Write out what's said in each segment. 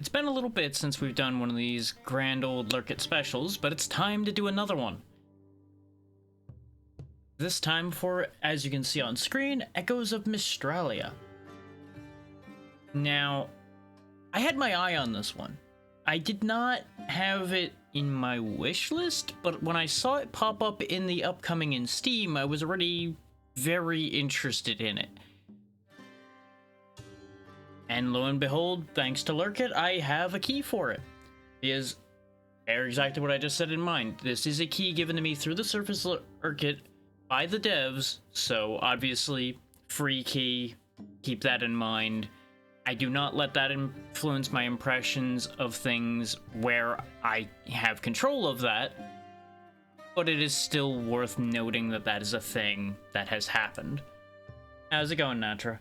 It's been a little bit since we've done one of these grand old Lurkit specials, but it's time to do another one. This time for, as you can see on screen, Echoes of Mystralia. Now, I had my eye on this one. I did not have it in my wish list, but when I saw it pop up in the upcoming in Steam, I was already very interested in it. And lo and behold, thanks to Lurkit, I have a key for it. It is exactly what I just said in mind. This is a key given to me through the Surface Lurkit by the devs, so obviously, free key, keep that in mind. I do not let that influence my impressions of things where I have control of that, but it is still worth noting that that is a thing that has happened. How's it going, Natra?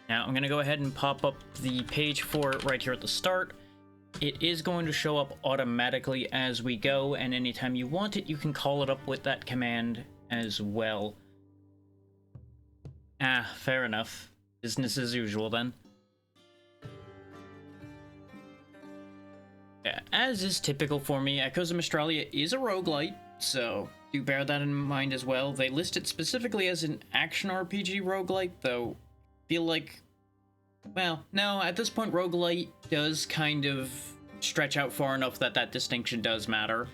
Now, I'm going to go ahead and pop up the page for it right here at the start. It is going to show up automatically as we go, and anytime you want it, you can call it up with that command as well. Ah, fair enough. Business as usual, then. Yeah, as is typical for me, Echoes of Mystralia is a roguelite, so do bear that in mind as well. They list it specifically as an action RPG roguelite, though feel like, well, no, at this point roguelite does kind of stretch out far enough that that distinction does matter.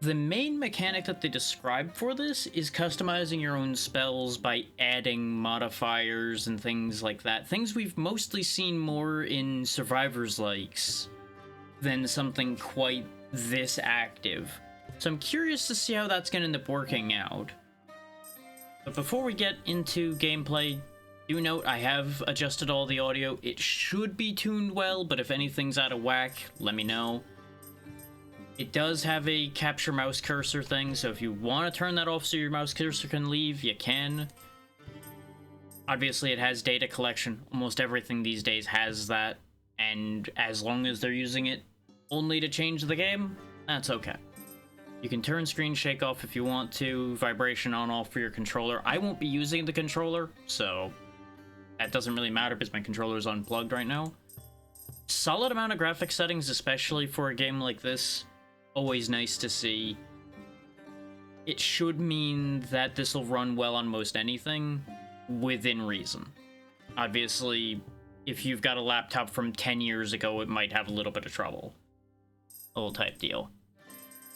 The main mechanic that they describe for this is customizing your own spells by adding modifiers and things like that. Things we've mostly seen more in Survivors likes than something quite this active. So I'm curious to see how that's going to end up working out. But before we get into gameplay, do note I have adjusted all the audio. It should be tuned well, but if anything's out of whack, let me know. It does have a capture mouse cursor thing, so if you want to turn that off so your mouse cursor can leave, you can. Obviously, it has data collection. Almost everything these days has that, and as long as they're using it only to change the game, that's okay. You can turn screen shake off if you want to, vibration on off for your controller. I won't be using the controller, so that doesn't really matter because my controller is unplugged right now. Solid amount of graphic settings, especially for a game like this. Always nice to see. It should mean that this will run well on most anything, within reason. Obviously, if you've got a laptop from 10 years ago, it might have a little bit of trouble. Old type deal.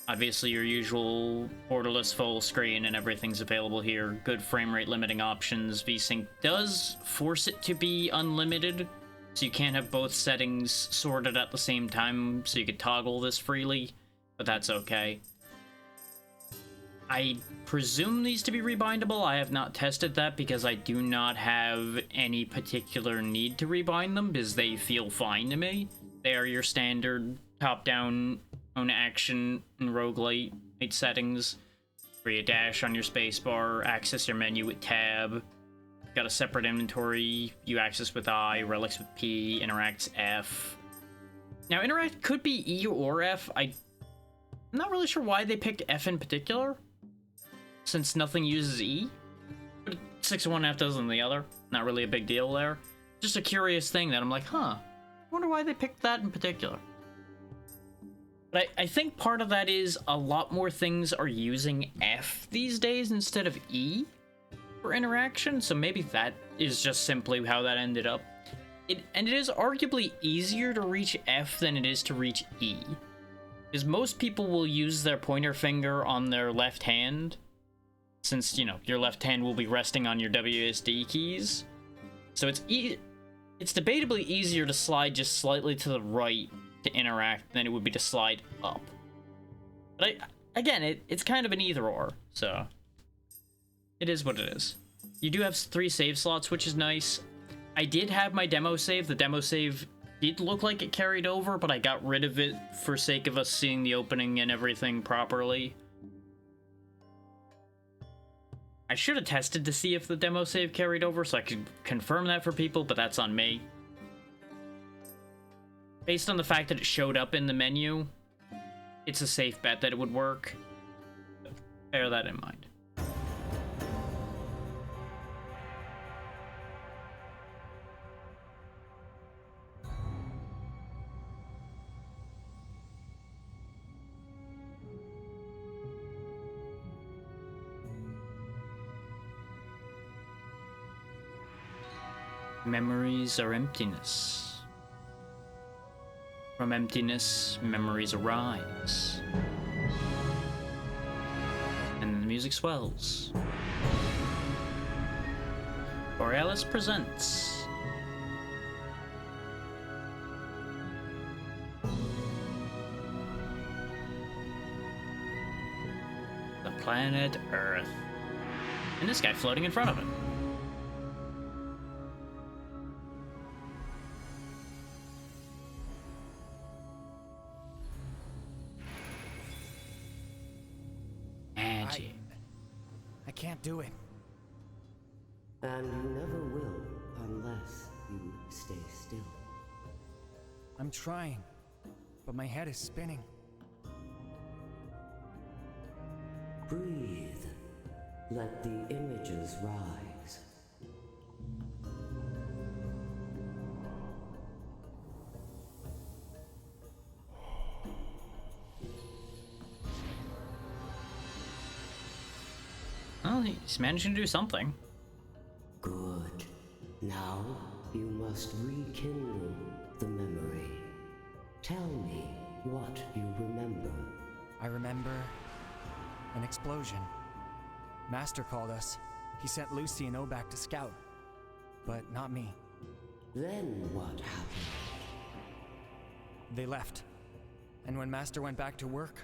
Obviously, your usual borderless full screen and everything's available here. Good frame rate limiting options. VSync does force it to be unlimited, so you can't have both settings sorted at the same time, so you could toggle this freely, but that's okay. I presume these to be rebindable. I have not tested that because I do not have any particular need to rebind them because they feel fine to me. They are your standard top-down own action and roguelite settings, where you dash on your spacebar, access your menu with tab, got a separate inventory, you access with I, relics with P, interacts F. Now, interact could be E or F. I'm not really sure why they picked F in particular, since nothing uses E. But 6 of one, half dozen the other. Not really a big deal there. Just a curious thing that I'm like, huh, I wonder why they picked that in particular. But I think part of that is a lot more things are using F these days instead of E for interaction, so maybe that is just simply how that ended up. And it is arguably easier to reach F than it is to reach E, because most people will use their pointer finger on their left hand, since, you know, your left hand will be resting on your WSD keys. So it's debatably easier to slide just slightly to the right to interact than it would be to slide up. But again, it's kind of an either or, so it is what it is. You do have 3 save slots, which is nice. I did have my demo save. The demo save did look like it carried over, but I got rid of it for sake of us seeing the opening and everything properly. I should have tested to see if the demo save carried over so I could confirm that for people, but that's on me. Based on the fact that it showed up in the menu, it's a safe bet that it would work. Bear that in mind. Memories are emptiness. From emptiness, memories arise. And the music swells. Borealis presents the planet Earth. And this guy floating in front of him. I can't do it. And you never will unless you stay still. I'm trying, but my head is spinning. Breathe. Let the images rise. Well, he's managing to do something. Good. Now you must rekindle the memory. Tell me what you remember. I remember an explosion. Master called us. He sent Lucy and O back to scout, but not me. Then what happened? They left. And when Master went back to work,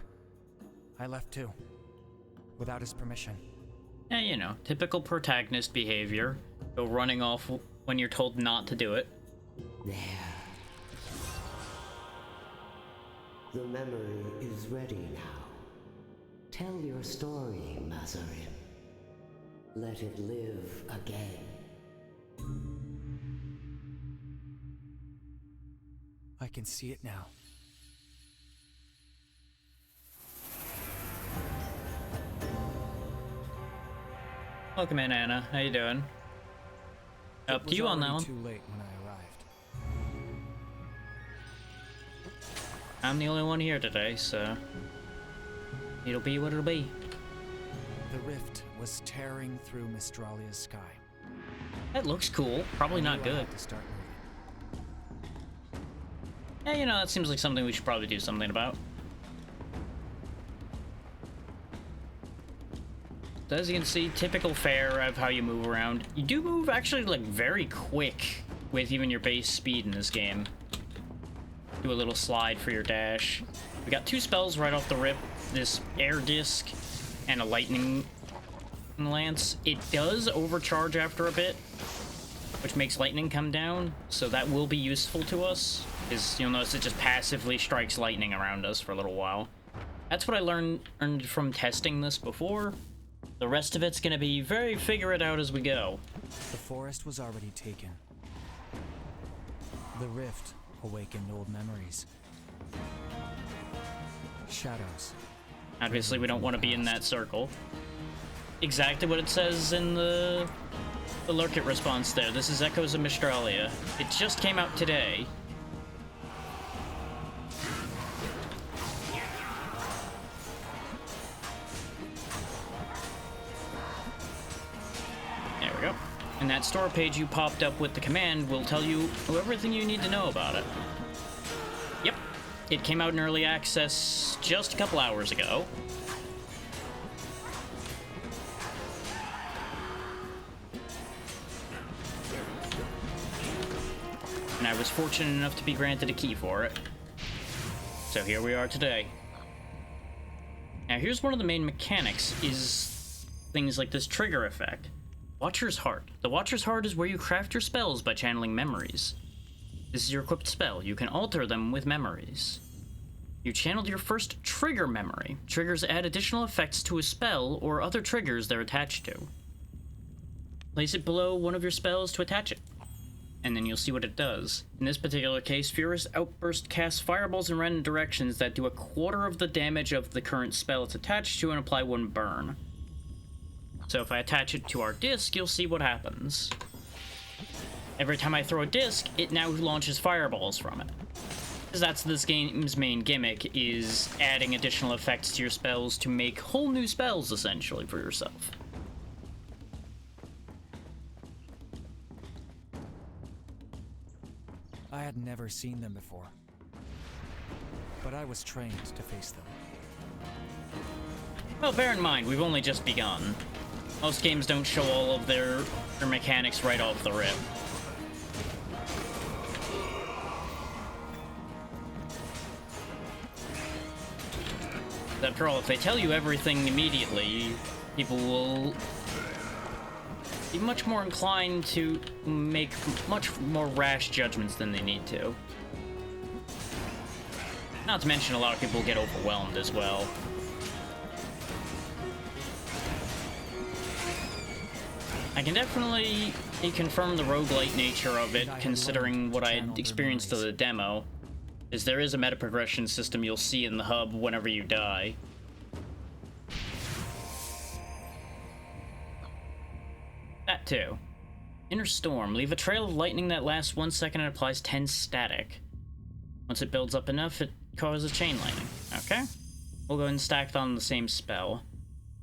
I left too, without his permission. Yeah, you know, typical protagonist behavior. Go running off when you're told not to do it. There. The memory is ready now. Tell your story, Mazarin. Let it live again. I can see it now. Welcome in, Anna. How you doing? Up to you on that one. Too late when I arrived. I'm the only one here today, so it'll be what it'll be. The rift was tearing through Mystralia's sky. That looks cool. Probably not I good. had to start moving. Yeah, you know, that seems like something we should probably do something about. So as you can see, typical fare of how you move around. You do move actually like very quick with even your base speed in this game. Do a little slide for your dash. We got two spells right off the rip. This air disc and a lightning lance. It does overcharge after a bit, which makes lightning come down, so that will be useful to us. Is you'll notice it just passively strikes lightning around us for a little while. That's what I learned from testing this before. The rest of it's gonna be very figure it out as we go. The forest was already taken. The rift awakened old memories. Shadows. Obviously, we don't want to be in that circle. Exactly what it says in the Lurkit response there. This is Echoes of Mystralia. It just came out today. There we go. And that store page you popped up with the command will tell you everything you need to know about it. Yep. It came out in early access just a couple hours ago. And I was fortunate enough to be granted a key for it. So here we are today. Now here's one of the main mechanics, is things like this trigger effect. Watcher's Heart. The Watcher's Heart is where you craft your spells by channeling memories. This is your equipped spell. You can alter them with memories. You channeled your first trigger memory. Triggers add additional effects to a spell or other triggers they're attached to. Place it below one of your spells to attach it, and then you'll see what it does. In this particular case, Furious Outburst casts fireballs in random directions that do a quarter of the damage of the current spell it's attached to and apply one burn. So if I attach it to our disc, you'll see what happens. Every time I throw a disc, it now launches fireballs from it. Because that's this game's main gimmick, is adding additional effects to your spells to make whole new spells, essentially, for yourself. I had never seen them before, but I was trained to face them. Well, bear in mind, we've only just begun. Most games don't show all of their mechanics right off the rip. After all, if they tell you everything immediately, people will be much more inclined to make much more rash judgments than they need to. Not to mention, a lot of people get overwhelmed as well. I can definitely confirm the roguelite nature of it, considering what I had experienced of the demo, is there is a meta progression system you'll see in the hub whenever you die. That too. Inner Storm. Leave a trail of lightning that lasts 1 second and applies 10 static. Once it builds up enough, it causes chain lightning. Okay. We'll go ahead and stack it on the same spell.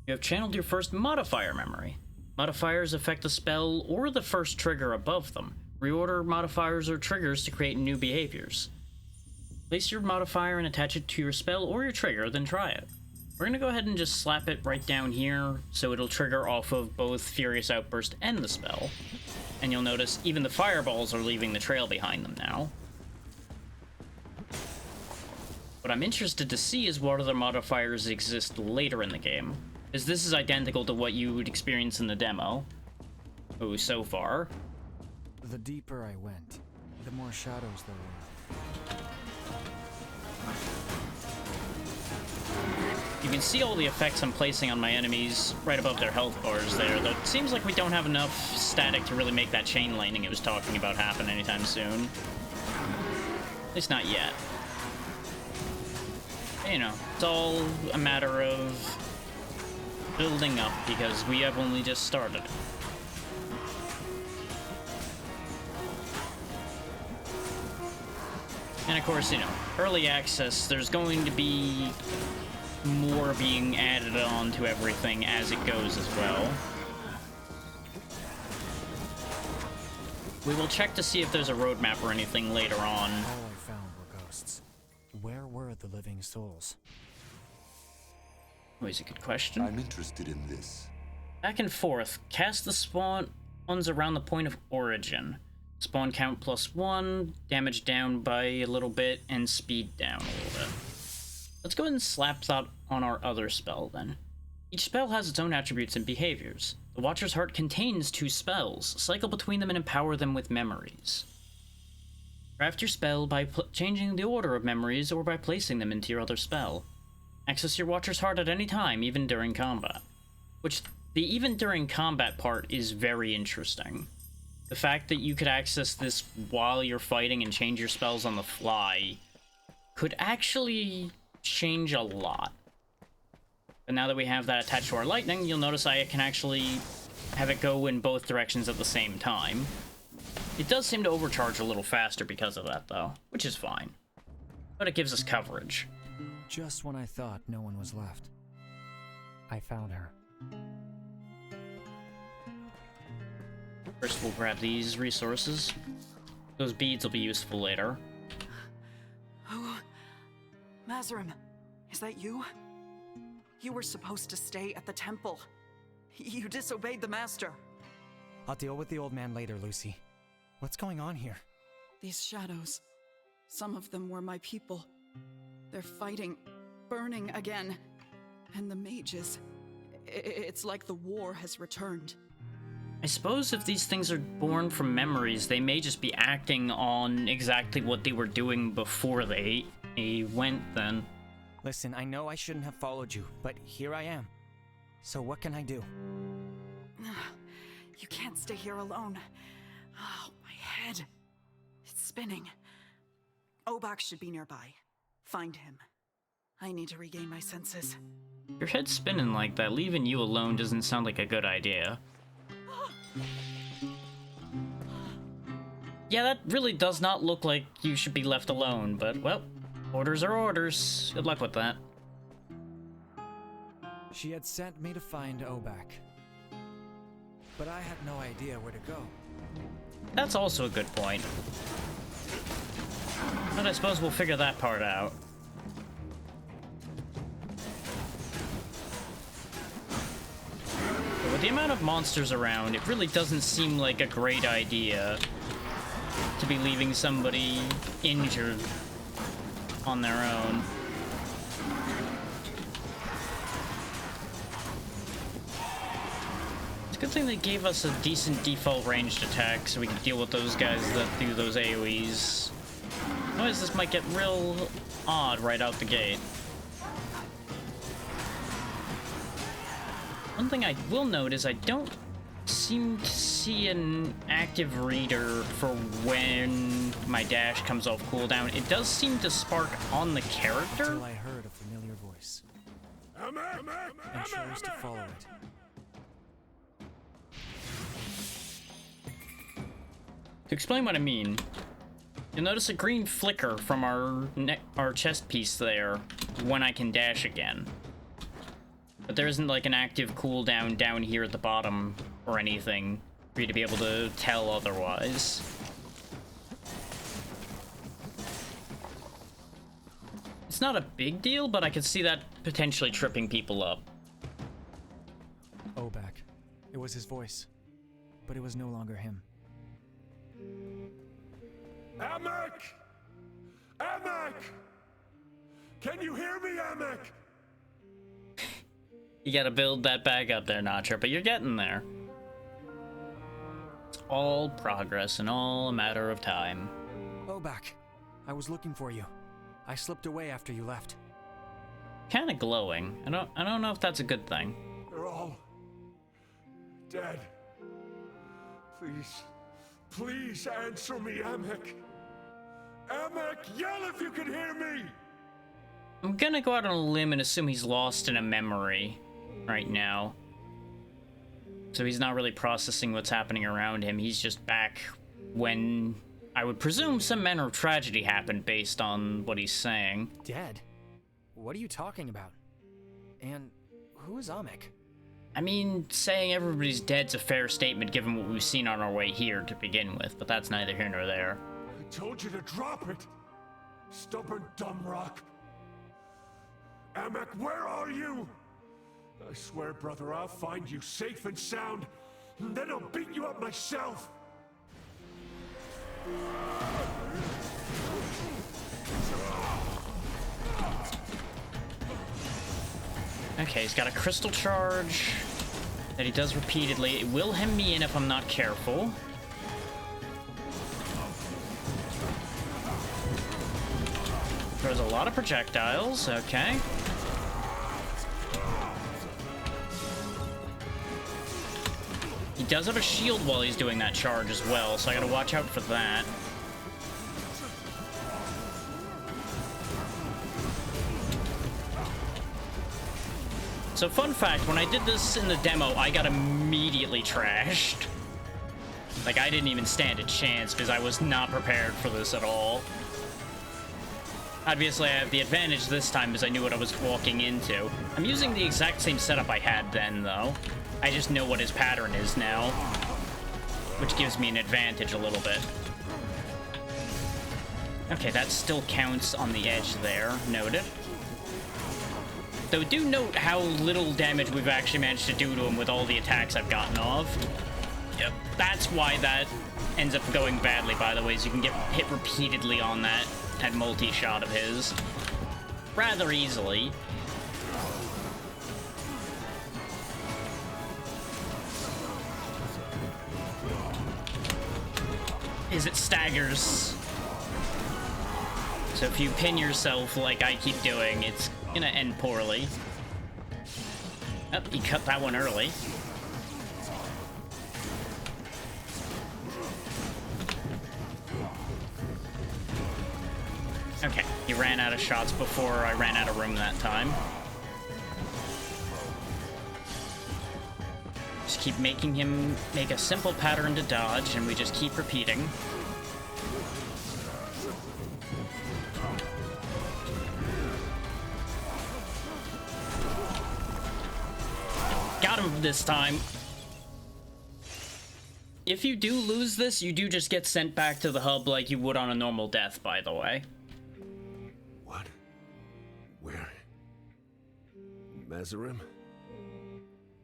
You have channeled your first modifier memory. Modifiers affect the spell or the first trigger above them. Reorder modifiers or triggers to create new behaviors. Place your modifier and attach it to your spell or your trigger, then try it. We're gonna go ahead and just slap it right down here, so it'll trigger off of both Furious Outburst and the spell. And you'll notice even the fireballs are leaving the trail behind them now. What I'm interested to see is what other modifiers exist later in the game, as this is identical to what you would experience in the demo. Oh, so far. The deeper I went, the more shadows there were. You can see all the effects I'm placing on my enemies right above their health bars there, though it seems like we don't have enough static to really make that chain lightning it was talking about happen anytime soon. At least not yet. You know, it's all a matter of building up, because we have only just started. And of course, you know, early access, there's going to be more being added on to everything as it goes as well. We will check to see if there's a roadmap or anything later on. All I found were ghosts. Where were the living souls? Always a good question. I'm interested in this. Back and forth. Cast the spawns around the point of origin. Spawn count +1, damage down by a little bit, and speed down a little bit. Let's go ahead and slap that on our other spell then. Each spell has its own attributes and behaviors. The Watcher's Heart contains 2 spells. Cycle between them and empower them with memories. Craft your spell by changing the order of memories or by placing them into your other spell. Access your Watcher's Heart at any time, even during combat. Which, the even during combat part is very interesting. The fact that you could access this while you're fighting and change your spells on the fly could actually change a lot. But now that we have that attached to our lightning, you'll notice I can actually have it go in both directions at the same time. It does seem to overcharge a little faster because of that, though, which is fine. But it gives us coverage. Just when I thought no one was left, I found her. First, we'll grab these resources. Those beads will be useful later. Oh, Mazarim, is that you? You were supposed to stay at the temple. You disobeyed the master. I'll deal with the old man later, Lucy. What's going on here? These shadows, some of them were my people. They're fighting, burning again. And the mages, it's like the war has returned. I suppose if these things are born from memories, they may just be acting on exactly what they were doing before they went then. Listen, I know I shouldn't have followed you, but here I am. So what can I do? You can't stay here alone. Oh, my head. It's spinning. Obak should be nearby. Find him. I need to regain my senses. Your head's spinning like that. Leaving you alone doesn't sound like a good idea. Yeah, that really does not look like you should be left alone, but, well, orders are orders. Good luck with that. She had sent me to find Obak, but I had no idea where to go. That's also a good point. But I suppose we'll figure that part out. But with the amount of monsters around, it really doesn't seem like a great idea to be leaving somebody injured on their own. It's a good thing they gave us a decent default ranged attack so we can deal with those guys that do those AoEs. Otherwise, this might get real odd right out the gate. One thing I will note is I don't seem to see an active reader for when my dash comes off cooldown. It does seem to spark on the character. Until I heard a familiar voice and chose to follow it. To explain what I mean, you'll notice a green flicker from our chest piece there when I can dash again. But there isn't like an active cooldown down here at the bottom or anything for you to be able to tell otherwise. It's not a big deal, but I could see that potentially tripping people up. Obak. It was his voice, but it was no longer him. Amek! Amek! Can you hear me, Amek? You gotta build that back up there, Notcher, but you're getting there. It's all progress and all a matter of time. Obak, I was looking for you. I slipped away after you left. Kinda glowing. I don't know if that's a good thing. They're all dead. Please, please answer me, Amek. Amek, yell if you can hear me! I'm gonna go out on a limb and assume he's lost in a memory right now. So he's not really processing what's happening around him. He's just back when I would presume some manner of tragedy happened based on what he's saying. Dead? What are you talking about? And who is Amek? I mean, saying everybody's dead's a fair statement given what we've seen on our way here to begin with, but that's neither here nor there. I told you to drop it! Stubborn dumb rock! Amek, where are you? I swear, brother, I'll find you safe and sound, and then I'll beat you up myself! Okay, he's got a crystal charge that he does repeatedly. It will hem me in if I'm not careful. Throws a lot of projectiles, okay. He does have a shield while he's doing that charge as well, so I gotta watch out for that. So fun fact, when I did this in the demo, I got immediately trashed. Like, I didn't even stand a chance because I was not prepared for this at all. Obviously, I have the advantage this time because I knew what I was walking into. I'm using the exact same setup I had then, though. I just know what his pattern is now, which gives me an advantage a little bit. Okay, that still counts on the edge there. Noted. Though do note how little damage we've actually managed to do to him with all the attacks I've gotten off. Yep, that's why that ends up going badly, by the way, is you can get hit repeatedly on that multi-shot of his. Rather easily. Is it staggers. So if you pin yourself like I keep doing, it's gonna end poorly. Oh, he cut that one early. Okay, he ran out of shots before I ran out of room that time. Just keep making him make a simple pattern to dodge, and we just keep repeating. Got him this time. If you do lose this, you do just get sent back to the hub like you would on a normal death, by the way. Mazarim?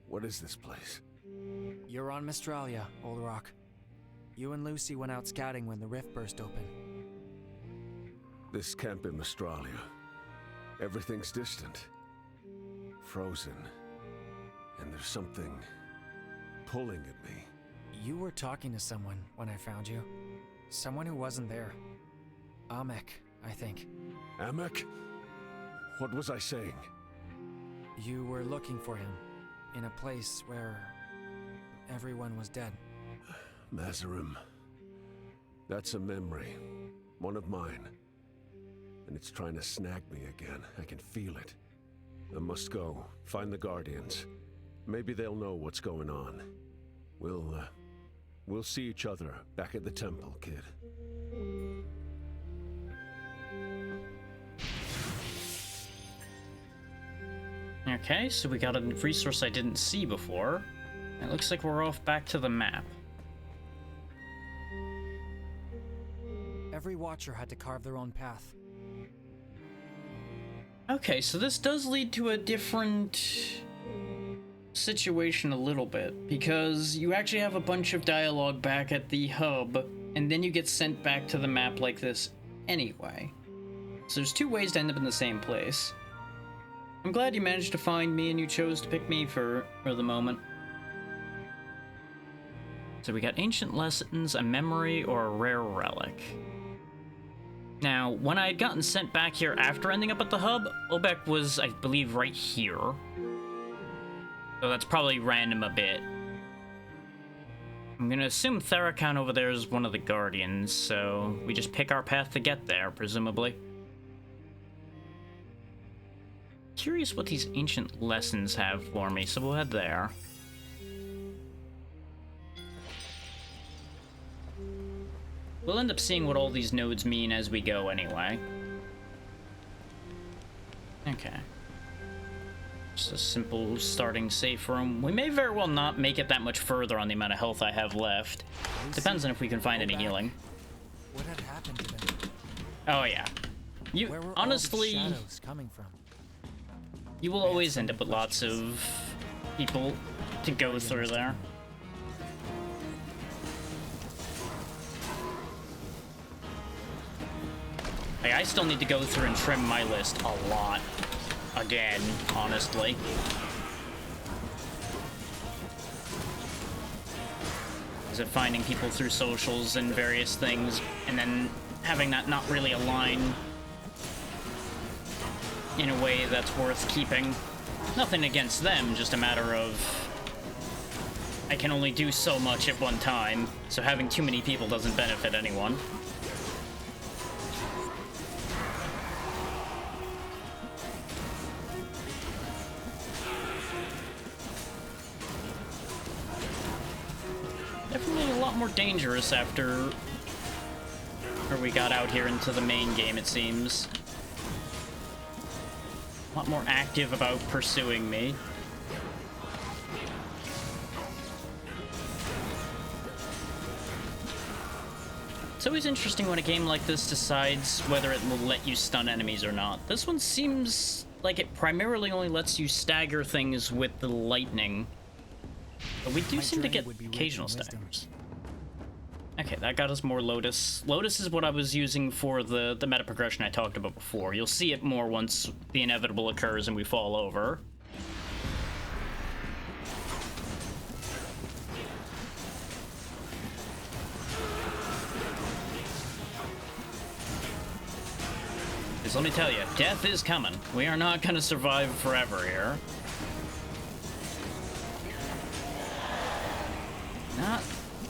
What is this place? You're on Mystralia, Old Rock. You and Lucy went out scouting when the rift burst open. This can't be Mystralia. Everything's distant. Frozen. And there's something pulling at me. You were talking to someone when I found you. Someone who wasn't there. Amek, I think. Amek? What was I saying? You were looking for him in a place where everyone was dead. Mazarim. That's a memory. One of mine. And it's trying to snag me again. I can feel it. I must go. Find the Guardians. Maybe they'll know what's going on. We'll see each other back at the temple, kid. Okay, so we got a resource I didn't see before. It looks like we're off back to the map. Every Watcher had to carve their own path. Okay, so this does lead to a different situation a little bit, because you actually have a bunch of dialogue back at the hub, and then you get sent back to the map like this anyway. So there's two ways to end up in the same place. I'm glad you managed to find me and you chose to pick me for the moment. So we got ancient lessons, a memory, or a rare relic. Now, when I had gotten sent back here after ending up at the hub, Obek was, I believe, right here. So that's probably random a bit. I'm gonna assume Therakan over there is one of the Guardians, so we just pick our path to get there, presumably. Curious what these ancient lessons have for me, so we'll head there. We'll end up seeing what all these nodes mean as we go anyway. Okay. Just a simple starting safe room. We may very well not make it that much further on the amount of health I have left. Depends on if we can find any healing. What had happened to them? Oh yeah. You Where were honestly, all these shadows coming from? you will always end up with lots of people to go through there. Like, I still need to go through and trim my list a lot. Again, honestly. Is it finding people through socials and various things, and then having that not really align in a way that's worth keeping. Nothing against them, just a matter of I can only do so much at one time, so having too many people doesn't benefit anyone. Definitely a lot more dangerous after we got out here into the main game, it seems. A lot more active about pursuing me. It's always interesting when a game like this decides whether it will let you stun enemies or not. This one seems like it primarily only lets you stagger things with the lightning. But we do seem to get occasional staggers. Okay, that got us more Lotus. Lotus is what I was using for the meta progression I talked about before. You'll see it more once the inevitable occurs and we fall over. Because let me tell you, death is coming. We are not going to survive forever here.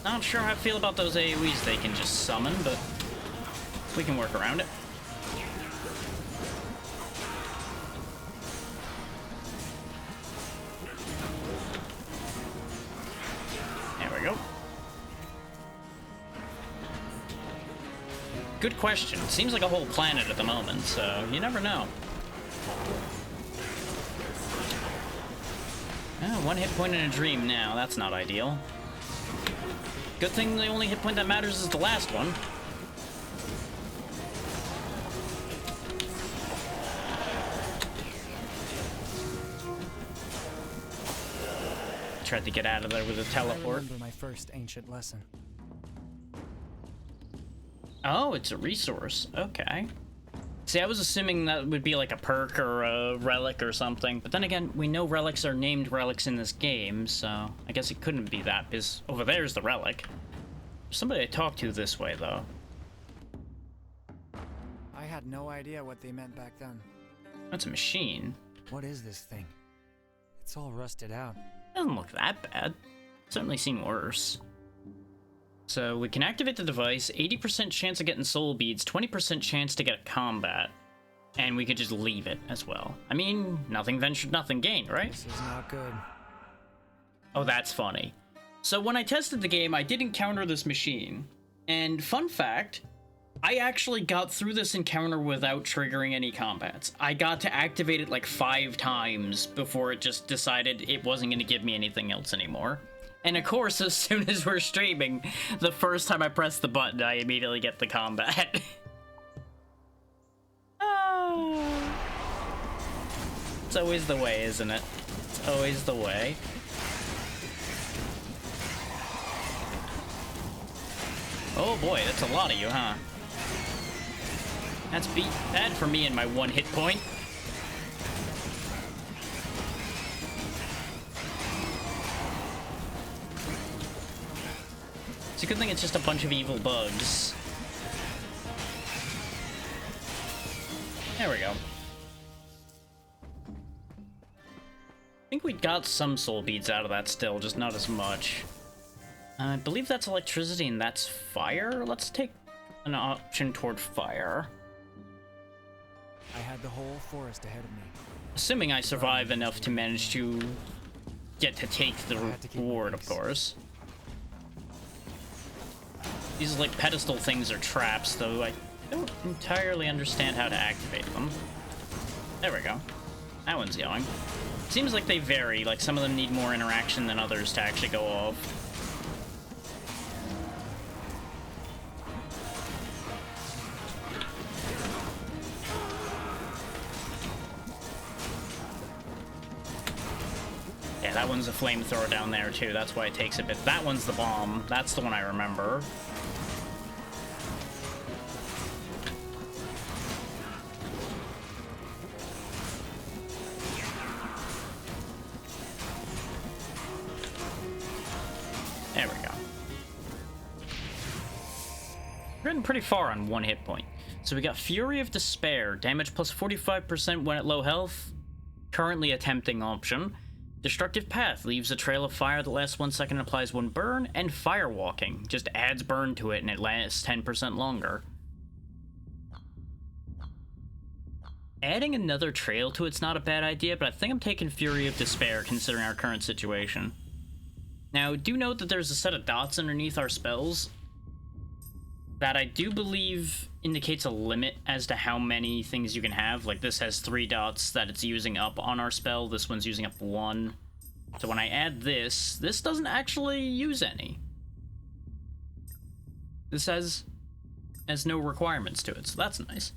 Not sure how I feel about those AoEs they can just summon, but we can work around it. There we go. Good question. Seems like a whole planet at the moment, so you never know. Oh, one hit point in a dream now. That's not ideal. Good thing the only hit point that matters is the last one. tried to get out of there with a I teleport. remember my first ancient lesson. Oh, it's a resource. Okay. See, I was assuming that would be like a perk or a relic or something. But then again, we know relics are named relics in this game, so I guess it couldn't be that, because over there's the relic. There's somebody I talked to this way, though. I had no idea what they meant back then. That's a machine. What is this thing? It's all rusted out. Doesn't look that bad. Certainly seen worse. So we can activate the device, 80% chance of getting soul beads, 20% chance to get a combat. And we could just leave it as well. I mean, nothing ventured, nothing gained, right? This is not good. Oh, that's funny. So when I tested the game, I did encounter this machine. And fun fact, I actually got through this encounter without triggering any combats. I got to activate it like 5 times before it just decided it wasn't going to give me anything else anymore. And of course, as soon as we're streaming, the first time I press the button, I immediately get the combat. It's always the way, isn't it? It's always the way. Oh boy, that's a lot of you, huh? That's bad for me and my 1 hit point. It's a good thing it's just a bunch of evil bugs. There we go. I think we got some soul beads out of that still, just not as much. I believe that's electricity and that's fire. Let's take an option toward fire. I had the whole forest ahead of me. Assuming I survive enough to manage to get to take the reward, of course. These like pedestal things are traps, though I don't entirely understand how to activate them. There we go. That one's going. Seems like they vary, like some of them need more interaction than others to actually go off. Yeah, that one's a flamethrower down there too, that's why it takes a bit. That one's the bomb, that's the one I remember. There we go. We're getting pretty far on 1 hit point. So we got Fury of Despair, damage plus 45% when at low health, currently a tempting option. Destructive Path leaves a trail of fire that lasts 1 second and applies 1 burn, and Firewalking just adds burn to it and it lasts 10% longer. Adding another trail to it's not a bad idea, but I think I'm taking Fury of Despair considering our current situation. Now, do note that there's a set of dots underneath our spells that I do believe indicates a limit as to how many things you can have. Like, this has 3 dots that it's using up on our spell. This one's using up 1. So when I add this doesn't actually use any. This has no requirements to it, so that's nice.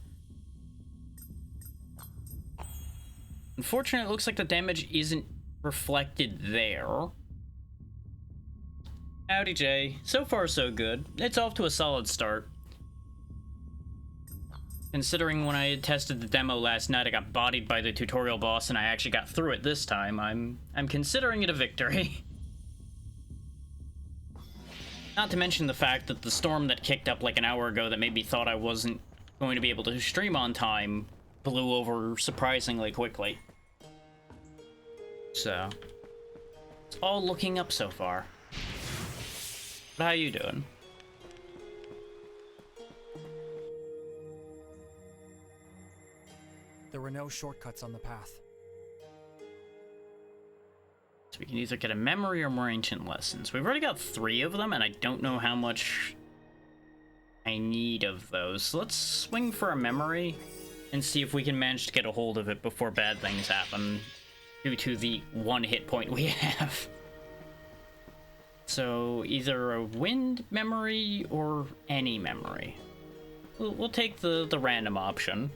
Unfortunately, it looks like the damage isn't reflected there. Howdy, Jay. So far, so good. It's off to a solid start. Considering when I had tested the demo last night, I got bodied by the tutorial boss and I actually got through it this time. I'm considering it a victory. Not to mention the fact that the storm that kicked up like an hour ago that made me thought I wasn't going to be able to stream on time blew over surprisingly quickly. So, it's all looking up so far. But how you doing? There were no shortcuts on the path. So we can either get a memory or more ancient lessons. We've already got 3 of them, and I don't know how much I need of those. So let's swing for a memory and see if we can manage to get a hold of it before bad things happen due to the 1 hit point we have. So either a wind memory or any memory. We'll take the random option.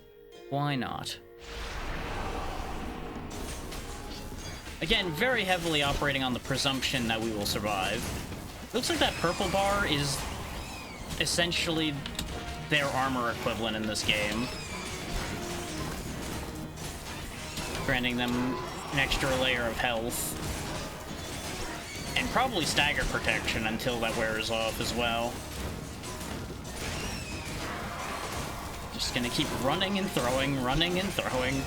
Why not? Again, very heavily operating on the presumption that we will survive. Looks like that purple bar is essentially their armor equivalent in this game. Granting them an extra layer of health. And probably stagger protection until that wears off as well. Just gonna keep running and throwing, running and throwing.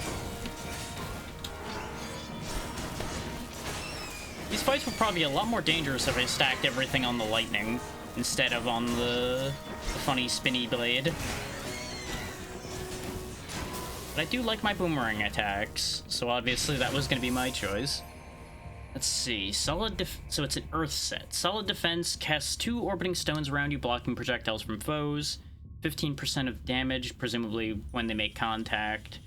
These fights were probably a lot more dangerous if I stacked everything on the lightning instead of on the funny spinny blade. But I do like my boomerang attacks, so obviously that was going to be my choice. Let's see, so it's an earth set. Solid defense, casts 2 orbiting stones around you, blocking projectiles from foes. 15% of damage, presumably when they make contact.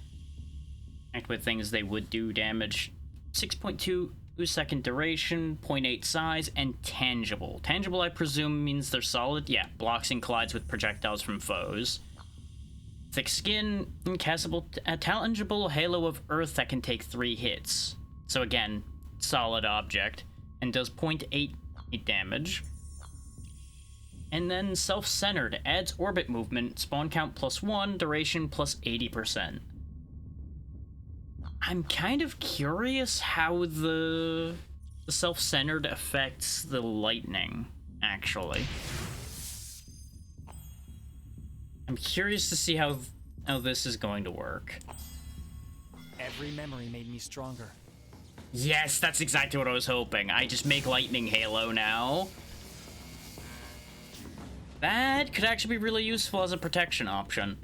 Act with things they would do damage. 6.2 second duration, 0.8 size, and tangible. Tangible, I presume, means they're solid. Yeah, blocks and collides with projectiles from foes. Thick skin, castable, a tangible halo of earth that can take 3 hits. So again, solid object, and does 0.8 damage. And then self-centered, adds orbit movement, spawn count +1, duration plus 80%. I'm kind of curious how the self-centered affects the lightning, actually. I'm curious to see how this is going to work. Every memory made me stronger. Yes, that's exactly what I was hoping. I just make lightning halo now. That could actually be really useful as a protection option.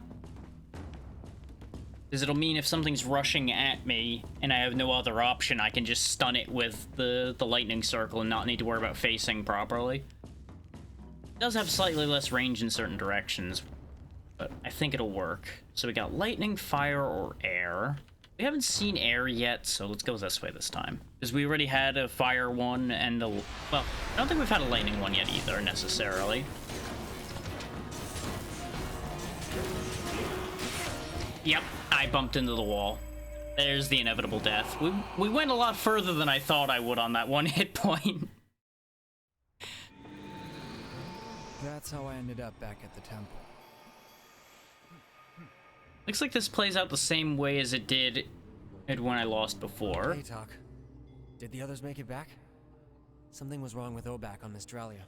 Because it'll mean if something's rushing at me and I have no other option, I can just stun it with the lightning circle and not need to worry about facing properly. It does have slightly less range in certain directions, but I think it'll work. So we got lightning, fire, or air. We haven't seen air yet, so let's go this way this time. Because we already had a fire one and a... Well, I don't think we've had a lightning one yet either, necessarily. Yep, I bumped into the wall. There's the inevitable death. We went a lot further than I thought I would on that one hit point. That's how I ended up back at the temple. Looks like this plays out the same way as it did when I lost before. Hey, Talk. Did the others make it back? Something was wrong with Obak on Mystralia.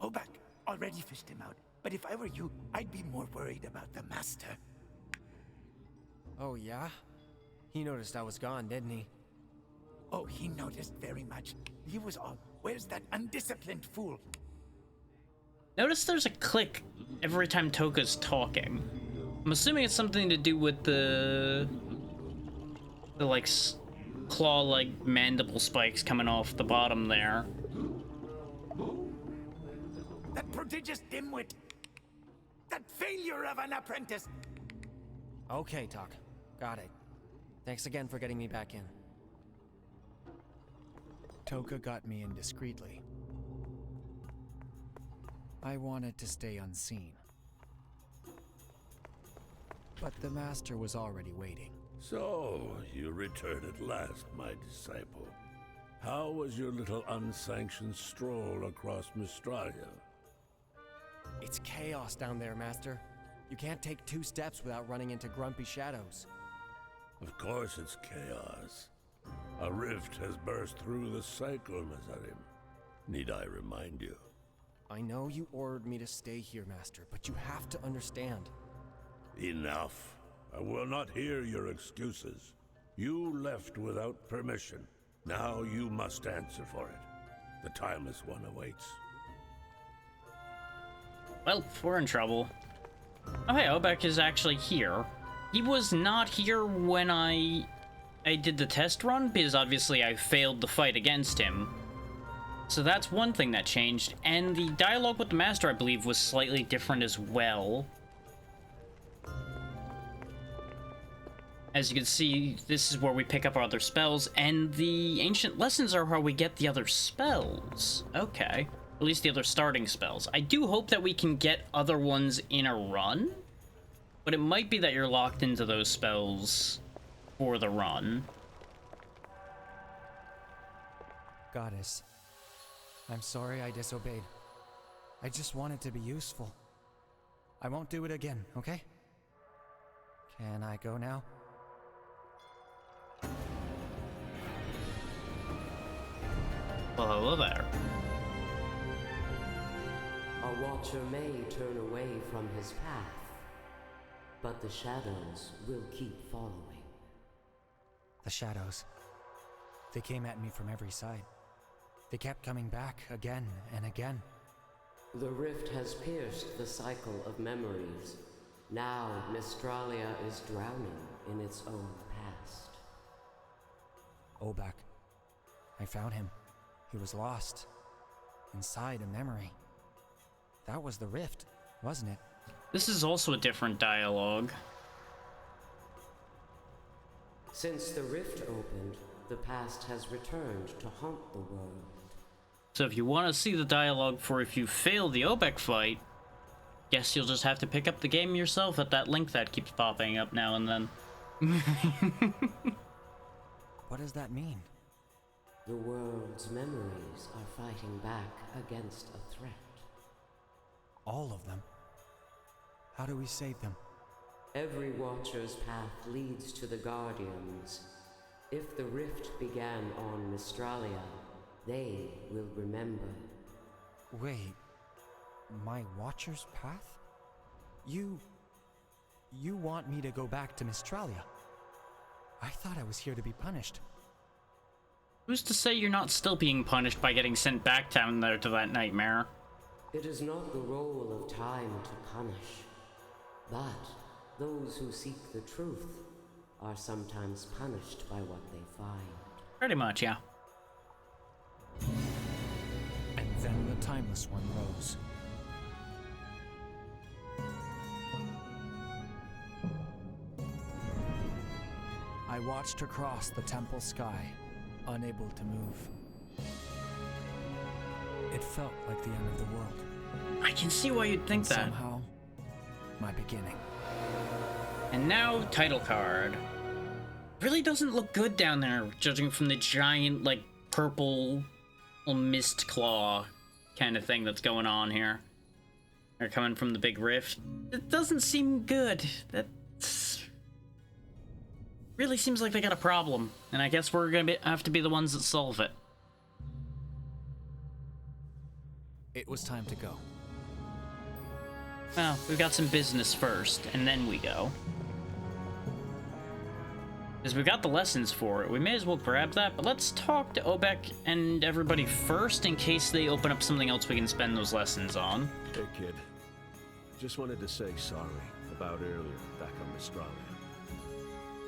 Obak already fished him out, but if I were you, I'd be more worried about the Master. Oh, yeah? He noticed I was gone, didn't he? Oh, he noticed very much. He was all, where's that undisciplined fool? Notice there's a click every time Toka's talking. I'm assuming it's something to do with the like claw-like mandible spikes coming off the bottom there. That prodigious dimwit! That failure of an apprentice! Okay, Talk. Got it. Thanks again for getting me back in. Toka got me in discreetly. I wanted to stay unseen. But the Master was already waiting. So, you return at last, my disciple. How was your little unsanctioned stroll across Mystralia? It's chaos down there, Master. You can't take 2 steps without running into grumpy shadows. Of course it's chaos. A rift has burst through the cycle, Mazarim. Need I remind you? I know you ordered me to stay here, Master, but you have to understand. Enough. I will not hear your excuses. You left without permission. Now you must answer for it. The timeless one awaits. Well, we're in trouble. Oh hey, Obek is actually here. He was not here when I did the test run, because obviously I failed the fight against him. So that's one thing that changed, and the dialogue with the Master, I believe, was slightly different as well. As you can see, this is where we pick up our other spells, and the ancient lessons are how we get the other spells. Okay. At least the other starting spells. I do hope that we can get other ones in a run, but it might be that you're locked into those spells for the run. Goddess, I'm sorry I disobeyed. I just wanted to be useful. I won't do it again, okay? Can I go now? Well, hello there. A watcher may turn away from his path, but the shadows will keep following. The shadows. They came at me from every side. They kept coming back again and again. The rift has pierced the cycle of memories. Now Mystralia is drowning in its own past. Obak. I found him. He was lost. Inside a memory. That was the rift, wasn't it? This is also a different dialogue. Since the rift opened, the past has returned to haunt the world. So if you want to see the dialogue for if you fail the Obek fight, guess you'll just have to pick up the game yourself at that link that keeps popping up now and then. What does that mean? The world's memories are fighting back against a threat. All of them? How do we save them? Every Watcher's path leads to the Guardians. If the rift began on Mystralia, they will remember. Wait, my Watcher's path? You want me to go back to Mystralia? I thought I was here to be punished. Who's to say you're not still being punished by getting sent back down there to that nightmare? It is not the role of time to punish, but those who seek the truth are sometimes punished by what they find. Pretty much, yeah. And then the Timeless One rose. I watched her cross the temple sky, unable to move. It felt like the end of the world. I can see why you'd think that. Somehow, my beginning. And now, title card. Really doesn't look good down there, judging from the giant, like, purple mist claw kind of thing that's going on here. They're coming from the big rift. It doesn't seem good. That's... really seems like they got a problem. And I guess we're gonna have to be the ones that solve it. It was time to go. Well, we've got some business first, and then we go. Because we got the lessons for it, we may as well grab that, but let's talk to Obek and everybody first in case they open up something else we can spend those lessons on. Hey, kid. Just wanted to say sorry about earlier back on Mystralia.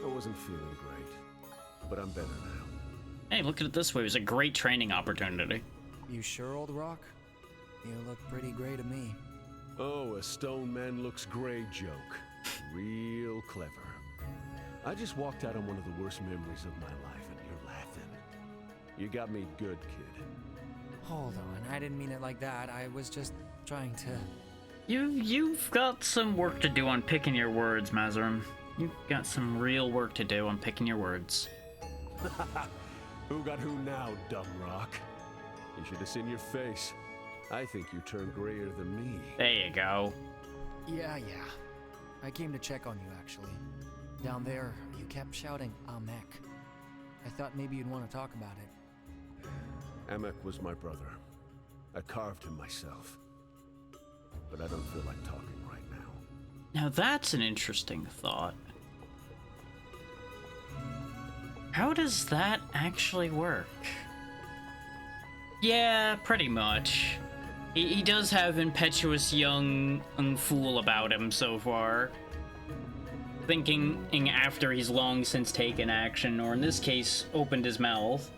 I wasn't feeling great, but I'm better now. Hey, look at it this way, it was a great training opportunity. You sure, Old Rock? You look pretty gray to me. Oh, a stone man looks gray joke. Real clever. I just walked out on one of the worst memories of my life, and you're laughing. You got me good, kid. Hold on, I didn't mean it like that. I was just trying to... You've got some work to do on picking your words, Mazarim. You've got some real work to do on picking your words. Who got who now, dumb rock? You should have seen your face. I think you turned grayer than me. There you go. Yeah. I came to check on you, actually. Down there, you kept shouting, Amek. I thought maybe you'd want to talk about it. Amek was my brother. I carved him myself. But I don't feel like talking right now. Now that's an interesting thought. How does that actually work? Yeah, pretty much. He does have impetuous young fool about him so far. Thinking after he's long since taken action, or in this case, opened his mouth.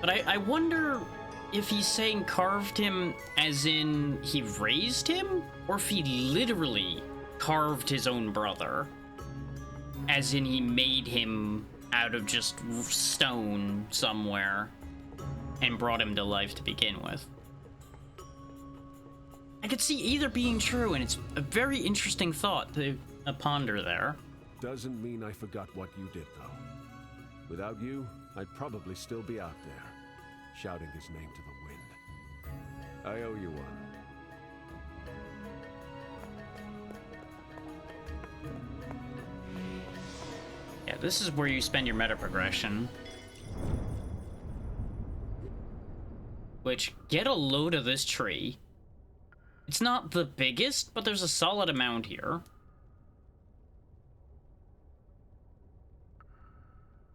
But I wonder if he's saying carved him as in he raised him, or if he literally carved his own brother. As in he made him out of just stone somewhere and brought him to life to begin with. I could see either being true, and it's a very interesting thought. ponder there. Doesn't mean I forgot what you did, though. Without you, I'd probably still be out there, shouting his name to the wind. I owe you one. Yeah, this is where you spend your meta progression. Which, get a load of this tree. It's not the biggest, but there's a solid amount here.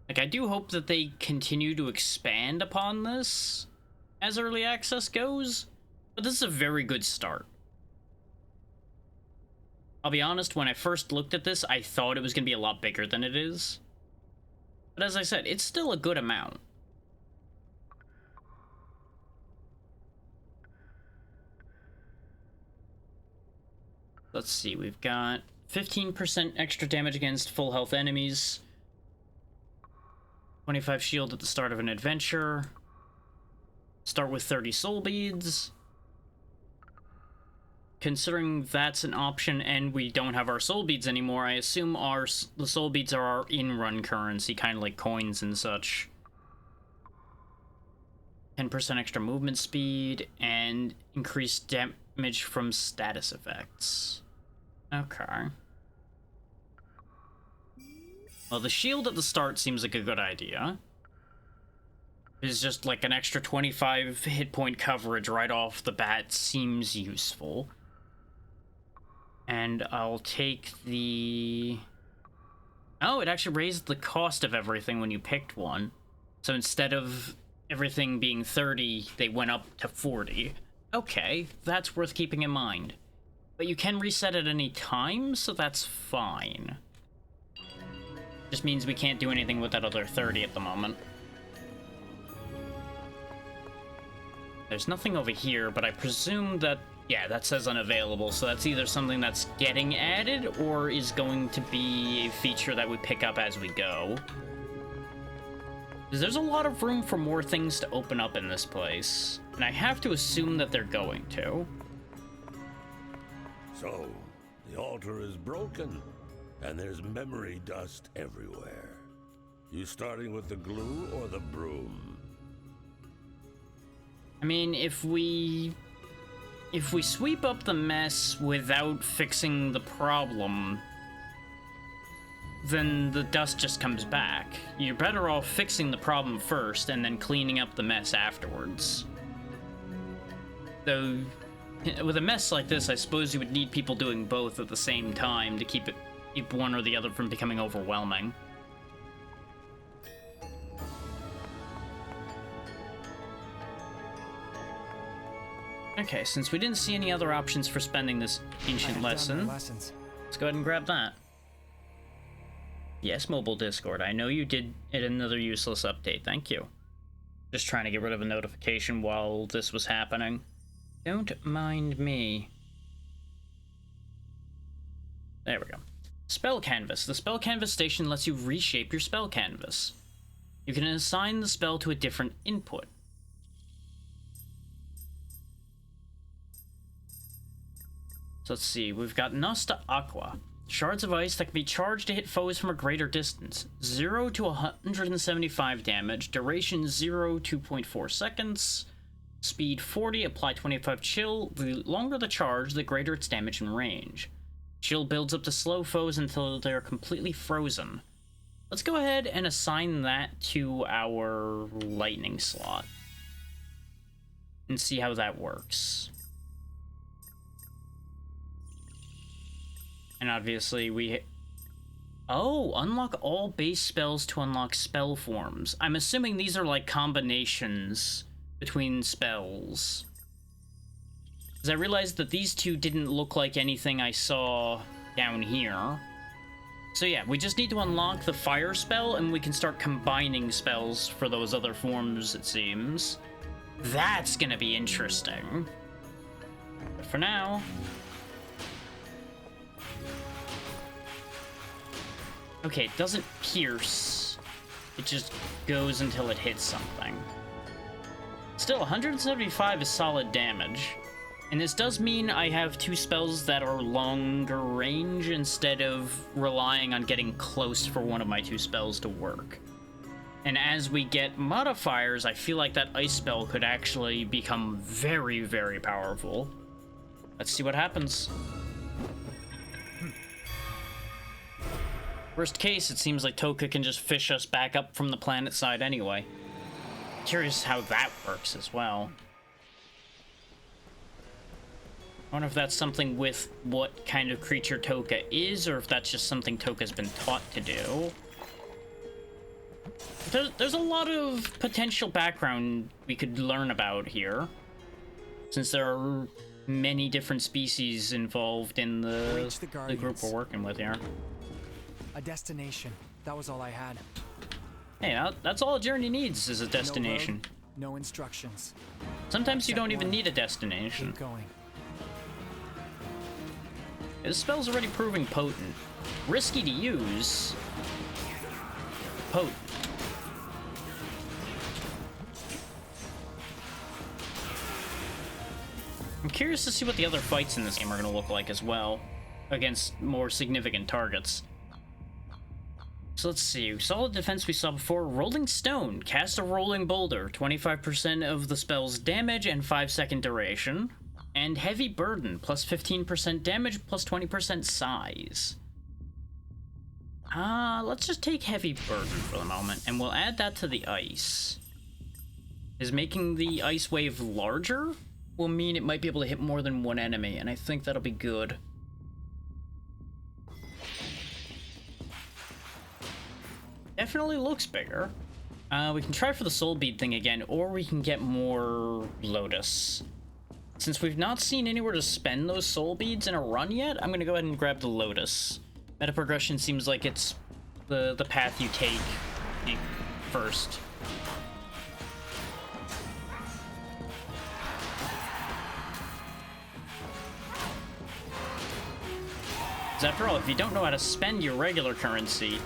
Like, I do hope that they continue to expand upon this as early access goes, but this is a very good start. I'll be honest, when I first looked at this, I thought it was going to be a lot bigger than it is. But as I said, it's still a good amount. Let's see, we've got 15% extra damage against full health enemies. 25 shield at the start of an adventure. Start with 30 soul beads. Considering that's an option and we don't have our soul beads anymore, I assume the soul beads are our in-run currency, kind of like coins and such. 10% extra movement speed and increased damage from status effects. Okay. Well, the shield at the start seems like a good idea. It's just like an extra 25 hit point coverage right off the bat seems useful. And I'll take the... Oh, it actually raised the cost of everything when you picked one. So instead of everything being 30, they went up to 40. Okay, that's worth keeping in mind. But you can reset at any time, so that's fine. Just means we can't do anything with that other 30 at the moment. There's nothing over here, but I presume that... Yeah, that says unavailable, so that's either something that's getting added or is going to be a feature that we pick up as we go. Because there's a lot of room for more things to open up in this place, and I have to assume that they're going to. So, the altar is broken, and there's memory dust everywhere. You starting with the glue or the broom? I mean, if we sweep up the mess without fixing the problem, then the dust just comes back. You're better off fixing the problem first and then cleaning up the mess afterwards. Though, with a mess like this, I suppose you would need people doing both at the same time to keep one or the other from becoming overwhelming. Okay, since we didn't see any other options for spending this ancient lesson, let's go ahead and grab that. Yes, mobile Discord. I know you did another useless update. Thank you. Just trying to get rid of a notification while this was happening. Don't mind me. There we go. Spell Canvas. The Spell Canvas station lets you reshape your spell canvas. You can assign the spell to a different input. So let's see, we've got Nosta Aqua. Shards of ice that can be charged to hit foes from a greater distance. 0 to 175 damage, duration 0 to 2.4 seconds, speed 40, apply 25 chill. The longer the charge, the greater its damage and range. Chill builds up to slow foes until they're completely frozen. Let's go ahead and assign that to our lightning slot. And see how that works. And obviously unlock all base spells to unlock spell forms. I'm assuming these are like combinations between spells. Because I realized that these two didn't look like anything I saw down here. So yeah, we just need to unlock the fire spell and we can start combining spells for those other forms, it seems. That's gonna be interesting. But for now... Okay, it doesn't pierce. It just goes until it hits something. Still, 175 is solid damage. And this does mean I have 2 spells that are longer range instead of relying on getting close for one of my 2 spells to work. And as we get modifiers, I feel like that ice spell could actually become very, very powerful. Let's see what happens. Worst case, it seems like Toka can just fish us back up from the planet side anyway. Curious how that works as well. I wonder if that's something with what kind of creature Toka is, or if that's just something Toka's been taught to do. There's a lot of potential background we could learn about here, since there are many different species involved in the group we're working with here. A destination. That was all I had. Hey, that's all a journey needs, is a destination. No road, no instructions. Sometimes you Step don't even one. need a destination. Keep going. This spell's already proving potent. Risky to use. Potent. I'm curious to see what the other fights in this game are going to look like as well, against more significant targets. So let's see, solid defense we saw before. Rolling Stone, cast a rolling boulder, 25% of the spell's damage and 5-second duration. And Heavy Burden, plus 15% damage, plus 20% size. Let's just take Heavy Burden for the moment, and we'll add that to the ice. Is making the ice wave larger will mean it might be able to hit more than one enemy, and I think that'll be good. Definitely looks bigger. We can try for the soul bead thing again, or we can get more Lotus. Since we've not seen anywhere to spend those soul beads in a run yet, I'm gonna go ahead and grab the Lotus. Meta progression seems like it's the path you take first. 'Cause after all, if you don't know how to spend your regular currency,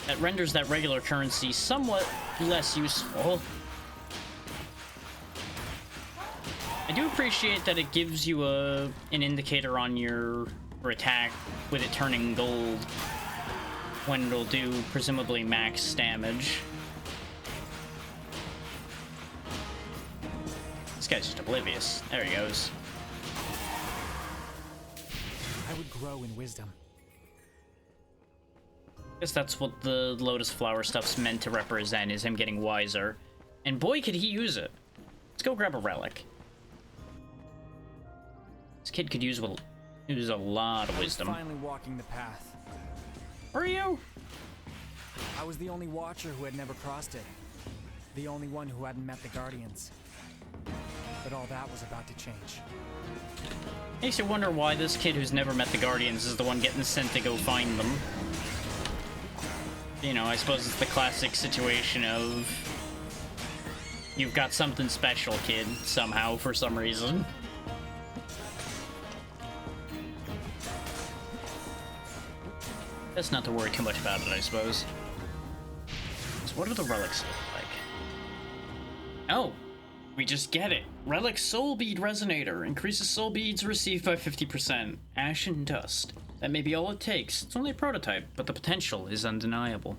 that renders that regular currency somewhat less useful. I do appreciate that it gives you an indicator on your attack with it turning gold when it'll do presumably max damage. This guy's just oblivious. There he goes. I would grow in wisdom. I guess that's what the lotus flower stuff's meant to represent, is him getting wiser. And boy, could he use it. Let's go grab a relic. This kid could use a lot of wisdom. I was finally walking the path. Are you? I was the only Watcher who had never crossed it. The only one who hadn't met the Guardians. But all that was about to change. Makes you wonder why this kid who's never met the Guardians is the one getting sent to go find them. You know, I suppose it's the classic situation of you've got something special, kid, somehow, for some reason. Best not to worry too much about it, I suppose. So what do the relics look like? Oh, we just get it. Relic Soul Bead Resonator. Increases soul beads received by 50%. Ash and dust. That may be all it takes. It's only a prototype, but the potential is undeniable.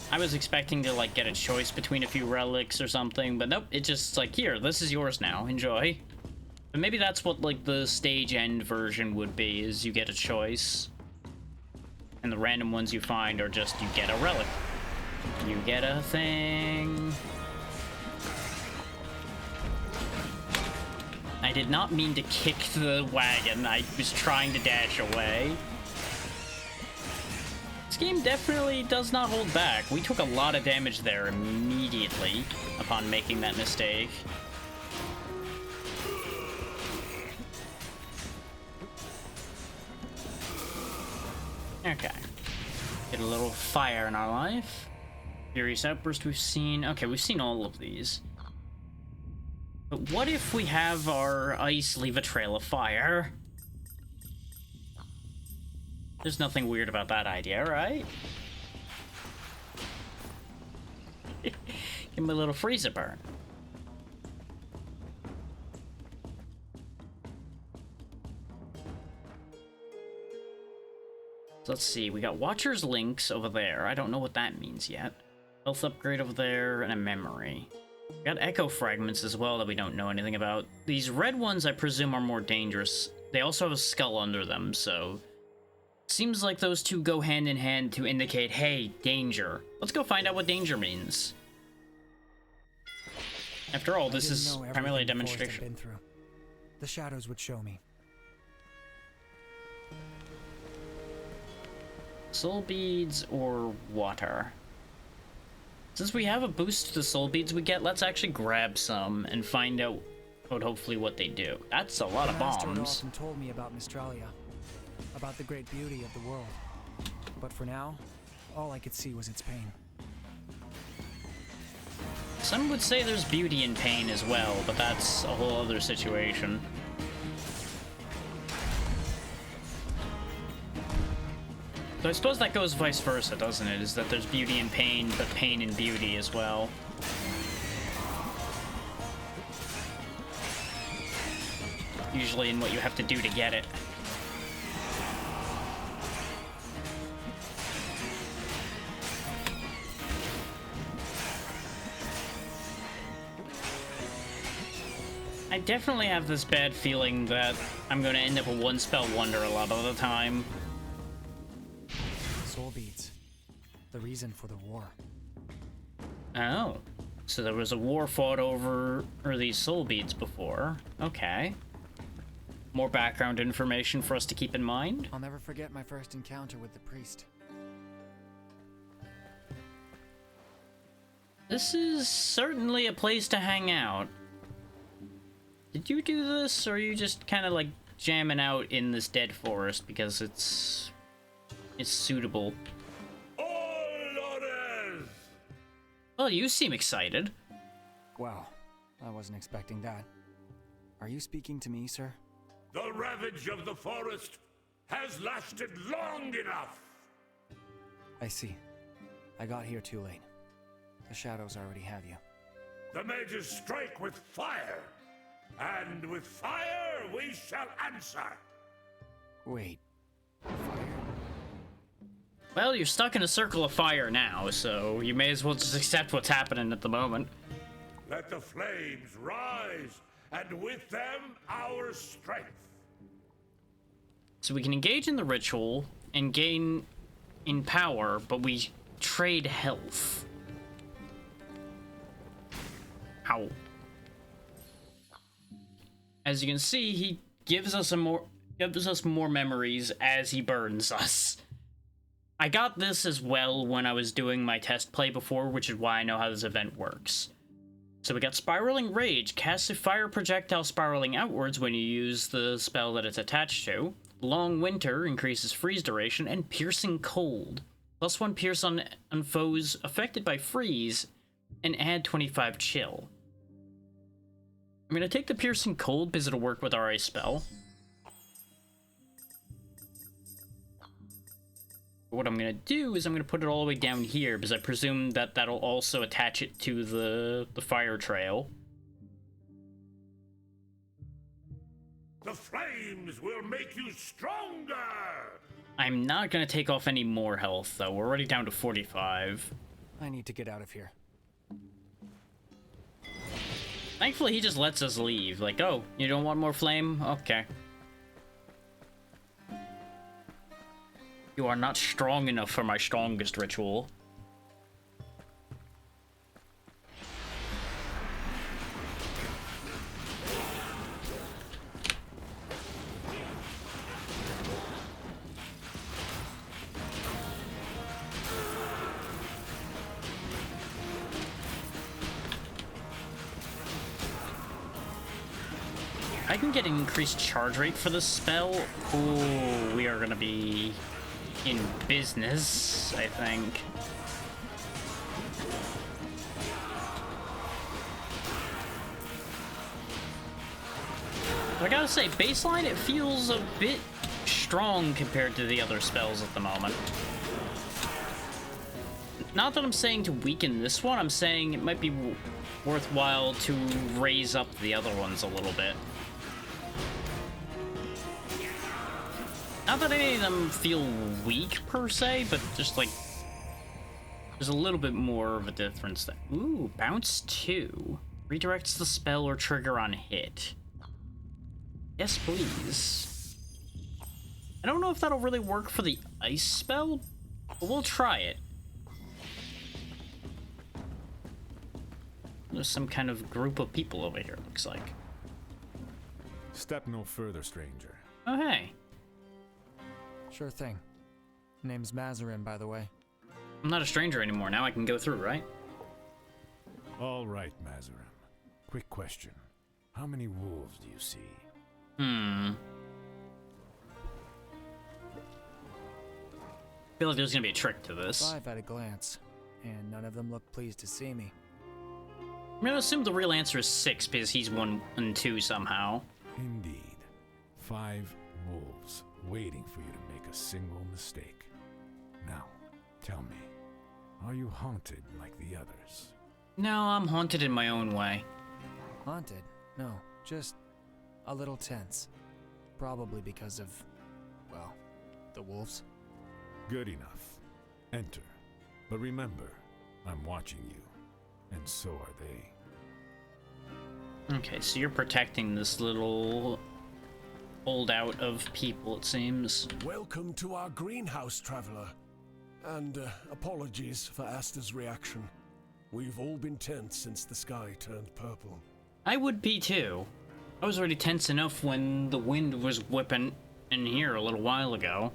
I was expecting to, like, get a choice between a few relics or something, but nope, it just, like, here, this is yours now, enjoy. But maybe that's what, like, the stage end version would be, is you get a choice. And the random ones you find are just, you get a relic. You get a thing. I did not mean to kick the wagon, I was trying to dash away. This game definitely does not hold back. We took a lot of damage there immediately upon making that mistake. Okay. Get a little fire in our life. Furious Outburst we've seen. Okay, we've seen all of these. But what if we have our ice leave a trail of fire? There's nothing weird about that idea, right? Give him a little freezer burn. So let's see, we got Watcher's Links over there. I don't know what that means yet. Health upgrade over there, and a memory. We got Echo Fragments as well that we don't know anything about. These red ones, I presume, are more dangerous. They also have a skull under them, so... Seems like those two go hand in hand to indicate, hey, danger. Let's go find out what danger means. After all, this is primarily a demonstration. Been through. The shadows would show me. Soul beads or water? Since we have a boost to the soul beads we get, let's actually grab some and find out hopefully what they do. That's a lot of bombs. The master often told me about Mystralia, about the great beauty of the world. But for now, all I could see was its pain. Some would say there's beauty in pain as well, but that's a whole other situation. So I suppose that goes vice versa, doesn't it? Is that there's beauty in pain, but pain in beauty as well. Usually in what you have to do to get it. I definitely have this bad feeling that I'm going to end up a one-spell wonder a lot of the time. Soul beads. The reason for the war. Oh. So there was a war fought over these soul beads before. Okay. More background information for us to keep in mind. I'll never forget my first encounter with the priest. This is certainly a place to hang out. Did you do this, or are you just kind of like jamming out in this dead forest because it's suitable? Well, you seem excited. Wow, I wasn't expecting that. Are you speaking to me, sir? The ravage of the forest has lasted long enough. I see. I got here too late. The shadows already have you. The mages strike with fire, and with fire we shall answer. Wait. Fire? Well, you're stuck in a circle of fire now, so you may as well just accept what's happening at the moment. Let the flames rise, and with them our strength. So we can engage in the ritual and gain in power, but we trade health. How? As you can see, he gives us more memories as he burns us. I got this as well when I was doing my test play before, which is why I know how this event works. So we got Spiraling Rage, casts a fire projectile spiraling outwards when you use the spell that it's attached to. Long Winter increases freeze duration, and Piercing Cold. +1 pierce on foes affected by freeze, and add 25 chill. I'm gonna take the Piercing Cold because it'll work with our ice spell. What I'm gonna do is I'm gonna put it all the way down here because I presume that that'll also attach it to the fire trail. The flames will make you stronger! I'm not gonna take off any more health though. We're already down to 45. I need to get out of here. Thankfully, he just lets us leave. Like, oh, you don't want more flame? Okay. You are not strong enough for my strongest ritual. I can get an increased charge rate for this spell. Ooh, we are gonna be in business, I think. I gotta say, baseline, it feels a bit strong compared to the other spells at the moment. Not that I'm saying to weaken this one, I'm saying it might be worthwhile to raise up the other ones a little bit. Not that any of them feel weak per se, but just like there's a little bit more of a difference there. Ooh, bounce 2. Redirects the spell or trigger on hit. Yes, please. I don't know if that'll really work for the ice spell, but we'll try it. There's some kind of group of people over here, looks like. Step no further, stranger. Oh, hey. Sure thing. Name's Mazarin, by the way. I'm not a stranger anymore. Now I can go through, right? All right, Mazarin. Quick question. How many wolves do you see? I feel like there's gonna be a trick to this. 5 at a glance, and none of them look pleased to see me. I'm gonna assume the real answer is 6 because he's 1 and 2 somehow. Indeed. 5 wolves waiting for you to make a single mistake. Now, tell me, are you haunted like the others? No, I'm haunted in my own way. Haunted? No, just a little tense. Probably because of, well, the wolves. Good enough. Enter. But remember, I'm watching you, and so are they. Okay, so you're protecting this little holdout of people, it seems. Welcome to our greenhouse, traveler. And apologies for Asta's reaction. We've all been tense since the sky turned purple. I would be too. I was already tense enough when the wind was whipping in here a little while ago.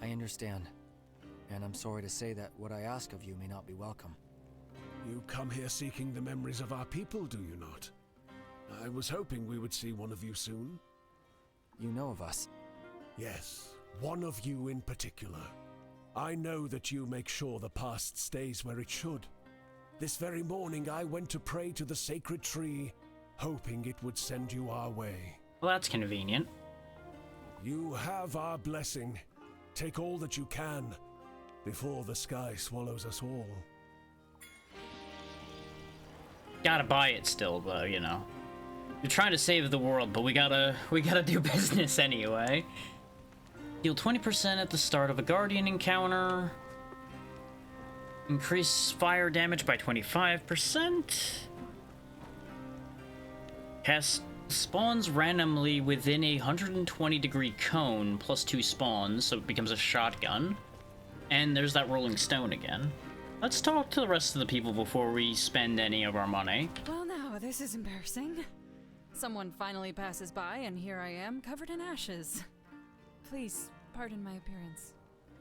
I understand. And I'm sorry to say that what I ask of you may not be welcome. You come here seeking the memories of our people, do you not? I was hoping we would see one of you soon. You know of us. Yes, one of you in particular. I know that you make sure the past stays where it should. This very morning I went to pray to the sacred tree, hoping it would send you our way. Well, that's convenient. You have our blessing. Take all that you can, before the sky swallows us all. Gotta buy it still, though, you know. You're trying to save the world, but we gotta do business anyway. Deal 20% at the start of a Guardian encounter. Increase fire damage by 25%. Cast spawns randomly within a 120-degree cone, plus 2 spawns, so it becomes a shotgun. And there's that rolling stone again. Let's talk to the rest of the people before we spend any of our money. Well, now, this is embarrassing. Someone finally passes by, and here I am, covered in ashes. Please, pardon my appearance.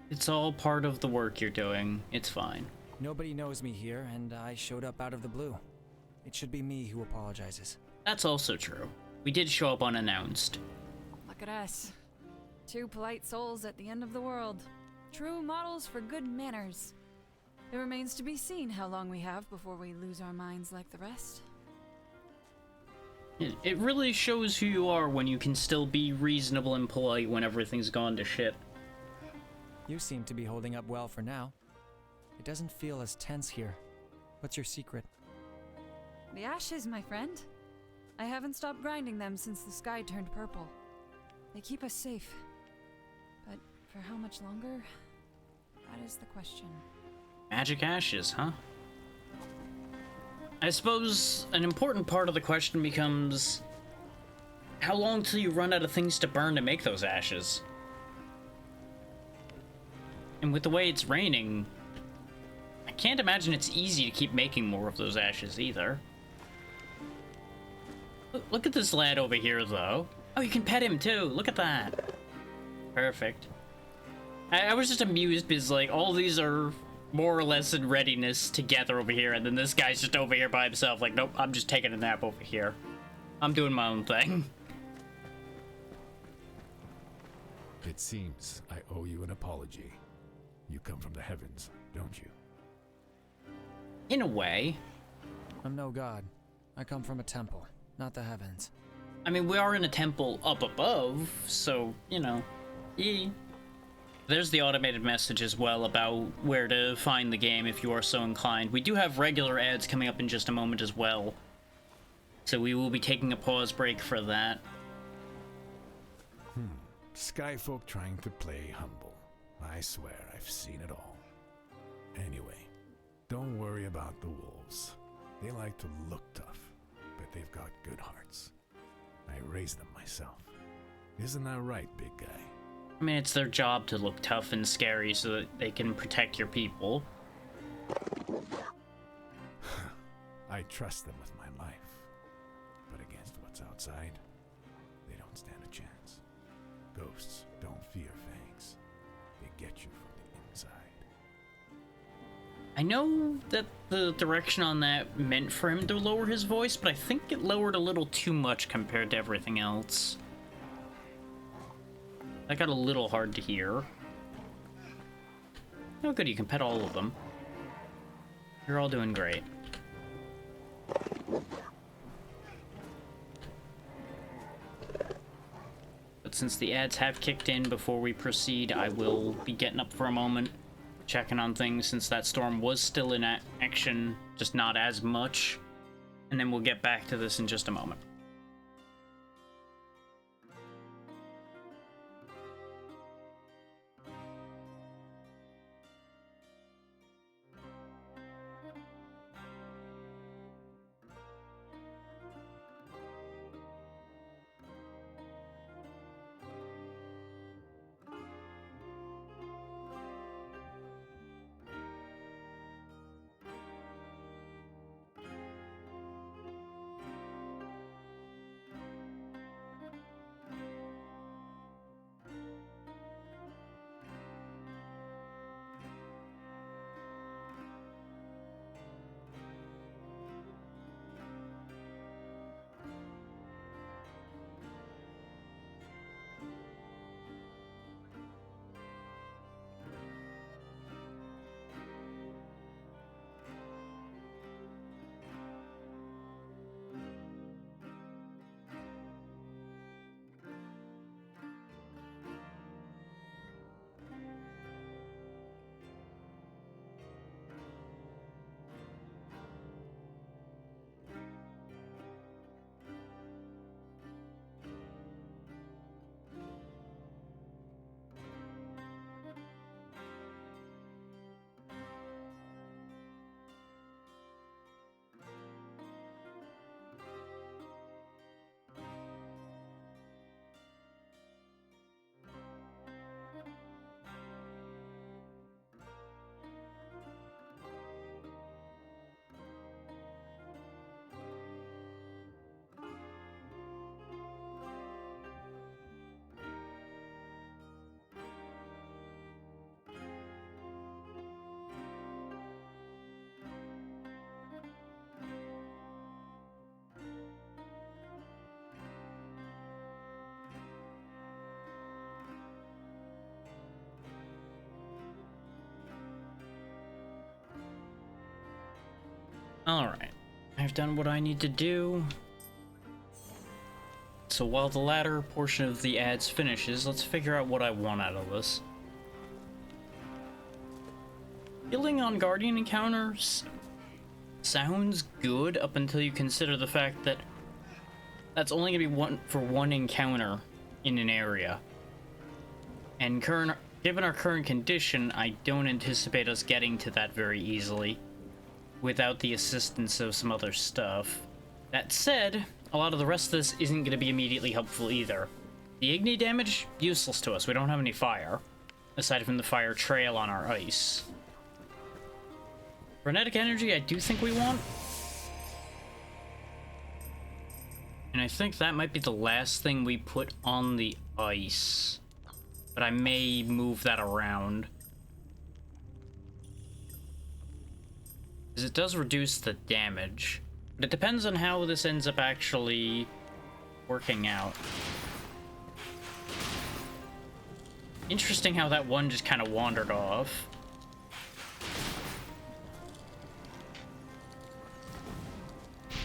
It's all part of the work you're doing. It's fine. Nobody knows me here, and I showed up out of the blue. It should be me who apologizes. That's also true. We did show up unannounced. Look at us. 2 polite souls at the end of the world. True models for good manners. It remains to be seen how long we have before we lose our minds like the rest. It really shows who you are when you can still be reasonable and polite when everything's gone to shit. You seem to be holding up well for now. It doesn't feel as tense here. What's your secret? The ashes, my friend. I haven't stopped grinding them since the sky turned purple. They keep us safe. But for how much longer? That is the question. Magic ashes, huh? I suppose an important part of the question becomes, how long till you run out of things to burn to make those ashes? And with the way it's raining, I can't imagine it's easy to keep making more of those ashes either. Look at this lad over here, though. Oh, you can pet him, too. Look at that. Perfect. I was just amused because, like, all these are more or less in readiness together over here, and then this guy's just over here by himself, like, nope, I'm just taking a nap over here. I'm doing my own thing. It seems I owe you an apology. You come from the heavens, don't you? In a way. I'm no god. I come from a temple, not the heavens. I mean, we are in a temple up above, so, you know, yeah. There's the automated message as well about where to find the game if you are so inclined. We do have regular ads coming up in just a moment as well, so we will be taking a pause break for that. Skyfolk trying to play humble. I swear I've seen it all. Anyway, don't worry about the wolves. They like to look tough, but they've got good hearts. I raised them myself. Isn't that right, big guy? I mean, it's their job to look tough and scary so that they can protect your people. I trust them with my life. But against what's outside, they don't stand a chance. Ghosts don't fear fangs. They get you from the inside. I know that the direction on that meant for him to lower his voice, but I think it lowered a little too much compared to everything else. That got a little hard to hear. Oh good, you can pet all of them. You're all doing great. But since the ads have kicked in before we proceed, I will be getting up for a moment, checking on things since that storm was still in action, just not as much. And then we'll get back to this in just a moment. Alright, I've done what I need to do. So while the latter portion of the ads finishes, let's figure out what I want out of this. Healing on Guardian encounters sounds good up until you consider the fact that that's only going to be for one encounter in an area. And given our current condition, I don't anticipate us getting to that very easily without the assistance of some other stuff. That said, a lot of the rest of this isn't going to be immediately helpful either. The Igni damage, useless to us. We don't have any fire, aside from the fire trail on our ice. Frenetic energy, I do think we want. And I think that might be the last thing we put on the ice. But I may move that around. Because it does reduce the damage. But it depends on how this ends up actually working out. Interesting how that one just kind of wandered off.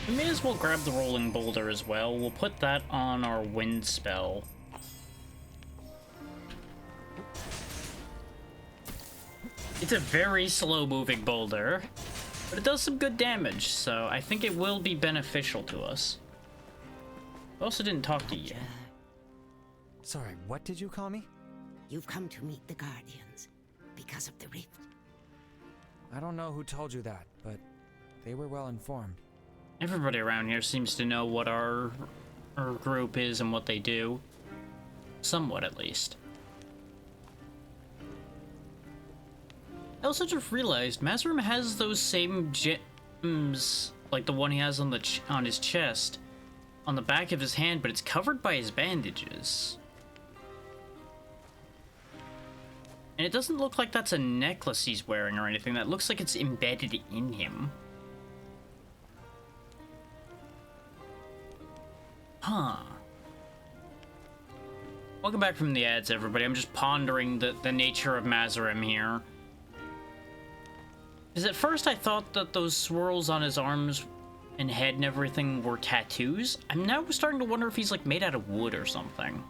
We may as well grab the rolling boulder as well. We'll put that on our wind spell. It's a very slow-moving boulder, but it does some good damage, so I think it will be beneficial to us. I also didn't talk to you. Sorry, what did you call me? You've come to meet the Guardians because of the rift. I don't know who told you that, but they were well informed. Everybody around here seems to know what our group is and what they do. Somewhat, at least. I also just realized Mystralia has those same gems, like the one he has on on his chest, on the back of his hand, but it's covered by his bandages. And it doesn't look like that's a necklace he's wearing or anything. That looks like it's embedded in him. Huh. Welcome back from the ads, everybody. I'm just pondering the nature of Mystralia here. Because at first I thought that those swirls on his arms and head and everything were tattoos. I'm now starting to wonder if he's like made out of wood or something.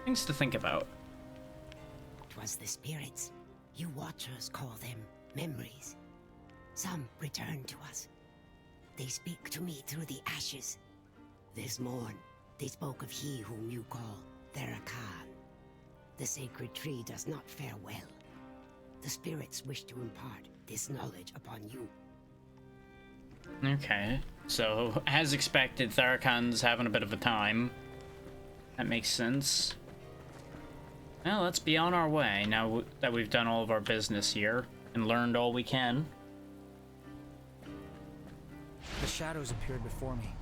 Things to think about. 'Twas the spirits. You watchers call them memories. Some return to us. They speak to me through the ashes. This morn, they spoke of he whom you call Therakan. The sacred tree does not fare well. The spirits wish to impart this knowledge upon you. Okay, so as expected, Therakan's having a bit of a time. That makes sense. Well, let's be on our way now that we've done all of our business here and learned all we can. The shadows appeared before me,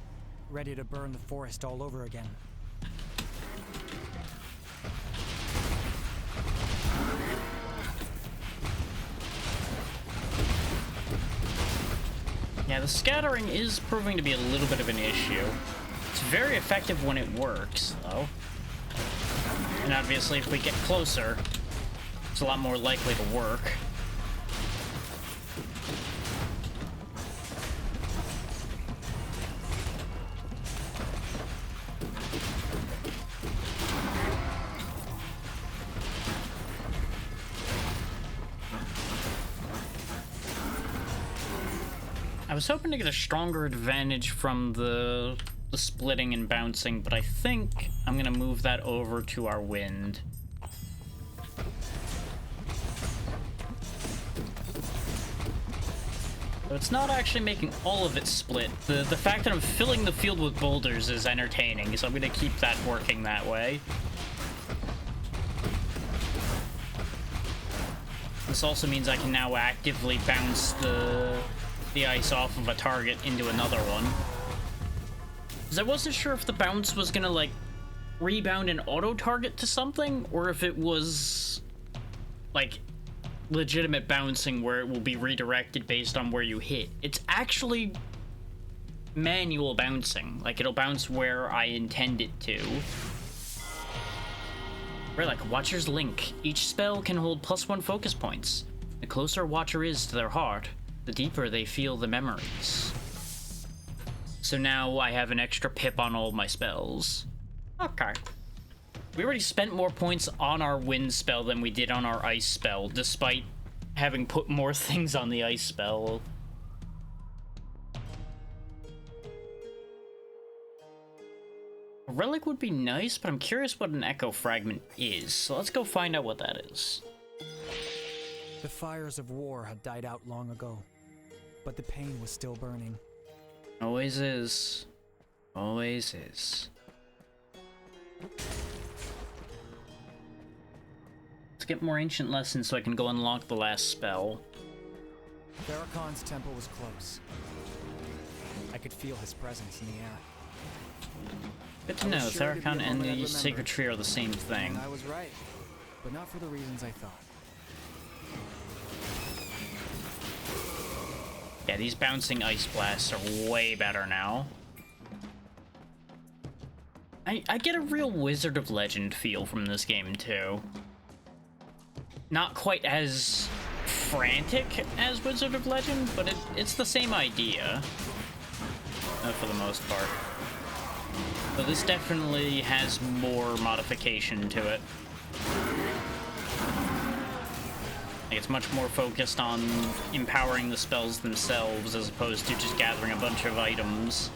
ready to burn the forest all over again. Yeah, the scattering is proving to be a little bit of an issue. It's very effective when it works, though. And obviously, if we get closer, it's a lot more likely to work. I was hoping to get a stronger advantage from the splitting and bouncing, but I think I'm gonna move that over to our wind. So it's not actually making all of it split. The fact that I'm filling the field with boulders is entertaining, so I'm gonna keep that working that way. This also means I can now actively bounce the ice off of a target into another one. Because I wasn't sure if the bounce was gonna, like, rebound and auto-target to something, or if it was, like, legitimate bouncing where it will be redirected based on where you hit. It's actually manual bouncing. Like, it'll bounce where I intend it to. We're like Watcher's Link. Each spell can hold +1 focus points. The closer a Watcher is to their heart, the deeper they feel the memories. So now I have an extra pip on all my spells. Okay. We already spent more points on our wind spell than we did on our ice spell, despite having put more things on the ice spell. A relic would be nice, but I'm curious what an echo fragment is, so let's go find out what that is. The fires of war had died out long ago, but the pain was still burning. Always is. Always is. Let's get more ancient lessons so I can go unlock the last spell. Therakan's temple was close. I could feel his presence in the air. Good to know, Therakan and the Sacred Tree are the same thing. And I was right, but not for the reasons I thought. Yeah, these bouncing ice blasts are way better now. I get a real Wizard of Legend feel from this game, too. Not quite as frantic as Wizard of Legend, but it's the same idea. For the most part. But this definitely has more modification to it. Like, it's much more focused on empowering the spells themselves as opposed to just gathering a bunch of items.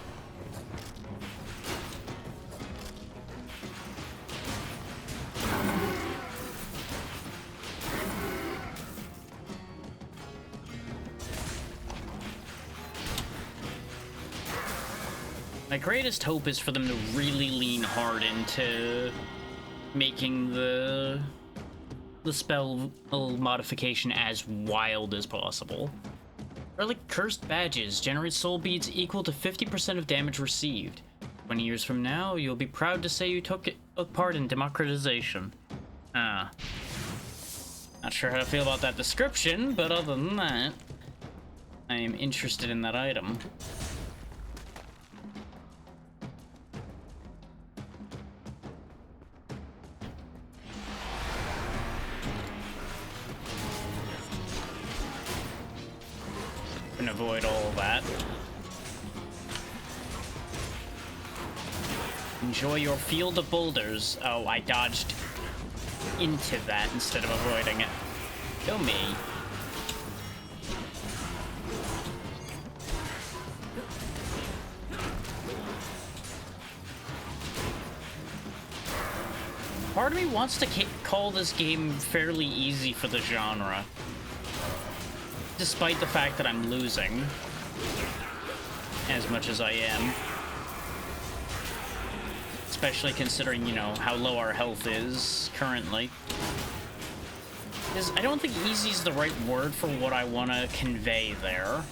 My greatest hope is for them to really lean hard into making the spell modification as wild as possible. Relic Cursed Badges generate soul beads equal to 50% of damage received. 20 years from now, you'll be proud to say you took part in democratization. Not sure how to feel about that description, but other than that, I am interested in that item. Can avoid all of that. Enjoy your field of boulders. Oh, I dodged into that instead of avoiding it. Kill me. Part of me wants to call this game fairly easy for the genre, despite the fact that I'm losing as much as I am. Especially considering, you know, how low our health is currently. Because I don't think easy is the right word for what I want to convey there.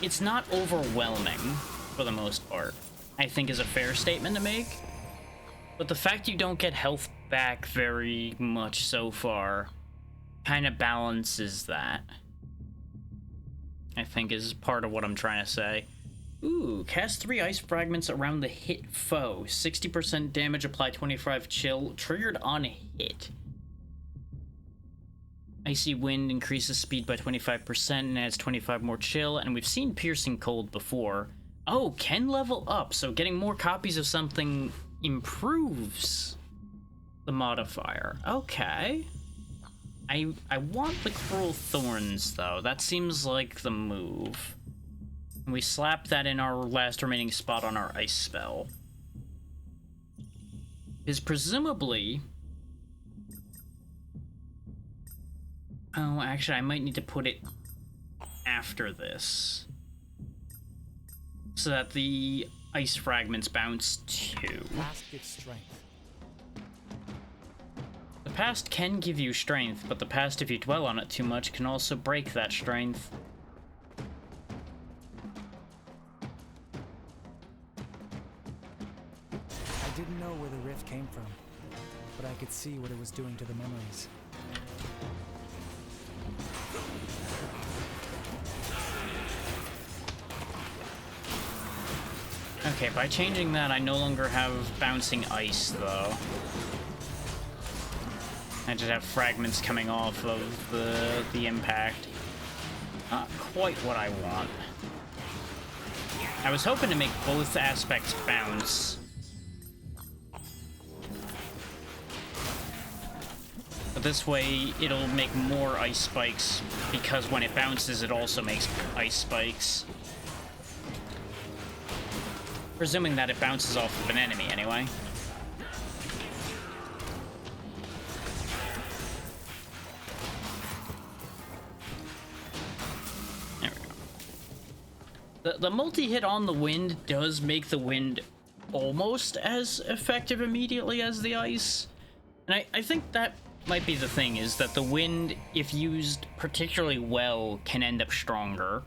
It's not overwhelming, for the most part, I think is a fair statement to make. But the fact you don't get health back very much so far kind of balances that, I think, is part of what I'm trying to say. Ooh, cast 3 ice fragments around the hit foe. 60% damage, apply 25 chill, triggered on hit. Icy Wind increases speed by 25% and adds 25 more chill, and we've seen Piercing Cold before. Oh, can level up, so getting more copies of something improves the modifier. Okay. I want the Cruel Thorns, though. That seems like the move. We slap that in our last remaining spot on our ice spell. Is presumably... Oh, actually, I might need to put it after this, so that the ice fragments bounce too. Past gives strength. The past can give you strength, but the past, if you dwell on it too much, can also break that strength. I didn't know where the rift came from, but I could see what it was doing to the memories. Okay, by changing that, I no longer have bouncing ice, though. I just have fragments coming off of the impact. Not quite what I want. I was hoping to make both aspects bounce. But this way, it'll make more ice spikes, because when it bounces, it also makes ice spikes. Presuming that it bounces off of an enemy, anyway. There we go. The multi-hit on the wind does make the wind almost as effective immediately as the ice. And I think that might be the thing, is that the wind, if used particularly well, can end up stronger.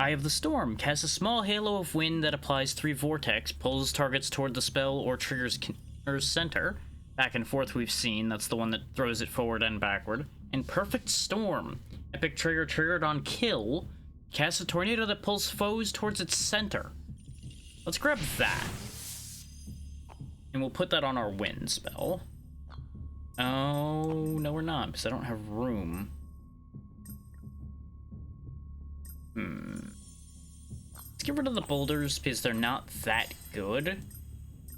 Eye of the Storm. Casts a small halo of wind that applies 3 vortex, pulls targets toward the spell, or triggers center. Back and forth we've seen, that's the one that throws it forward and backward. And Perfect Storm. Epic trigger triggered on kill. Casts a tornado that pulls foes towards its center. Let's grab that. And we'll put that on our wind spell. Oh, no we're not, because I don't have room. get rid of the boulders because they're not that good.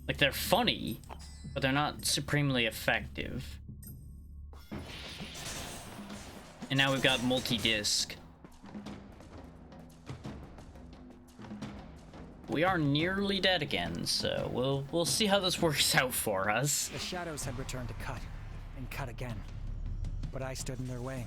Like, they're funny, but they're not supremely effective. And now we've got multi-disc. We are nearly dead again, so we'll see how this works out for us. The shadows had returned to cut, and cut again. But I stood in their way.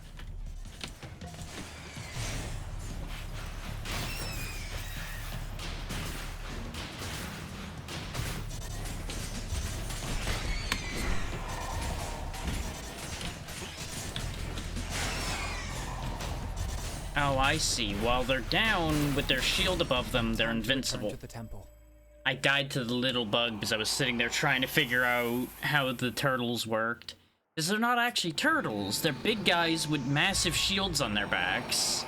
Oh, I see. While they're down with their shield above them, they're invincible. To the temple. I died to the little bug because I was sitting there trying to figure out how the turtles worked. Because they're not actually turtles. They're big guys with massive shields on their backs.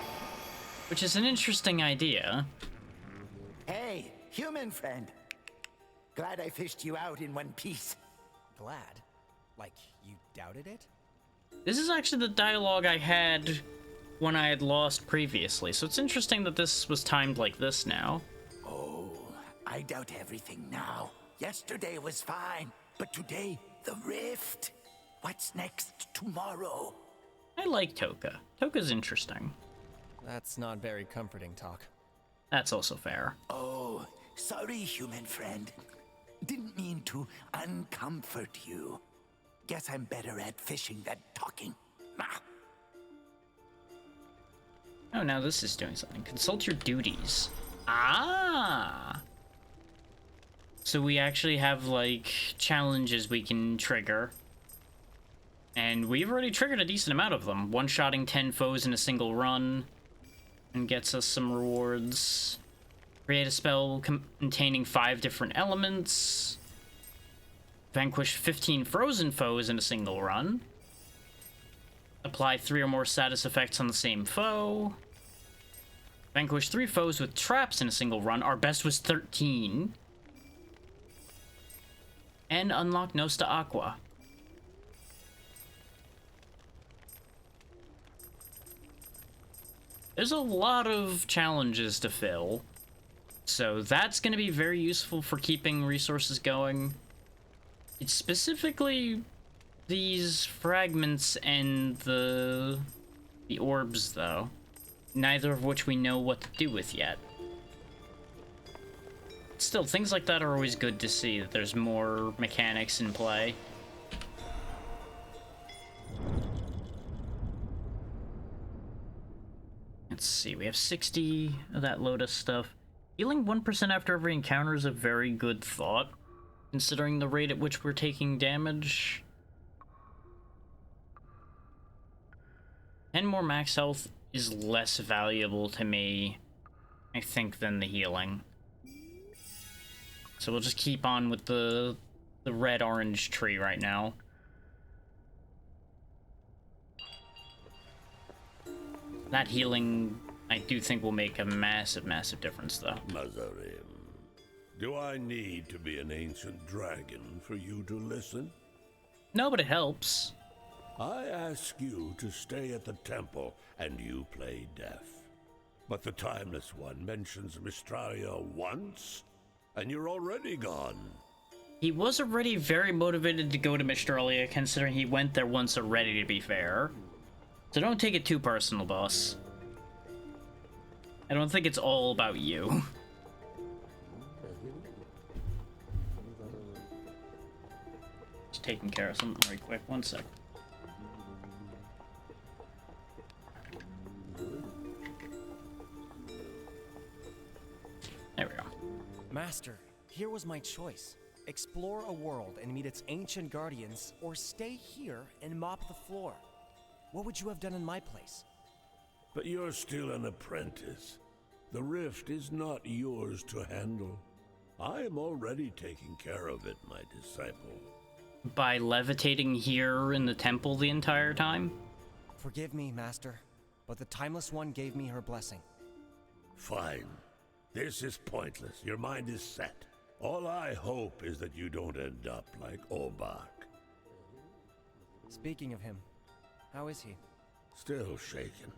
Which is an interesting idea. Hey, human friend. Glad I fished you out in one piece. Glad? Like you doubted it? This is actually the dialogue I had when I had lost previously, so it's interesting that this was timed like this now. Oh, I doubt everything now. Yesterday was fine, but today, the rift. What's next tomorrow? I like Toka. Toka's interesting. That's not very comforting talk. That's also fair. Oh, sorry, human friend. Didn't mean to uncomfort you. Guess I'm better at fishing than talking. Ah. Oh, now this is doing something. Consult your duties. Ah! So we actually have, like, challenges we can trigger. And we've already triggered a decent amount of them. One-shotting 10 foes in a single run. And gets us some rewards. Create a spell containing 5 different elements. Vanquish 15 frozen foes in a single run. Apply 3 or more status effects on the same foe. Vanquish 3 foes with traps in a single run. Our best was 13. And unlock Nosta Aqua. There's a lot of challenges to fill. So that's going to be very useful for keeping resources going. It's specifically these fragments and the orbs, though. Neither of which we know what to do with yet. Still, things like that are always good to see, that there's more mechanics in play. Let's see, we have 60 of that Lotus stuff. Healing 1% after every encounter is a very good thought, considering the rate at which we're taking damage. 10 more max health is less valuable to me, I think, than the healing. So we'll just keep on with the red-orange tree right now. That healing, I do think, will make a massive, massive difference, though. Mazarim, do I need to be an ancient dragon for you to listen? No, but it helps. I ask you to stay at the temple, and you play deaf. But the Timeless One mentions Mystralia once, and you're already gone. He was already very motivated to go to Mystralia, considering he went there once already, to be fair. So don't take it too personal, boss. I don't think it's all about you. Just taking care of something right quick. One sec. There we go. Master, here was my choice. Explore a world and meet its ancient guardians, or stay here and mop the floor. What would you have done in my place? But you're still an apprentice. The rift is not yours to handle. I am already taking care of it, my disciple. By levitating here in the temple the entire time? Forgive me, Master, but the Timeless One gave me her blessing. Fine. This is pointless. Your mind is set. All I hope is that you don't end up like Obak. Speaking of him, how is he? Still shaken.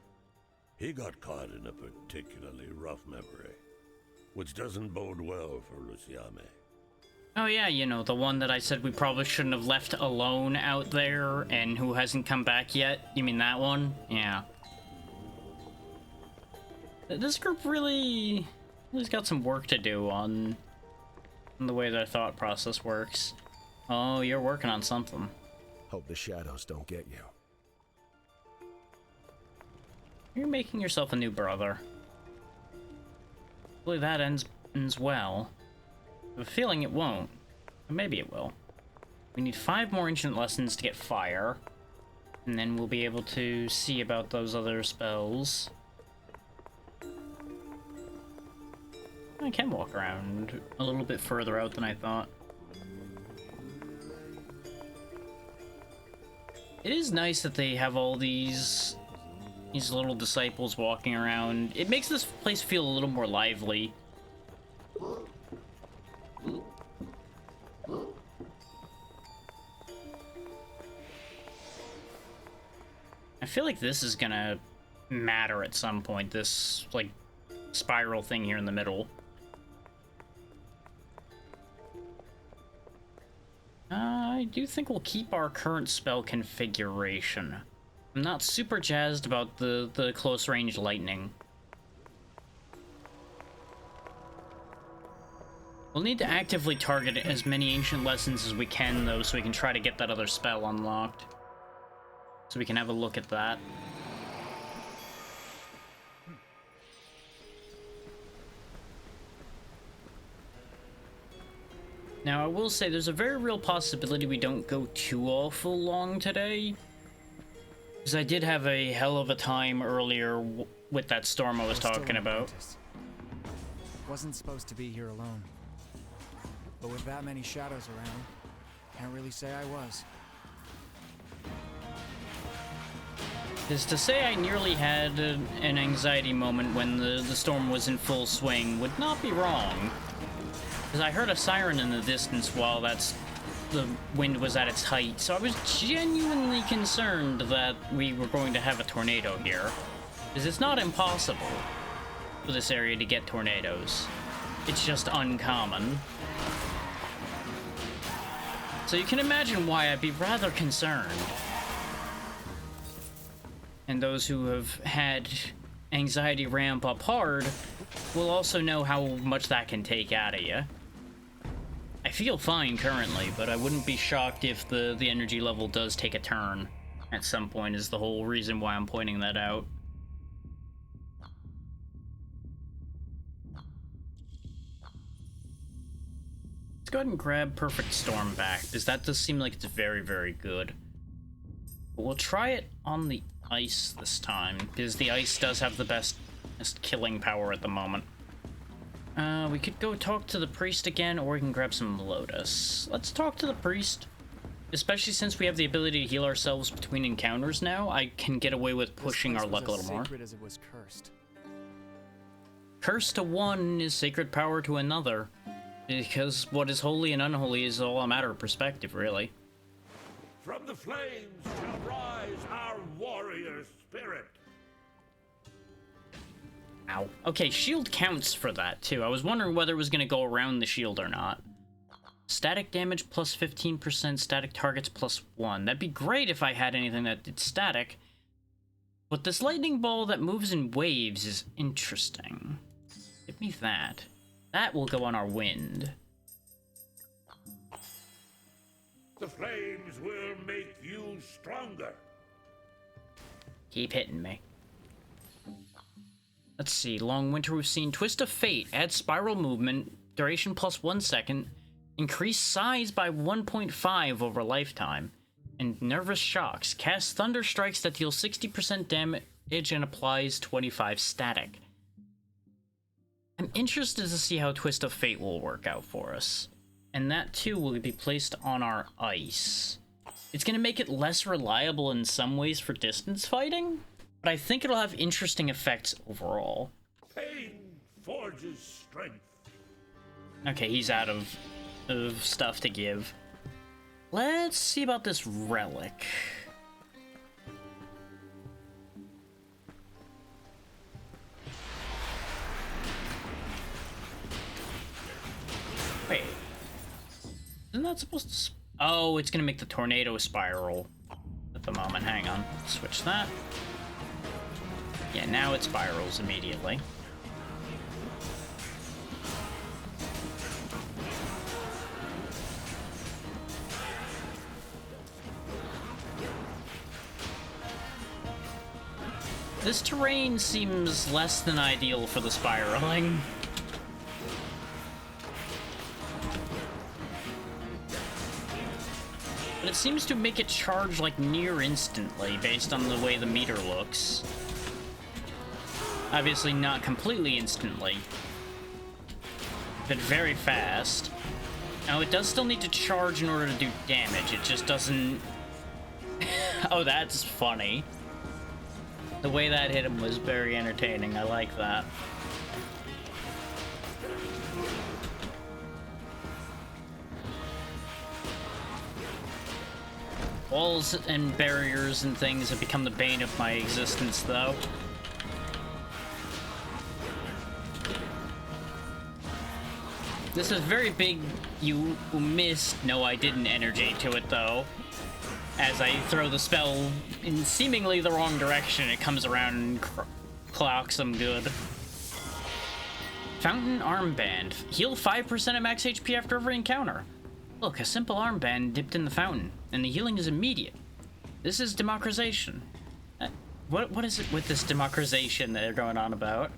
He got caught in a particularly rough memory. which doesn't bode well for Luciame. Oh yeah, you know, the one that I said we probably shouldn't have left alone out there and who hasn't come back yet? You mean that one? Yeah. This group really has got some work to do on the way their thought process works. Oh, you're working on something. Hope the shadows don't get you. You're making yourself a new brother. Hopefully that ends well. I have a feeling it won't. But maybe it will. We need 5 more ancient lessons to get fire. And then we'll be able to see about those other spells. I can walk around a little bit further out than I thought. It is nice that they have all these little disciples walking around. It makes this place feel a little more lively. I feel like this is gonna matter at some point, this, like, spiral thing here in the middle. I do think we'll keep our current spell configuration. I'm not super jazzed about the close-range lightning. We'll need to actively target as many ancient lessons as we can, though, so we can try to get that other spell unlocked. So we can have a look at that. Now, I will say there's a very real possibility we don't go too awful long today. Because I did have a hell of a time earlier with that storm I was talking about. Wasn't supposed to be here alone. But with that many shadows around, can't really say I was. Is to say I nearly had an anxiety moment when the storm was in full swing would not be wrong. Because I heard a siren in the distance while the wind was at its height, so I was genuinely concerned that we were going to have a tornado here. Because it's not impossible for this area to get tornadoes. It's just uncommon. So you can imagine why I'd be rather concerned. And those who have had anxiety ramp up hard will also know how much that can take out of you. I feel fine currently, but I wouldn't be shocked if the energy level does take a turn at some point, is the whole reason why I'm pointing that out. Let's go ahead and grab Perfect Storm back, because that does seem like it's very, very good. But we'll try it on the ice this time, because the ice does have the best killing power at the moment. We could go talk to the priest again, or we can grab some Lotus. Let's talk to the priest. Especially since we have the ability to heal ourselves between encounters now, I can get away with pushing our luck a little more. As it was cursed. Cursed to one is sacred power to another. Because what is holy and unholy is all a matter of perspective, really. From the flames shall rise our warrior spirit. Ow. Okay, shield counts for that, too. I was wondering whether it was going to go around the shield or not. Static damage plus 15%, static targets plus 1. That'd be great if I had anything that did static. But this lightning ball that moves in waves is interesting. Give me that. That will go on our wind. The flames will make you stronger. Keep hitting me. Let's see. Long winter we've seen. Twist of Fate. Add spiral movement. Duration plus 1 second. Increase size by 1.5 over lifetime. And Nervous Shocks. Cast Thunder Strikes that deal 60% damage and applies 25 static. I'm interested to see how Twist of Fate will work out for us. And that too will be placed on our ice. It's going to make it less reliable in some ways for distance fighting, but I think it'll have interesting effects overall. Pain forges strength. Okay, he's out of stuff to give. Let's see about this relic. that supposed to... Oh, it's gonna make the tornado spiral at the moment. Hang on. Switch that. Yeah, now it spirals immediately. This terrain seems less than ideal for the spiraling. But it seems to make it charge like near instantly based on the way the meter looks. Obviously not completely instantly, but very fast. Now it does still need to charge in order to do damage, it just doesn't... Oh, that's funny. The way that hit him was very entertaining, I like that. Walls and barriers and things have become the bane of my existence, though. This is very big, you missed, no I didn't energy to it, though. As I throw the spell in seemingly the wrong direction, it comes around and clocks them good. Fountain Armband. Heal 5% of max HP after every encounter. Look, a simple armband dipped in the fountain, and the healing is immediate. This is democratization. What is it with this democratization that they're going on about?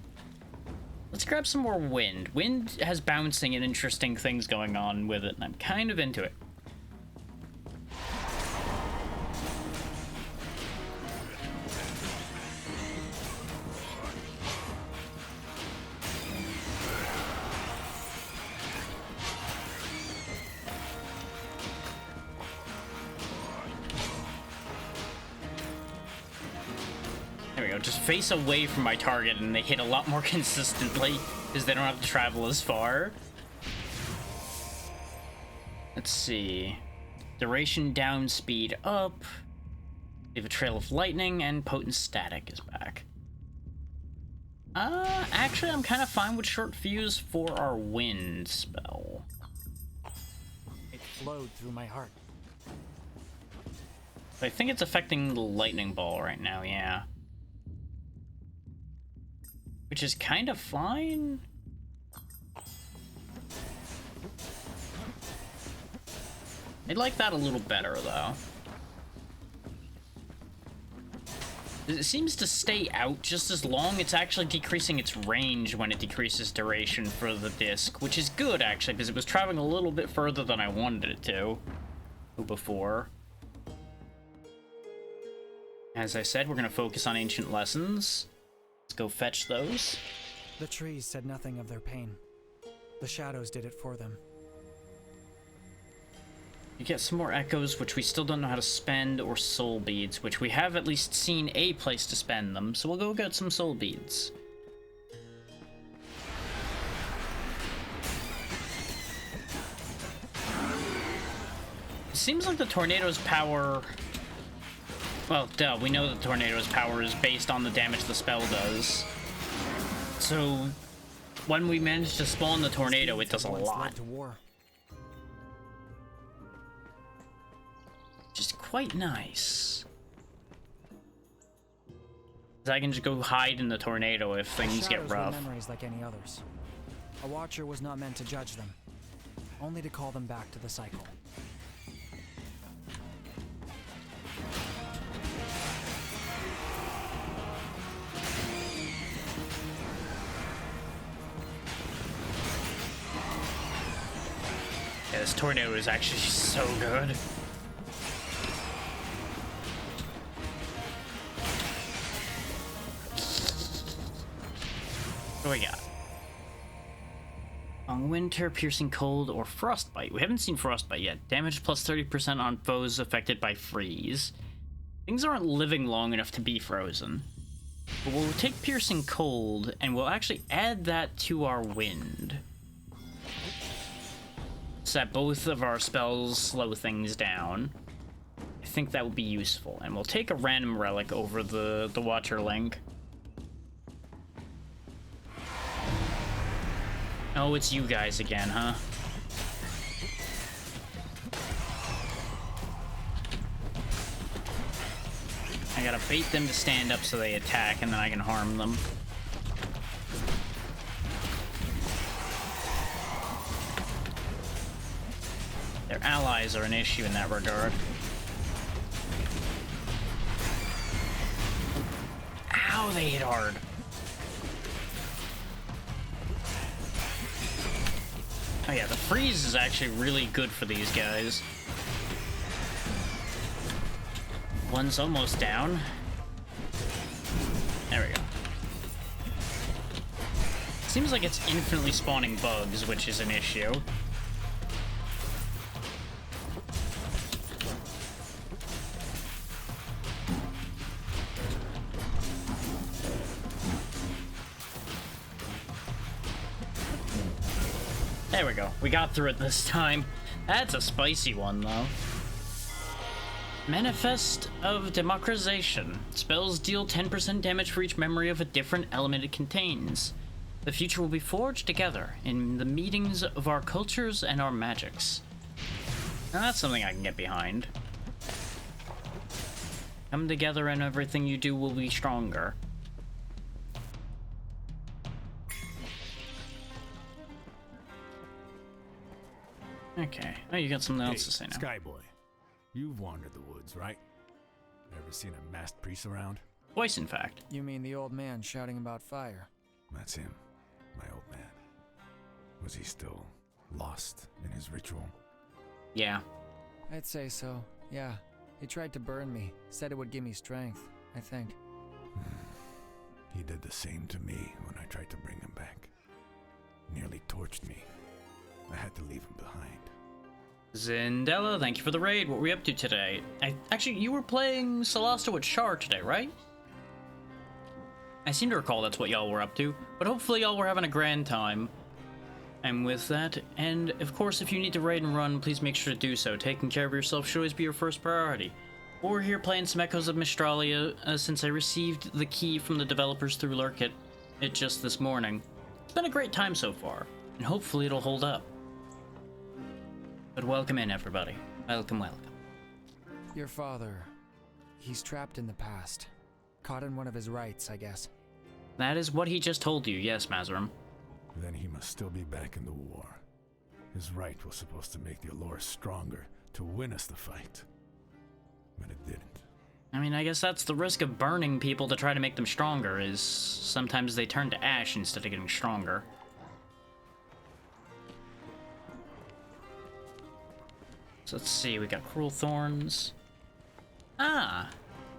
Let's grab some more wind. Wind has bouncing and interesting things going on with it, and I'm kind of into it. There we go, just face away from my target and they hit a lot more consistently because they don't have to travel as far. Let's see. Duration down, speed up. Leave a trail of lightning, and potent static is back. Actually I'm kind of fine with short fuse for our wind spell. It flowed through my heart. I think it's affecting the lightning ball right now, yeah. Which is kind of fine. I'd like that a little better, though. It seems to stay out just as long. It's actually decreasing its range when it decreases duration for the disc, which is good, actually, because it was traveling a little bit further than I wanted it to before. As I said, we're going to focus on ancient lessons. Let's go fetch those. The trees said nothing of their pain. The shadows did it for them. You get some more echoes, which we still don't know how to spend, or soul beads, which we have at least seen a place to spend them, so we'll go get some soul beads. It seems like the tornado's power... Well, duh, we know that the tornado's power is based on the damage the spell does. So, when we manage to spawn the tornado, it does a lot. Which is quite nice. I can just go hide in the tornado if things get rough. Were memories like any others. A watcher was not meant to judge them, only to call them back to the cycle. Yeah, this tornado is actually so good. What do we got? On winter, piercing cold, or frostbite. We haven't seen frostbite yet. Damage plus 30% on foes affected by freeze. Things aren't living long enough to be frozen. But we'll take piercing cold, and we'll actually add that to our wind. So that both of our spells slow things down. I think that would be useful. And we'll take a random relic over the Watcher Link. Oh, it's you guys again, huh? I gotta bait them to stand up so they attack, and then I can harm them. Their allies are an issue in that regard. Ow, they hit hard. Oh yeah, the freeze is actually really good for these guys. One's almost down. There we go. Seems like it's infinitely spawning bugs, which is an issue. There we go. We got through it this time. That's a spicy one, though. Manifest of Democratization. Spells deal 10% damage for each memory of a different element it contains. The future will be forged together in the meetings of our cultures and our magics. Now that's something I can get behind. Come together and everything you do will be stronger. Okay. Oh, you got something else to say now. Skyboy, you've wandered the woods, right? Ever seen a masked priest around? Twice, in fact. You mean the old man shouting about fire? That's him, my old man. Was he still lost in his ritual? Yeah. I'd say so, yeah. He tried to burn me, said it would give me strength, I think. He did the same to me when I tried to bring him back. Nearly torched me. I had to leave him behind. Zindella, thank you for the raid. What were we up to today? Actually, you were playing Celasta with Char today, right? I seem to recall that's what y'all were up to, but hopefully y'all were having a grand time. And with that, and of course, if you need to raid and run, please make sure to do so. Taking care of yourself should always be your first priority. We're here playing some Echoes of Mystralia since I received the key from the developers through Lurkit just this morning. It's been a great time so far, and hopefully it'll hold up. But welcome in, everybody. Welcome, welcome. Your father, he's trapped in the past. Caught in one of his rites, I guess. That is what he just told you, yes, Mazarim. Then he must still be back in the war. His rite was supposed to make the Allure stronger, to win us the fight. But it didn't. I mean, I guess that's the risk of burning people to try to make them stronger, is sometimes they turn to ash instead of getting stronger. So let's see, we got Cruel Thorns. Ah,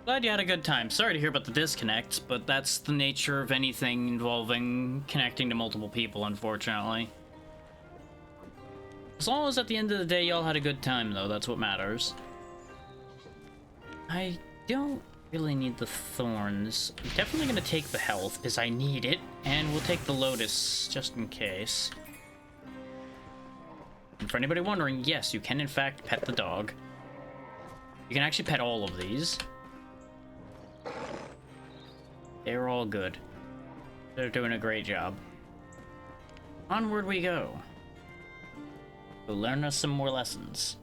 glad you had a good time. Sorry to hear about the disconnects, but that's the nature of anything involving connecting to multiple people, unfortunately. As long as at the end of the day y'all had a good time, though, that's what matters. I don't really need the thorns. I'm definitely gonna take the health, because I need it, and we'll take the lotus, just in case. And for anybody wondering, yes, you can in fact pet the dog. You can actually pet all of these. They're all good. They're doing a great job. Onward we go. We'll learn us some more lessons.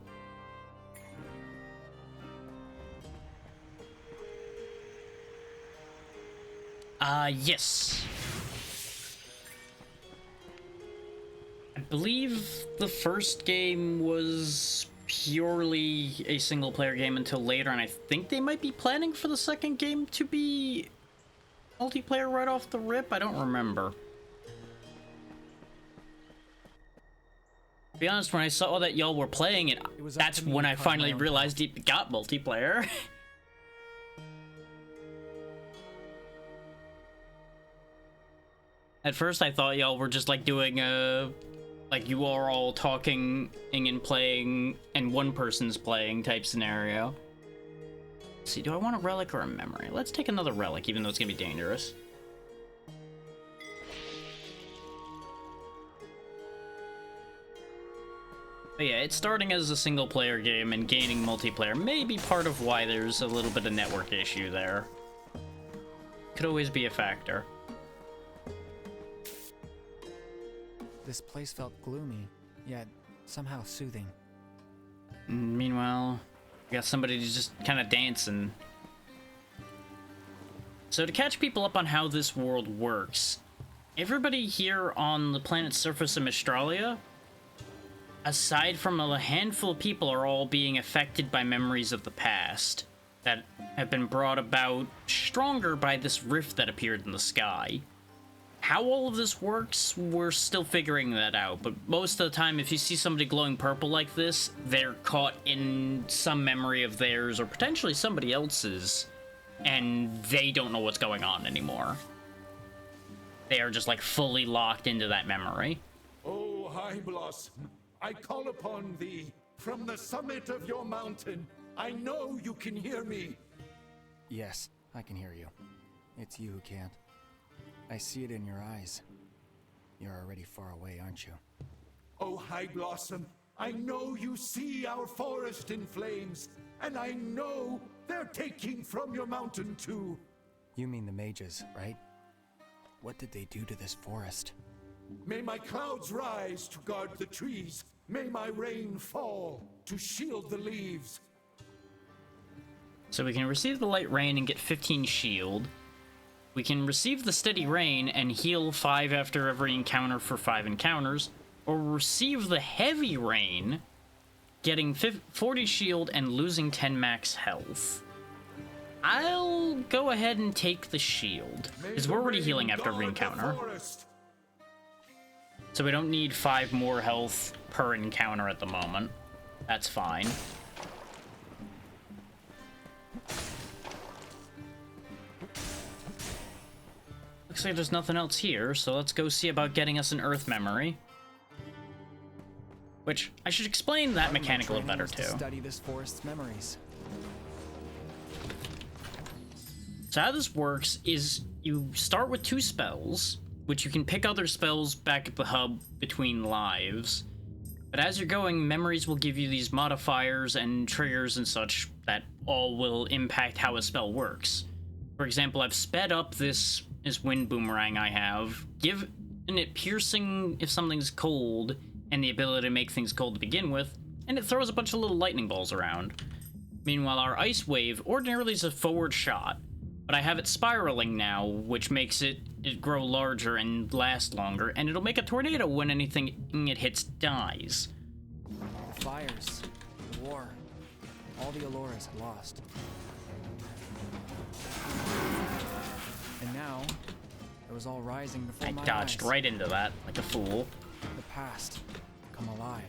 Yes. I believe the first game was purely a single-player game until later, and I think they might be planning for the second game to be multiplayer right off the rip. I don't remember. To be honest, when I saw that y'all were playing it, that's when I finally realized it got multiplayer. At first, I thought y'all were just like doing like you are all talking and playing, and one person's playing type scenario. Let's see, do I want a relic or a memory? Let's take another relic, even though it's gonna be dangerous. But yeah, it's starting as a single player game and gaining multiplayer may be part of why there's a little bit of network issue there. Could always be a factor. This place felt gloomy, yet somehow soothing. Meanwhile, we got somebody just kind of dancing. So to catch people up on how this world works, everybody here on the planet's surface of Mystralia, aside from a handful of people, are all being affected by memories of the past that have been brought about stronger by this rift that appeared in the sky. How all of this works, we're still figuring that out, but most of the time, if you see somebody glowing purple like this, they're caught in some memory of theirs or potentially somebody else's, and they don't know what's going on anymore. They are just like fully locked into that memory. Oh, High Blossom, I call upon thee from the summit of your mountain. I know you can hear me. Yes, I can hear you. It's you who can't. I see it in your eyes. You're already far away, aren't you? Oh, High Blossom, I know you see our forest in flames, and I know they're taking from your mountain too. You mean the mages, right? What did they do to this forest? May my clouds rise to guard the trees. May my rain fall to shield the leaves. So we can receive the light rain and get 15 shield. We can receive the steady rain and heal 5 after every encounter for 5 encounters, or receive the heavy rain, getting 40 shield and losing 10 max health. I'll go ahead and take the shield, because we're already healing after every encounter. So we don't need 5 more health per encounter at the moment. That's fine. Looks like there's nothing else here, so let's go see about getting us an Earth memory. Which, I should explain that mechanic a little better, too. Study this forest's memories. So how this works is you start with 2 spells, which you can pick other spells back at the hub between lives. But as you're going, memories will give you these modifiers and triggers and such that all will impact how a spell works. For example, I've sped up this wind boomerang I have, given it piercing if something's cold, and the ability to make things cold to begin with, and it throws a bunch of little lightning balls around. Meanwhile, our ice wave ordinarily is a forward shot, but I have it spiraling now, which makes it grow larger and last longer, and it'll make a tornado when anything it hits dies. The fires, the war, all the Alloras had lost. And now, it was all rising before my eyes. I dodged right into that, like a fool. The past, come alive.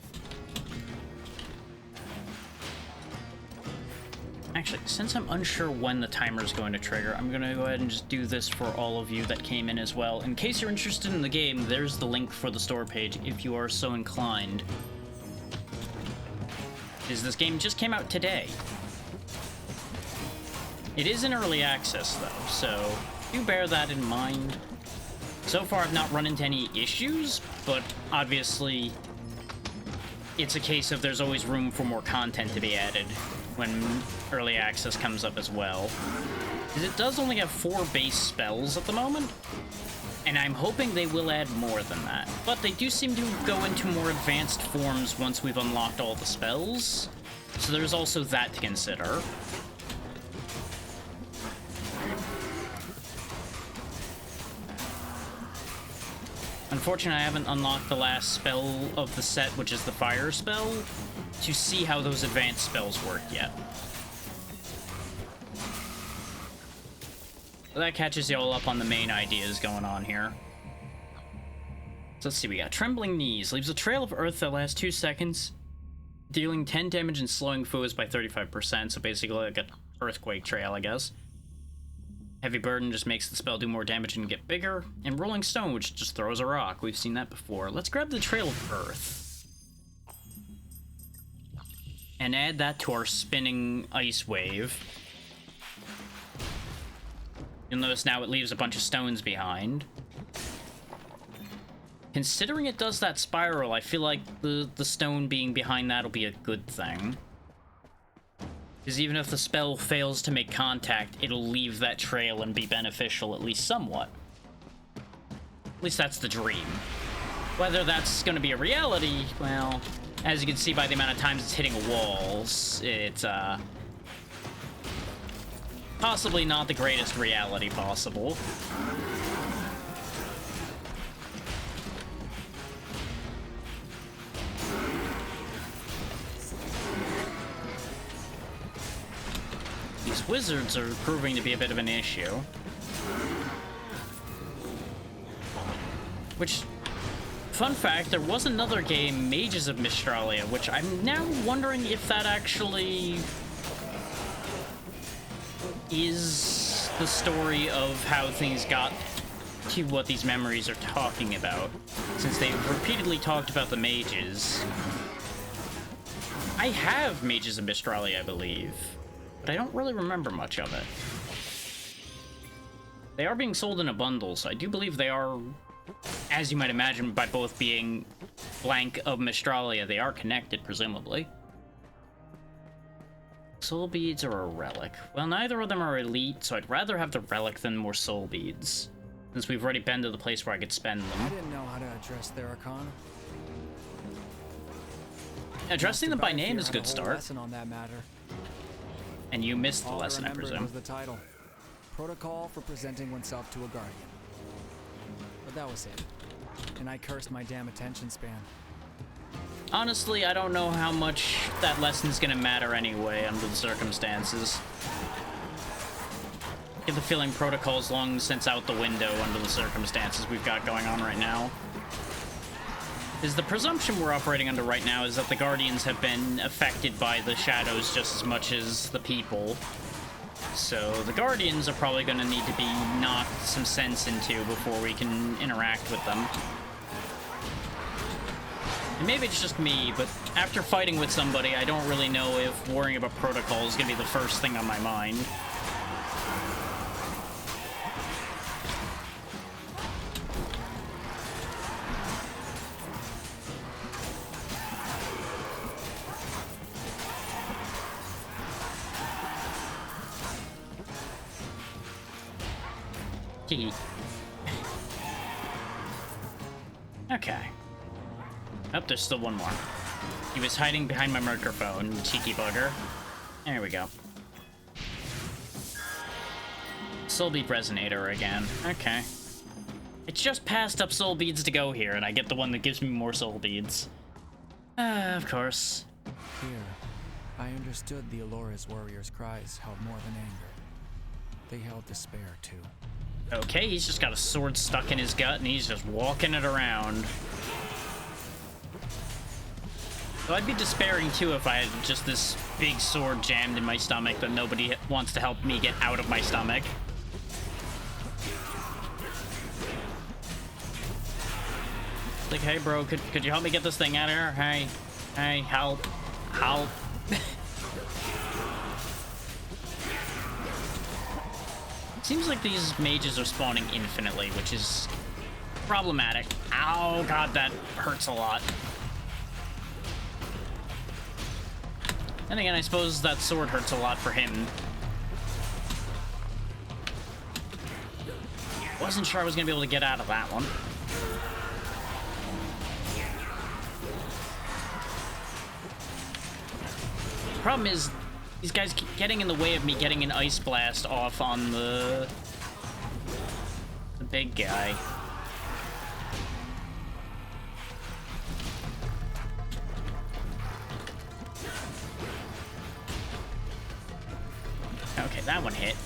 Actually, since I'm unsure when the timer is going to trigger, I'm going to go ahead and just do this for all of you that came in as well. In case you're interested in the game, there's the link for the store page if you are so inclined. This game just came out today. It is in early access, though, so do bear that in mind. So far, I've not run into any issues, but obviously, it's a case of there's always room for more content to be added when early access comes up as well. It does only have 4 base spells at the moment, and I'm hoping they will add more than that. But they do seem to go into more advanced forms once we've unlocked all the spells, so there's also that to consider. Unfortunately, I haven't unlocked the last spell of the set, which is the fire spell, to see how those advanced spells work yet. So that catches you all up on the main ideas going on here. So let's see, we got Trembling Knees. Leaves a trail of earth that lasts 2 seconds, dealing 10 damage and slowing foes by 35%, so basically like an earthquake trail, I guess. Heavy Burden just makes the spell do more damage and get bigger. And Rolling Stone, which just throws a rock. We've seen that before. Let's grab the Trail of Earth. And add that to our spinning ice wave. You'll notice now it leaves a bunch of stones behind. Considering it does that spiral, I feel like the stone being behind that will be a good thing. Because even if the spell fails to make contact, it'll leave that trail and be beneficial, at least somewhat. At least that's the dream. Whether that's going to be a reality, well, as you can see by the amount of times it's hitting walls, it's possibly not the greatest reality possible. These wizards are proving to be a bit of an issue. Which, fun fact, there was another game, Mages of Mystralia, which I'm now wondering if that actually is the story of how things got to what these memories are talking about, since they've repeatedly talked about the mages. I have Mages of Mystralia, I believe, but I don't really remember much of it. They are being sold in a bundle, so I do believe they are, as you might imagine, by both being blank of Mystralia, they are connected, presumably. Soul beads or a relic? Well, neither of them are elite, so I'd rather have the relic than more soul beads, since we've already been to the place where I could spend them. I didn't know how to address their arcana. Addressing them by name is a good start. Lesson on that matter. And you missed the lesson, I presume. Was the title. Protocol for presenting oneself to a guardian. But that was it. And I cursed my damn attention span. Honestly, I don't know how much that lesson's gonna matter anyway under the circumstances. I get the feeling protocol's long since out the window under the circumstances we've got going on right now. Is the presumption we're operating under right now is that the Guardians have been affected by the shadows just as much as the people. So the Guardians are probably going to need to be knocked some sense into before we can interact with them. And maybe it's just me, but after fighting with somebody, I don't really know if worrying about protocol is going to be the first thing on my mind. Okay. Oh, there's still one more. He was hiding behind my microphone, cheeky bugger. There we go. Soul Bead Resonator again. Okay. It's just passed up soul beads to go here, and I get the one that gives me more soul beads. Of course. Here, I understood the Alora's warriors' cries held more than anger. They held despair, too. Okay, he's just got a sword stuck in his gut, and he's just walking it around. So I'd be despairing, too, if I had just this big sword jammed in my stomach that nobody wants to help me get out of my stomach. Like, hey, bro, could you help me get this thing out of here? Hey, help. Seems like these mages are spawning infinitely, which is problematic. Ow, god, that hurts a lot. And again, I suppose that sword hurts a lot for him. Wasn't sure I was gonna be able to get out of that one. Problem is, these guys keep getting in the way of me getting an ice blast off on the big guy. Okay, that one hit.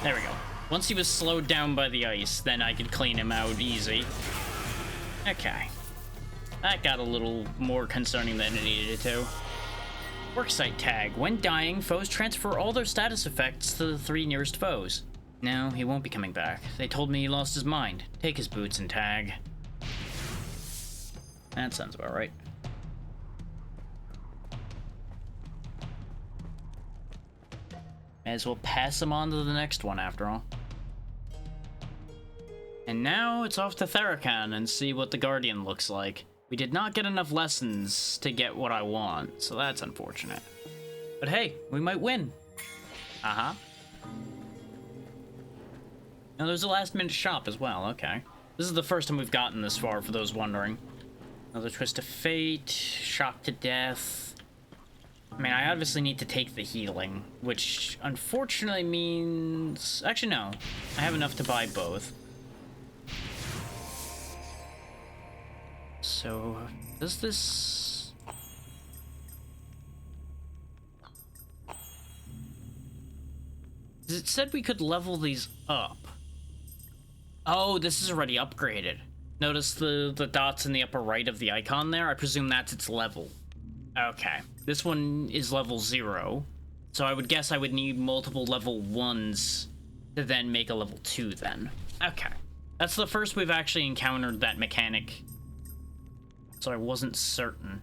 There we go. Once he was slowed down by the ice, then I could clean him out easy. Okay. That got a little more concerning than it needed to. Worksite tag. When dying, foes transfer all their status effects to the 3 nearest foes. No, he won't be coming back. They told me he lost his mind. Take his boots and tag. That sounds about right. May as well pass him on to the next one, after all. And now it's off to Therakan and see what the Guardian looks like. We did not get enough lessons to get what I want, so that's unfortunate. But hey, we might win. Uh-huh. Now there's a last-minute shop as well, okay. This is the first time we've gotten this far, for those wondering. Another twist of fate, shock to death. I mean, I obviously need to take the healing, which unfortunately means... Actually, no. I have enough to buy both. So, does this... It said we could level these up. Oh, this is already upgraded. Notice the dots in the upper right of the icon there? I presume that's its level. Okay. This one is level 0. So I would guess I would need multiple level 1s to then make a level 2 then. Okay. That's the first we've actually encountered that mechanic. So I wasn't certain.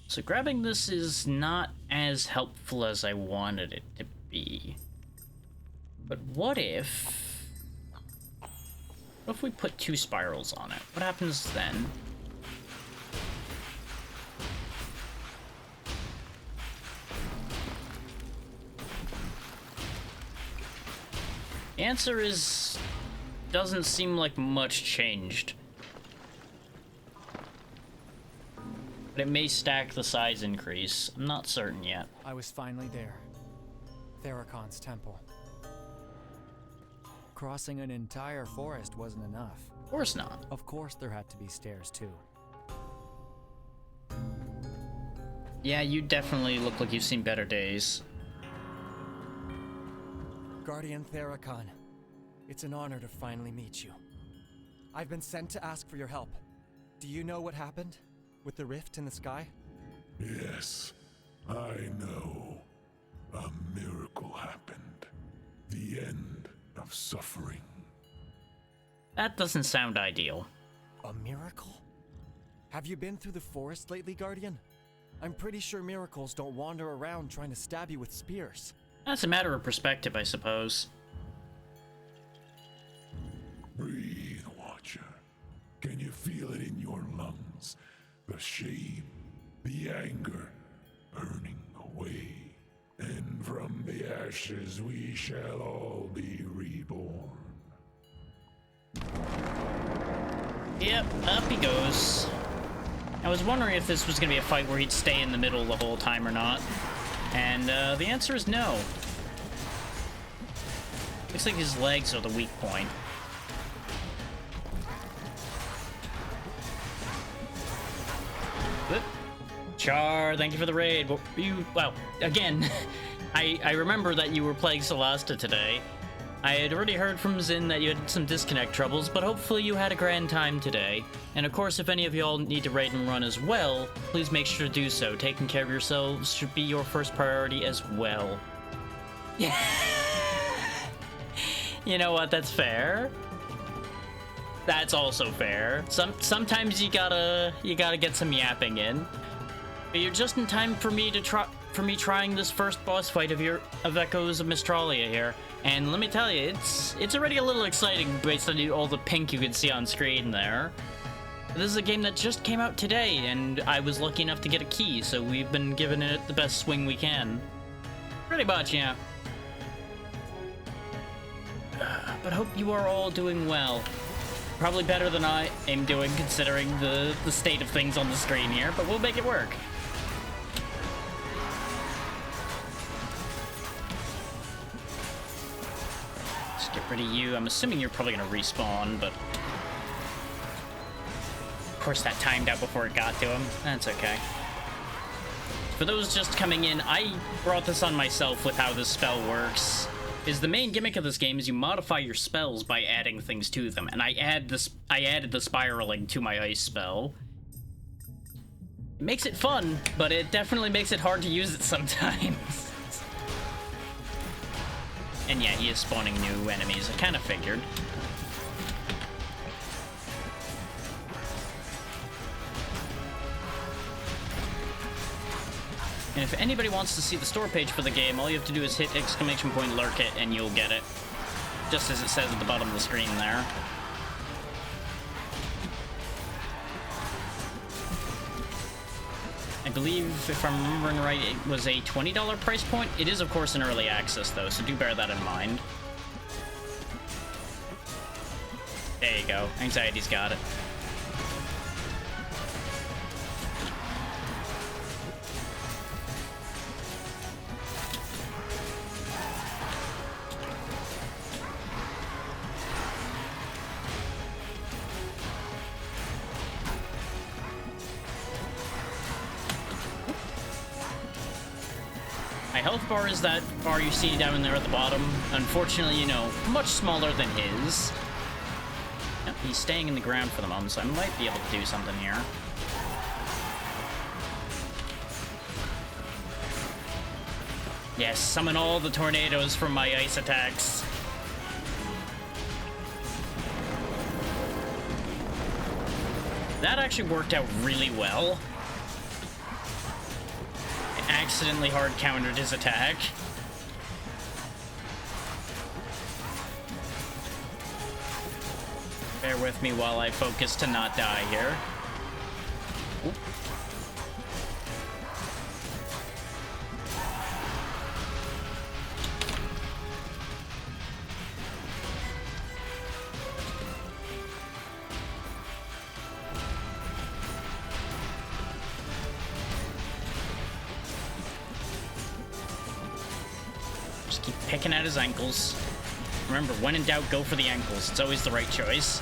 So grabbing this is not as helpful as I wanted it to be. But what if we put 2 spirals on it? What happens then? The answer is... doesn't seem like much changed. But it may stack the size increase. I'm not certain yet. I was finally there. Therakon's temple. Crossing an entire forest wasn't enough. Of course not. Of course there had to be stairs too. Yeah, you definitely look like you've seen better days. Guardian Therakon, it's an honor to finally meet you. I've been sent to ask for your help. Do you know what happened with the rift in the sky? Yes, I know. A miracle happened. The end of suffering. That doesn't sound ideal. A miracle? Have you been through the forest lately, Guardian? I'm pretty sure miracles don't wander around trying to stab you with spears. That's a matter of perspective, I suppose. Breathe, Watcher. Can you feel it in your lungs? The shame, the anger, burning away. And from the ashes we shall all be reborn. Yep, up he goes. I was wondering if this was going to be a fight where he'd stay in the middle the whole time or not. And the answer is no. Looks like his legs are the weak point. Whoop. Char, thank you for the raid. Well, again, I remember that you were playing Celasta today. I had already heard from Zin that you had some disconnect troubles, but hopefully you had a grand time today. And of course, if any of y'all need to raid and run as well, please make sure to do so. Taking care of yourselves should be your first priority as well. Yeah. You know what? That's fair. That's also fair. Sometimes you gotta get some yapping in. But you're just in time for me trying this first boss fight of Echoes of Mystralia here. And let me tell you, it's already a little exciting based on all the pink you can see on screen there. This is a game that just came out today, and I was lucky enough to get a key, so we've been giving it the best swing we can. Pretty much, yeah. But hope you are all doing well. Probably better than I am doing, considering the state of things on the screen here, but we'll make it work. Just get rid of you. I'm assuming you're probably gonna respawn, but... Of course that timed out before it got to him. That's okay. For those just coming in, I brought this on myself with how this spell works. The main gimmick of this game is you modify your spells by adding things to them, and I added the spiraling to my ice spell. It makes it fun, but it definitely makes it hard to use it sometimes. And yeah, he is spawning new enemies. I kind of figured. And if anybody wants to see the store page for the game, all you have to do is hit ! Lurkit and you'll get it. Just as it says at the bottom of the screen there. I believe, if I'm remembering right, it was a $20 price point. It is, of course, an early access, though, so do bear that in mind. There you go. Anxiety's got it. My health bar is that bar you see down there at the bottom. Unfortunately, you know, much smaller than his. Yep, he's staying in the ground for the moment, so I might be able to do something here. Yes, summon all the tornadoes from my ice attacks. That actually worked out really well. I accidentally hard countered his attack. Bear with me while I focus to not die here. Oop. Just keep picking at his ankles. Remember, when in doubt, go for the ankles. It's always the right choice.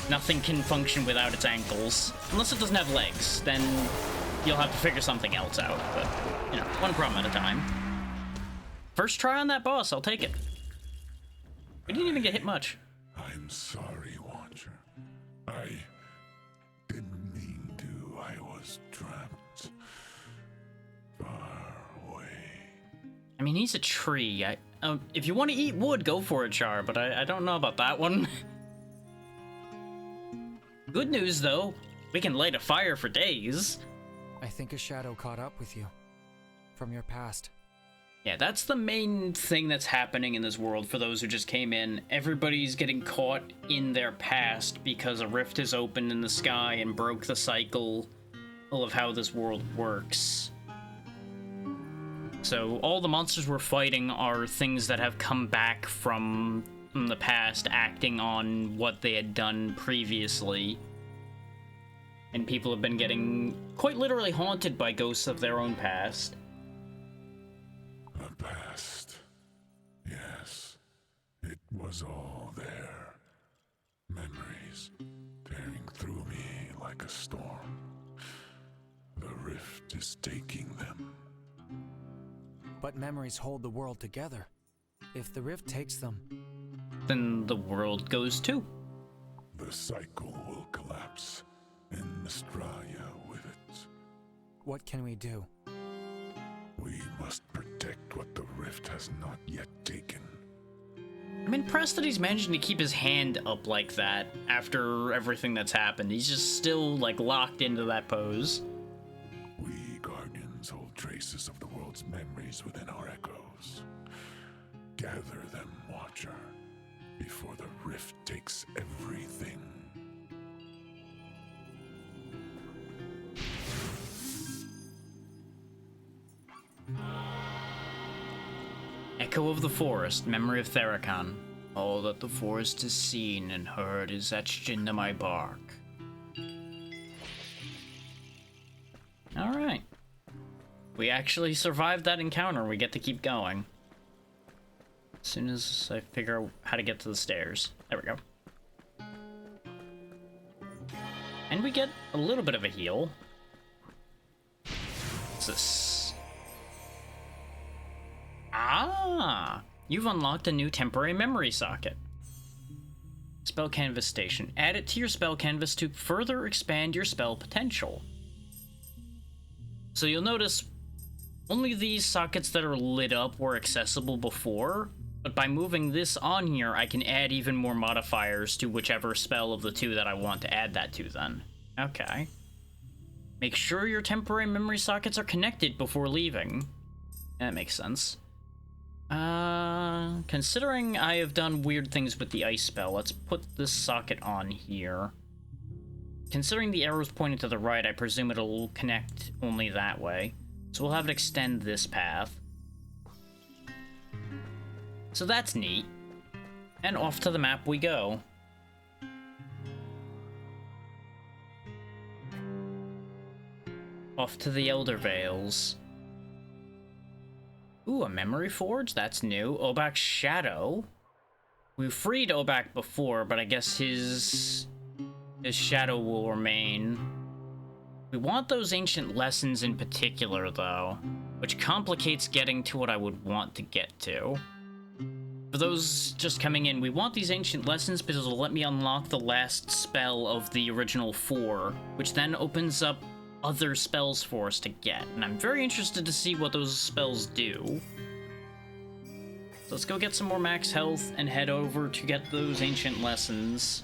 Nothing can function without its ankles. Unless it doesn't have legs, then you'll have to figure something else out. But, you know, one problem at a time. First try on that boss, I'll take it. We didn't even get hit much. I'm sorry, Watcher. I didn't mean to. I was trapped far away. I mean, he's a tree. If you want to eat wood, go for it, Char, but I don't know about that one. Good news, though. We can light a fire for days. I think a shadow caught up with you. From your past. Yeah, that's the main thing that's happening in this world for those who just came in. Everybody's getting caught in their past because a rift has opened in the sky and broke the cycle of how this world works. So all the monsters we're fighting are things that have come back from the past, acting on what they had done previously. And people have been getting quite literally haunted by ghosts of their own past. The past. Yes. It was all there. Memories tearing through me like a storm. The rift is taking them. But memories hold the world together. If the rift takes them, then the world goes too. The cycle will collapse, and Mystralia with it. What can we do? We must protect what the rift has not yet taken. I'm impressed that he's managing to keep his hand up like that after everything that's happened. He's just still, like, locked into that pose. We Guardians hold traces of the world's memories within our echoes. Gather them, Watcher, before the rift takes everything. Echo of the forest, memory of Therakan. All that the forest has seen and heard is etched into my bark. Alright. We actually survived that encounter. We get to keep going. As soon as I figure out how to get to the stairs. There we go. And we get a little bit of a heal. What's this? Ah! You've unlocked a new temporary memory socket. Spell canvas station. Add it to your spell canvas to further expand your spell potential. So you'll notice only these sockets that are lit up were accessible before, but by moving this on here, I can add even more modifiers to whichever spell of the two that I want to add that to then. Okay. Make sure your temporary memory sockets are connected before leaving. That makes sense. Considering I have done weird things with the ice spell, let's put this socket on here. Considering the arrow's pointing to the right, I presume it'll connect only that way. So we'll have it extend this path. So that's neat. And off to the map we go. Off to the Elder Vales. Ooh, a memory forge? That's new. Obak's shadow. We freed Obak before, but I guess his shadow will remain. We want those ancient lessons in particular, though, which complicates getting to what I would want to get to. For those just coming in, we want these ancient lessons because it'll let me unlock the last spell of the original 4, which then opens up other spells for us to get, and I'm very interested to see what those spells do. So let's go get some more max health and head over to get those ancient lessons,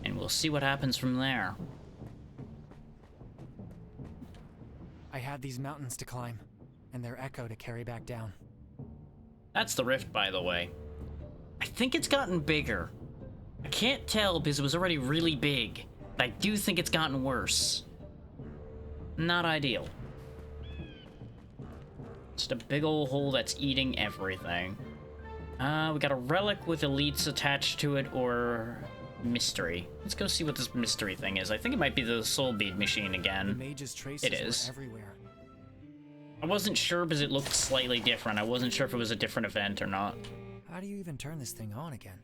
and we'll see what happens from there. I had these mountains to climb, and their echo to carry back down. That's the rift, by the way. I think it's gotten bigger. I can't tell because it was already really big, but I do think it's gotten worse. Not ideal. Just a big old hole that's eating everything. We got a relic with elites attached to it, or mystery. Let's go see what this mystery thing is. I think it might be the soul bead machine again. The mage's traces It is. were everywhere. I wasn't sure because it looked slightly different. I wasn't sure if it was a different event or not. How do you even turn this thing on again?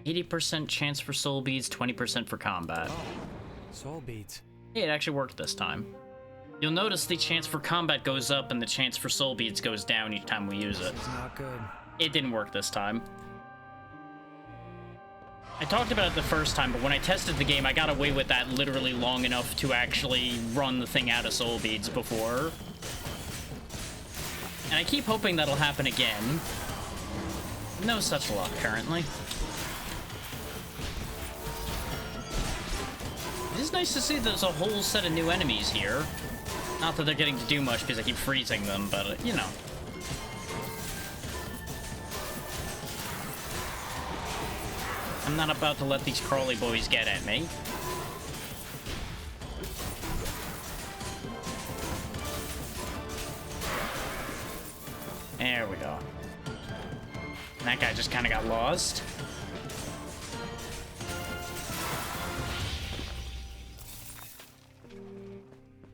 80% chance for soul beads, 20% for combat. Oh, soul beads. Yeah, it actually worked this time. You'll notice the chance for combat goes up and the chance for soul beads goes down each time we use it. It's not good. It didn't work this time. I talked about it the first time, but when I tested the game, I got away with that literally long enough to actually run the thing out of soul beads before. And I keep hoping that'll happen again. No such luck currently. It is nice to see there's a whole set of new enemies here. Not that they're getting to do much because I keep freezing them, but, you know. I'm not about to let these crawly boys get at me. There we go. That guy just kind of got lost.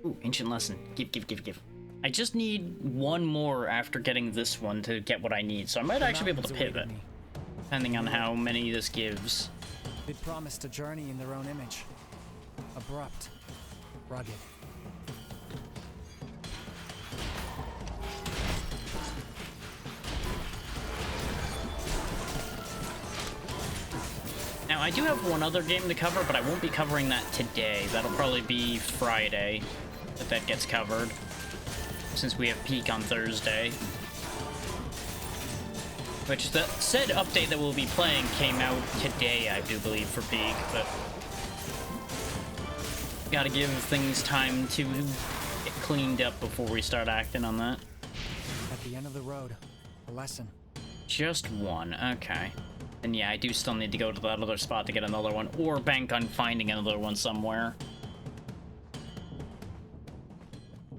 Ooh, ancient lesson. Give. I just need one more after getting this one to get what I need, so I might actually be able to pivot. Depending on how many this gives. They promised a journey in their own image. Abrupt. Rugged. Now, I do have one other game to cover, but I won't be covering that today. That'll probably be Friday that gets covered, since we have Peak on Thursday. Which, the said update that we'll be playing came out today, I do believe, for Peak, but gotta give things time to get cleaned up before we start acting on that. At the end of the road, a lesson. Just one, okay. And yeah, I do still need to go to that other spot to get another one, or bank on finding another one somewhere.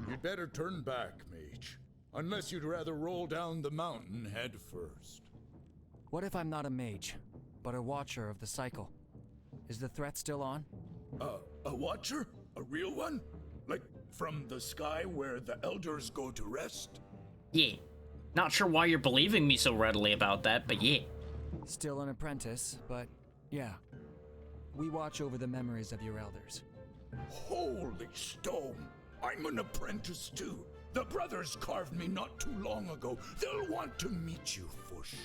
You'd better turn back, mage. Unless you'd rather roll down the mountain head first. What if I'm not a mage, but a watcher of the cycle? Is the threat still on? A watcher? A real one? Like from the sky where the elders go to rest? Yeah. Not sure why you're believing me so readily about that, but yeah. Still an apprentice, but yeah. We watch over the memories of your elders. Holy stone! I'm an apprentice too. The brothers carved me not too long ago. They'll want to meet you for sure.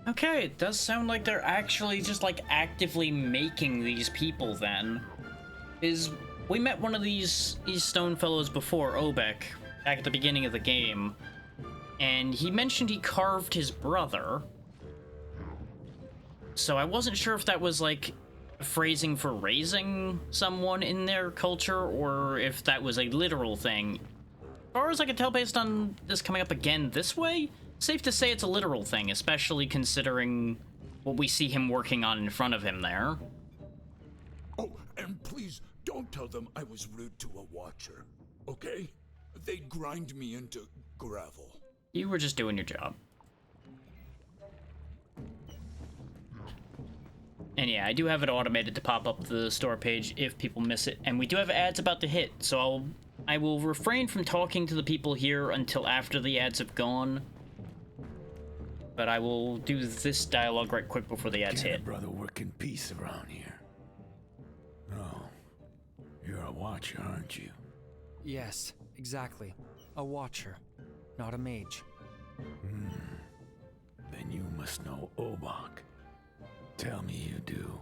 Okay, it does sound like they're actually just like actively making these people then. We met one of these stone fellows before, Obek, back at the beginning of the game. And he mentioned he carved his brother. So I wasn't sure if that was like phrasing for raising someone in their culture or if that was a literal thing. As far as I can tell based on this coming up again this way, safe to say it's a literal thing, especially considering what we see him working on in front of him there. Oh, and please don't tell them I was rude to a watcher, okay? They'd grind me into gravel. You were just doing your job. And yeah, I do have it automated to pop up the store page if people miss it. And we do have ads about to hit, so I will refrain from talking to the people here until after the ads have gone. But I will do this dialogue right quick before the ads hit. Brother, work in peace around here. No, you're a watcher, aren't you? Yes, exactly. A watcher, not a mage. Then you must know Obak. Tell me you do.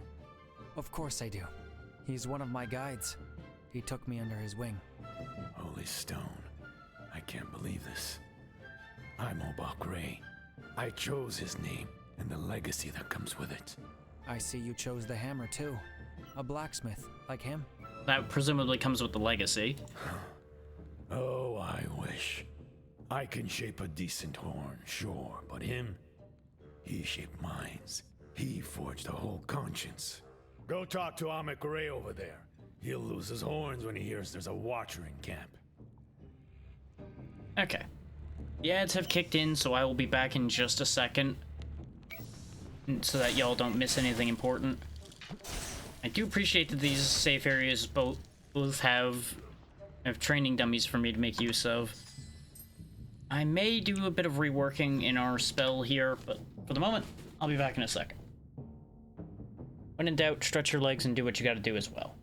Of course I do. He's one of my guides. He took me under his wing. Holy Stone. I can't believe this. I'm Obak Ray. I chose his name and the legacy that comes with it. I see you chose the hammer too. A blacksmith, like him. That presumably comes with the legacy. Oh, I wish. I can shape a decent horn, sure, but him? He shaped minds. He forged a whole conscience. Go talk to Amek Ray over there. He'll lose his horns when he hears there's a watcher in camp. Okay. The ads have kicked in, so I will be back in just a second. So that y'all don't miss anything important. I do appreciate that these safe areas both have training dummies for me to make use of. I may do a bit of reworking in our spell here, but for the moment, I'll be back in a second. When in doubt, stretch your legs and do what you gotta do as well.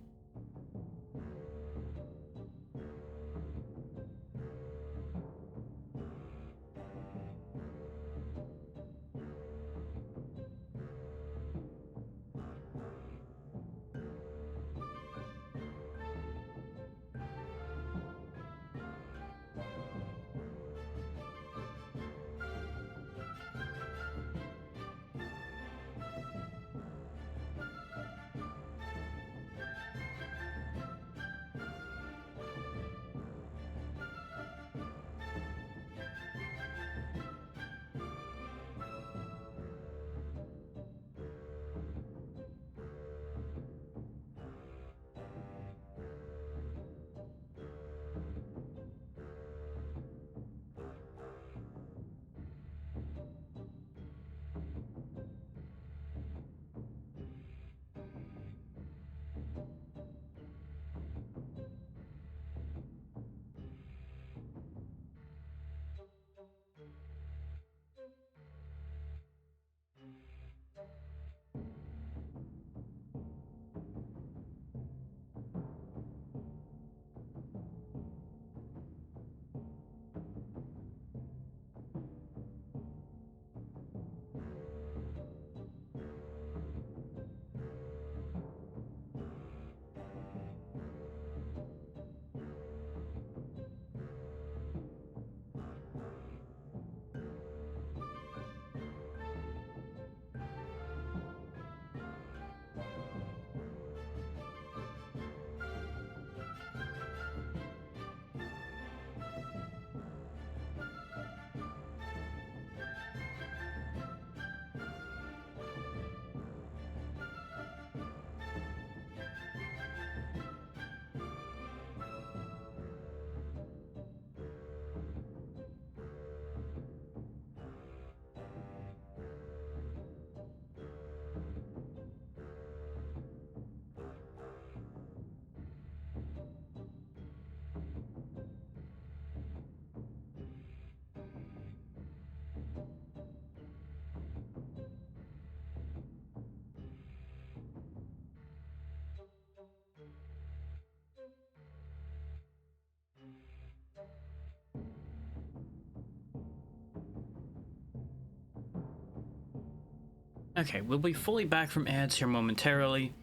Okay, we'll be fully back from ads here momentarily.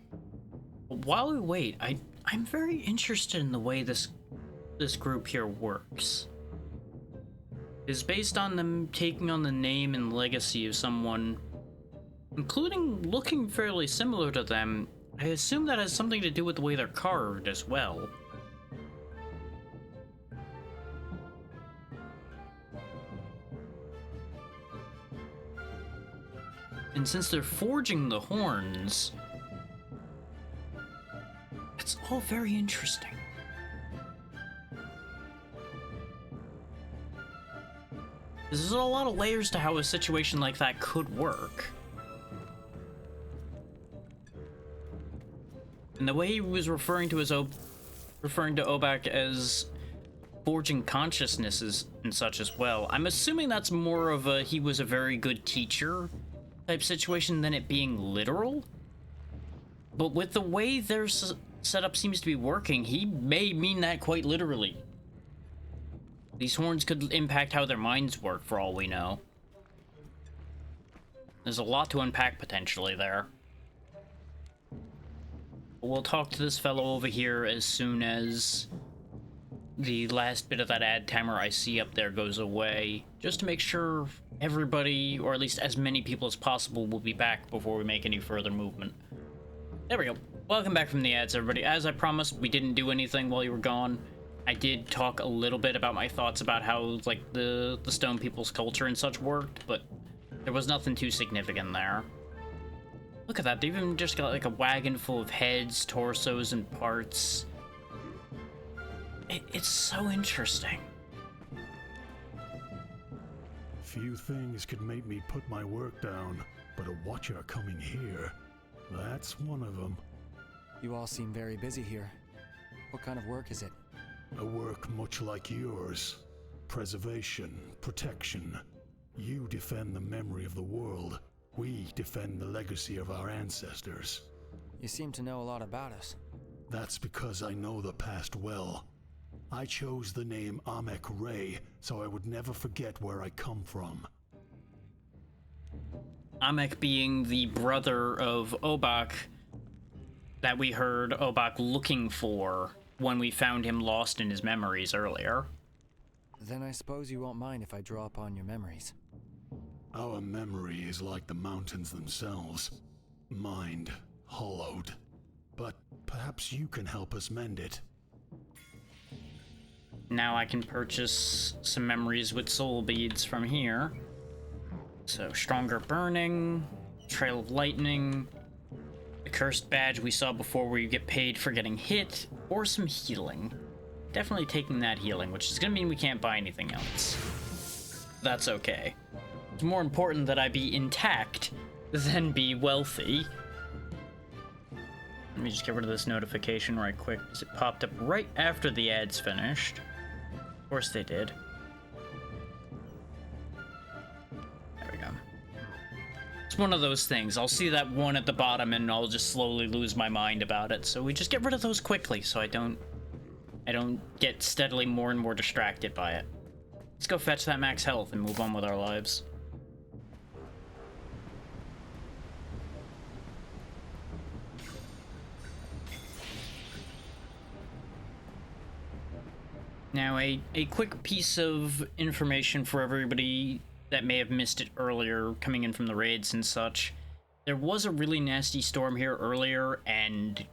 While we wait, I'm very interested in the way this group here works. It's based on them taking on the name and legacy of someone, including looking fairly similar to them. I assume that has something to do with the way they're carved as well. And since they're forging the horns, it's all very interesting. There's a lot of layers to how a situation like that could work. And the way he was referring to Obak as forging consciousnesses and such as well, I'm assuming that's more of a he was a very good teacher type situation than it being literal. But with the way their setup seems to be working, he may mean that quite literally. These horns could impact how their minds work, for all we know. There's a lot to unpack potentially there. We'll talk to this fellow over here as soon as the last bit of that ad timer I see up there goes away, just to make sure everybody, or at least as many people as possible, will be back before we make any further movement. There we go. Welcome back from the ads, everybody. As I promised, we didn't do anything while you were gone. I did talk a little bit about my thoughts about how, like, the stone people's culture and such worked, but there was nothing too significant there. Look at that, they even just got, like, a wagon full of heads, torsos, and parts. It's so interesting. Few things could make me put my work down, but a watcher coming here, that's one of them. You all seem very busy here. What kind of work is it? A work much like yours. Preservation, protection. You defend the memory of the world. We defend the legacy of our ancestors. You seem to know a lot about us. That's because I know the past well. I chose the name Amek Ray so I would never forget where I come from. Amek being the brother of Obak that we heard Obak looking for when we found him lost in his memories earlier. Then I suppose you won't mind if I draw upon your memories. Our memory is like the mountains themselves. Mind hollowed. But perhaps you can help us mend it. Now I can purchase some memories with soul beads from here. So, stronger burning, trail of lightning, the cursed badge we saw before where you get paid for getting hit, or some healing. Definitely taking that healing, which is gonna mean we can't buy anything else. That's okay. It's more important that I be intact than be wealthy. Let me just get rid of this notification right quick, because it popped up right after the ads finished. Of course they did. There we go. It's one of those things. I'll see that one at the bottom and I'll just slowly lose my mind about it. So we just get rid of those quickly so I don't get steadily more and more distracted by it. Let's go fetch that max health and move on with our lives. Now, a quick piece of information for everybody that may have missed it earlier, coming in from the raids and such. There was a really nasty storm here earlier, and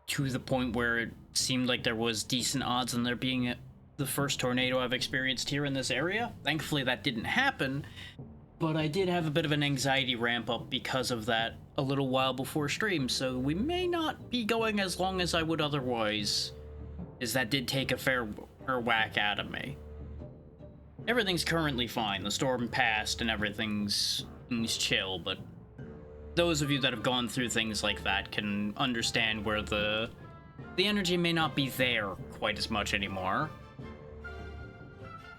to the point where it seemed like there was decent odds on there being the first tornado I've experienced here in this area. Thankfully, that didn't happen, but I did have a bit of an anxiety ramp up because of that a little while before stream, so we may not be going as long as I would otherwise, as that did take a fair whack out of me. Everything's currently fine. The storm passed and everything's chill, but those of you that have gone through things like that can understand where the energy may not be there quite as much anymore.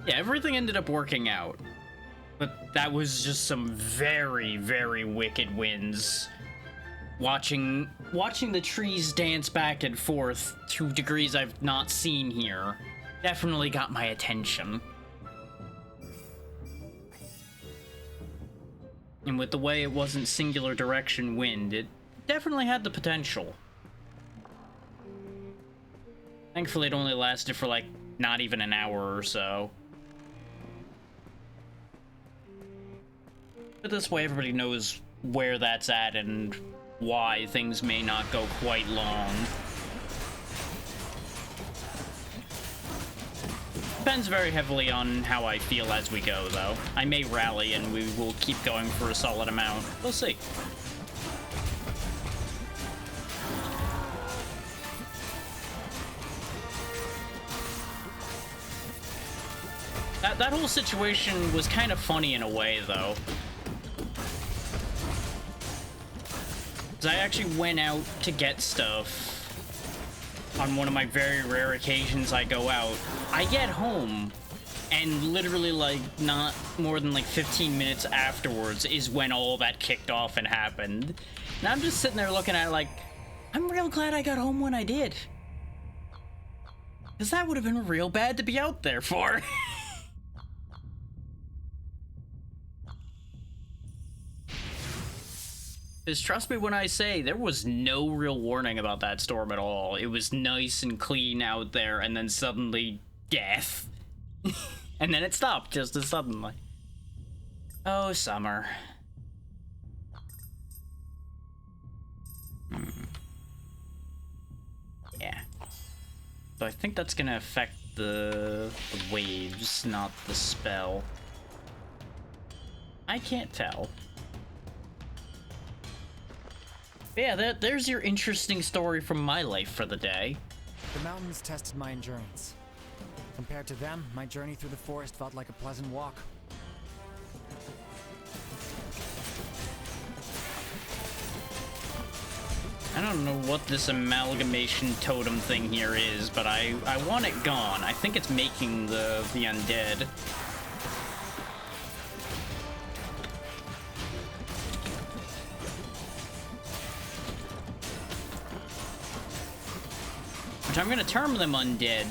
Yeah, everything ended up working out, but that was just some very, very wicked winds. Watching the trees dance back and forth to degrees I've not seen here definitely got my attention. And with the way it wasn't singular direction wind, it definitely had the potential. Thankfully, it only lasted for, like, not even an hour or so. But this way, everybody knows where that's at and why things may not go quite long. Depends very heavily on how I feel as we go, though. I may rally and we will keep going for a solid amount. We'll see. That whole situation was kind of funny in a way, though. Because I actually went out to get stuff on one of my very rare occasions I go out. I get home, and literally, like, not more than, like, 15 minutes afterwards is when all that kicked off and happened. And I'm just sitting there looking at it like, I'm real glad I got home when I did. Because that would have been real bad to be out there for. Because trust me when I say, there was no real warning about that storm at all. It was nice and clean out there, and then suddenly, death. And then it stopped just as suddenly. Oh, summer. Yeah. So I think that's gonna affect the waves, not the spell. I can't tell. But yeah, there's your interesting story from my life for the day. The mountains tested my endurance. Compared to them, my journey through the forest felt like a pleasant walk. I don't know what this amalgamation totem thing here is, but I want it gone. I think it's making the undead. Which I'm gonna term them undead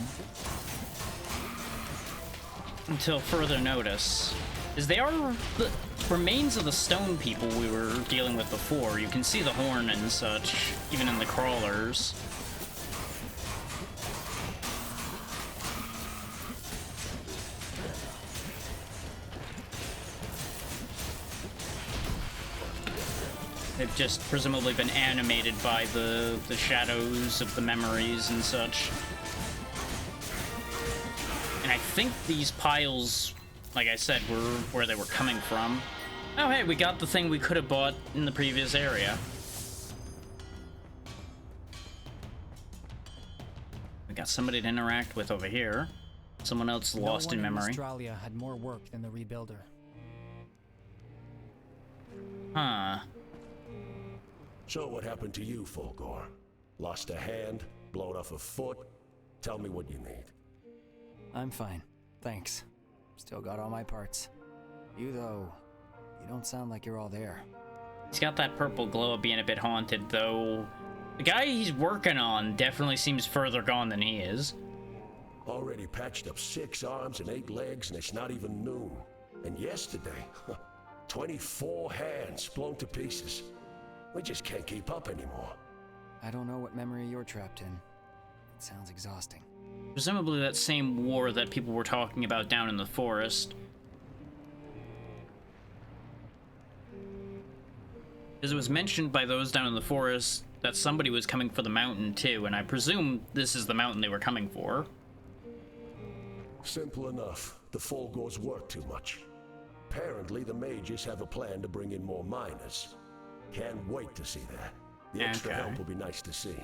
until further notice. Is they are the remains of the stone people we were dealing with before. You can see the horn and such, even in the crawlers. They've just presumably been animated by the shadows of the memories and such. And I think these piles, like I said, were where they were coming from. Oh hey, we got the thing we could have bought in the previous area. We got somebody to interact with over here. Someone else lost in memory. Mystralia had more work than the rebuilder. Huh. So what happened to you, Fulgor? Lost a hand? Blown off a foot? Tell me what you need. I'm fine, thanks. Still got all my parts. You, though, you don't sound like you're all there. He's got that purple glow of being a bit haunted, though. The guy he's working on definitely seems further gone than he is. Already patched up 6 arms and 8 legs, and it's not even noon. And yesterday, 24 hands blown to pieces. We just can't keep up anymore. I don't know what memory you're trapped in. It sounds exhausting. Presumably that same war that people were talking about down in the forest. As it was mentioned by those down in the forest that somebody was coming for the mountain too, and I presume this is the mountain they were coming for. Simple enough. The Fulgors work too much. Apparently the mages have a plan to bring in more miners. Can't wait to see that. The extra help will be nice to see.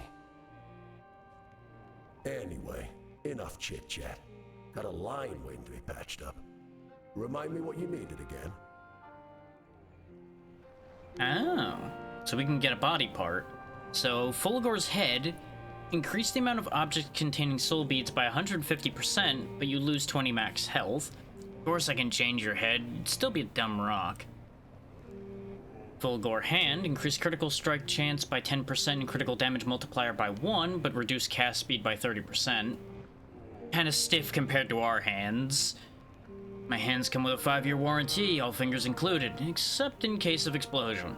Anyway, enough chit-chat. Got a line waiting to be patched up. Remind me what you needed again. Oh, so we can get a body part. So, Fulgor's head, increase the amount of objects containing soul beads by 150%, but you lose 20 max health. Of course I can change your head, you'd still be a dumb rock. Fulgor hand, increase critical strike chance by 10% and critical damage multiplier by 1, but reduce cast speed by 30%. Kinda stiff compared to our hands. My hands come with a 5-year warranty, all fingers included, except in case of explosion.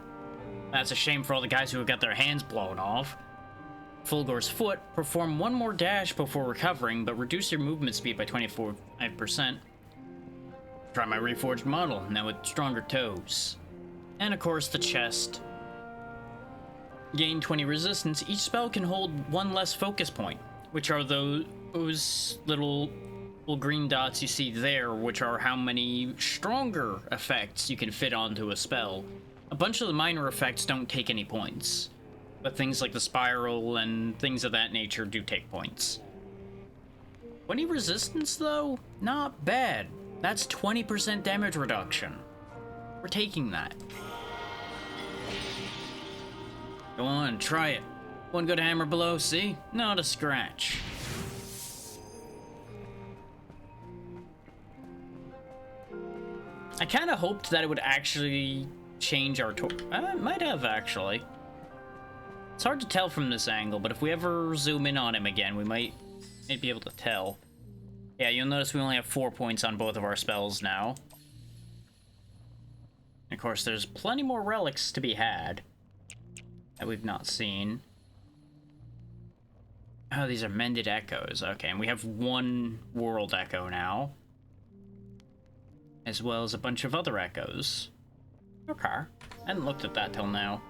That's a shame for all the guys who have got their hands blown off. Fulgor's foot, perform 1 more dash before recovering, but reduce your movement speed by 25%. Try my reforged model, now with stronger toes. And of course the chest. Gain 20 resistance, each spell can hold 1 less focus point, which are those little green dots you see there, which are how many stronger effects you can fit onto a spell. A bunch of the minor effects don't take any points, but things like the spiral and things of that nature do take points. 20 resistance though? Not bad. That's 20% damage reduction. We're taking that. Go on, try it. One good hammer below, see? Not a scratch. I kind of hoped that it would actually change our it might have, actually. It's hard to tell from this angle, but if we ever zoom in on him again, we might be able to tell. Yeah, you'll notice we only have 4 points on both of our spells now. Of course, there's plenty more relics to be had. that we've not seen. Oh, these are mended echoes. Okay, and we have one world echo now. As well as a bunch of other echoes. Okay. I hadn't looked at that till now.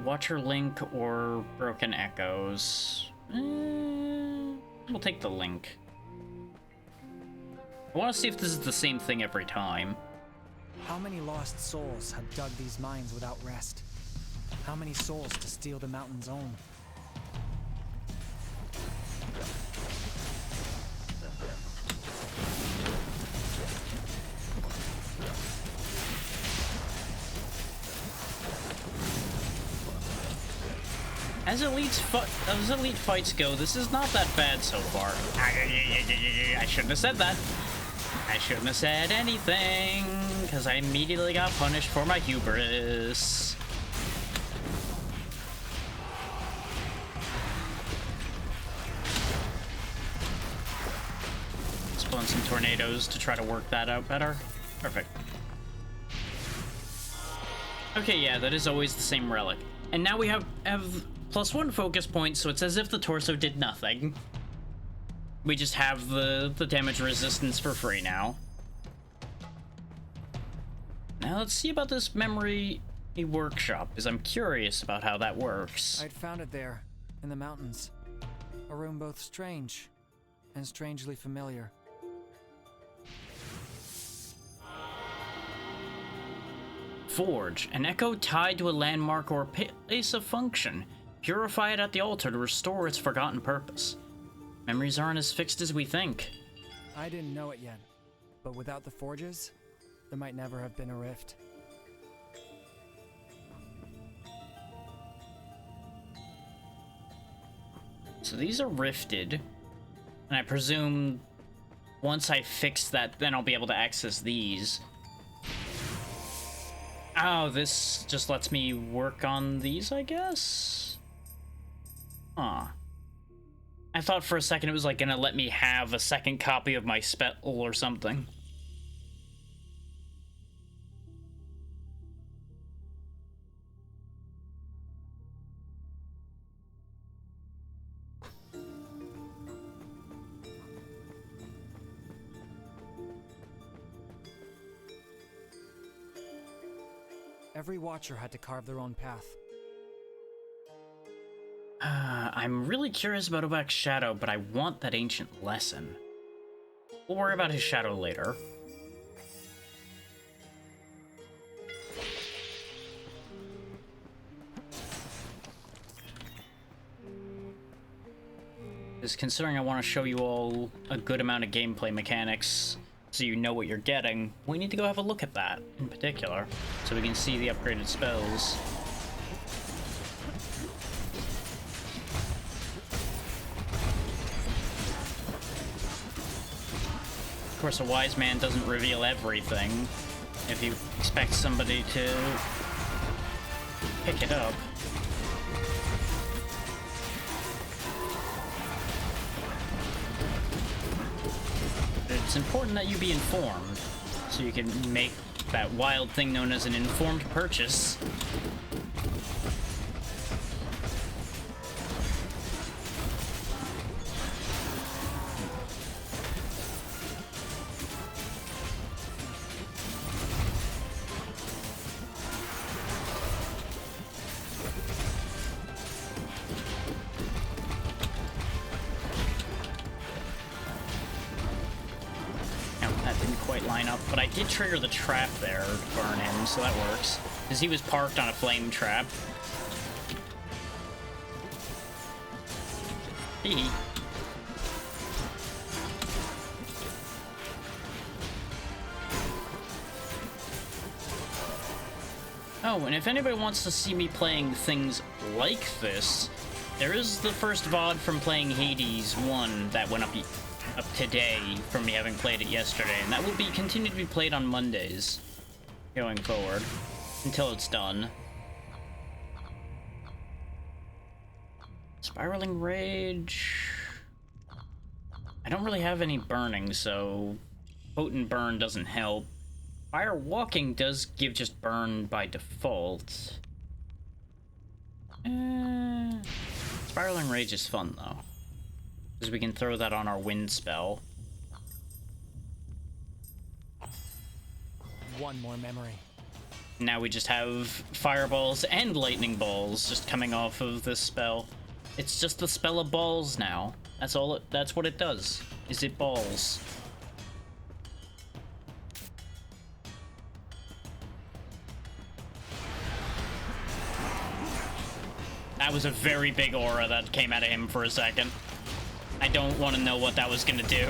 Watcher Link or Broken Echoes. We'll take the Link. I want to see if this is the same thing every time. How many lost souls have dug these mines without rest? How many souls to steal the mountain's own? As elite fights go, this is not that bad so far. I shouldn't have said that. I shouldn't have said anything, because I immediately got punished for my hubris. Spawn some tornadoes to try to work that out better. Perfect. Okay, yeah, that is always the same relic. And now we have +1 focus point, so it's as if the torso did nothing. We just have the damage resistance for free now. Now let's see about this memory workshop, because I'm curious about how that works. I'd found it there, in the mountains. A room both strange and strangely familiar. Forge, an echo tied to a landmark or place of function. Purify it at the altar to restore its forgotten purpose. Memories aren't as fixed as we think. I didn't know it yet, but without the forges, there might never have been a rift. So these are rifted, and I presume once I fix that, then I'll be able to access these. Oh, this just lets me work on these, I guess? Huh. I thought for a second it was like gonna let me have a second copy of my spell or something. Every watcher had to carve their own path. I'm really curious about Obek's shadow, but I want that ancient lesson. We'll worry about his shadow later. Because considering I want to show you all a good amount of gameplay mechanics, so you know what you're getting, we need to go have a look at that in particular, so we can see the upgraded spells. Of course, a wise man doesn't reveal everything. If you expect somebody to pick it up. It's important that you be informed, so you can make that wild thing known as an informed purchase. But I did trigger the trap there to burn him, so that works. Because he was parked on a flame trap. Hee. Oh, and if anybody wants to see me playing things like this, there is the first VOD from playing Hades 1 that went up today from me having played it yesterday, and that will be continue to be played on Mondays going forward until it's done. Spiraling Rage. I don't really have any burning, so potent burn doesn't help. Fire Walking does give just burn by default. Spiraling Rage is fun, though. Because we can throw that on our wind spell. One more memory. Now we just have fireballs and lightning balls just coming off of this spell. It's just the spell of balls now. That's all that's what it does. Is it balls? That was a very big aura that came out of him for a second. I don't want to know what that was gonna do.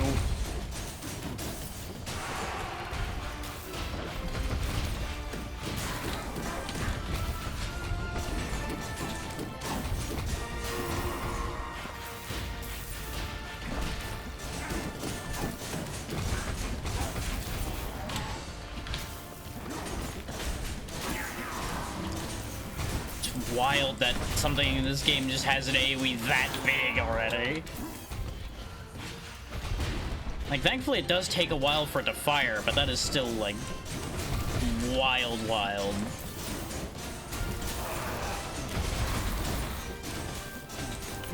Wild that something in this game just has an AoE that big already. Like, thankfully it does take a while for it to fire, but that is still, like, wild.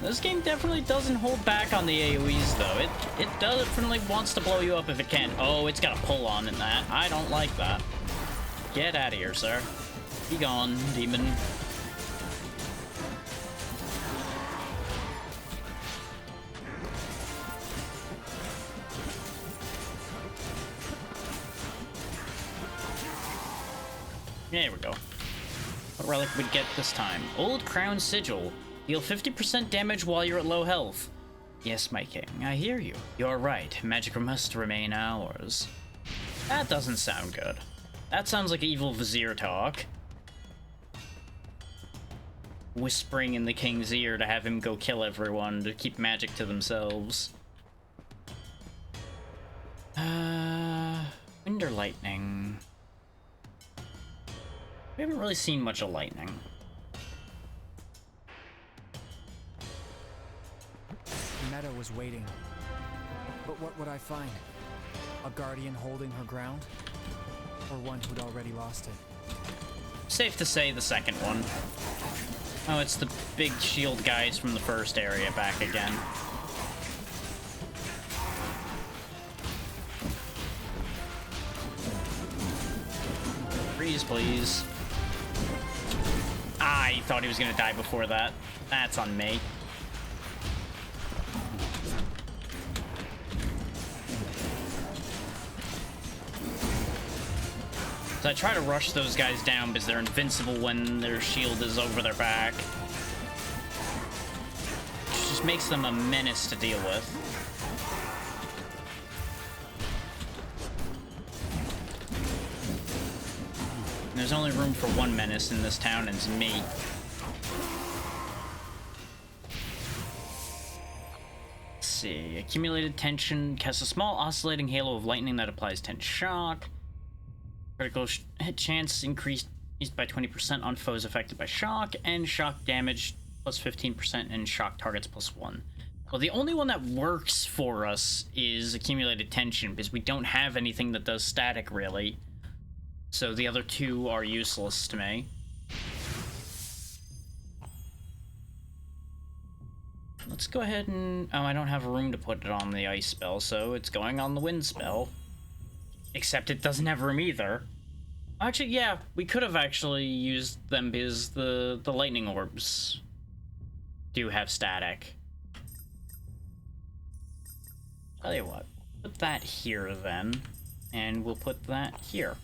This game definitely doesn't hold back on the AoEs, though. It definitely wants to blow you up if it can. Oh, it's got a pull on in that. I don't like that. Get out of here, sir. Be gone, demon. There we go. What relic would get this time? Old Crown Sigil. Deal 50% damage while you're at low health. Yes, my king, I hear you. You're right. Magic must remain ours. That doesn't sound good. That sounds like evil vizier talk. Whispering in the king's ear to have him go kill everyone to keep magic to themselves. Wind or lightning? We haven't really seen much of lightning. Meadow was waiting. But what would I find? A guardian holding her ground? Or one who'd already lost it? Safe to say the second one. Oh, it's the big shield guys from the first area back again. Freeze, please. I thought he was gonna die before that. That's on me. So I try to rush those guys down because they're invincible when their shield is over their back. Which just makes them a menace to deal with. And there's only room for one menace in this town, and it's me. Let's see. Accumulated tension casts a small oscillating halo of lightning that applies 10 shock. Critical hit chance increased by 20% on foes affected by shock, and shock damage plus 15% and shock targets plus 1. Well, the only one that works for us is accumulated tension, because we don't have anything that does static, really. So the other two are useless to me. Let's go ahead and... Oh, I don't have room to put it on the ice spell, so it's going on the wind spell. Except it doesn't have room either. Actually, yeah, we could have actually used them because the lightning orbs do have static. Tell you what, put that here then, and we'll put that here.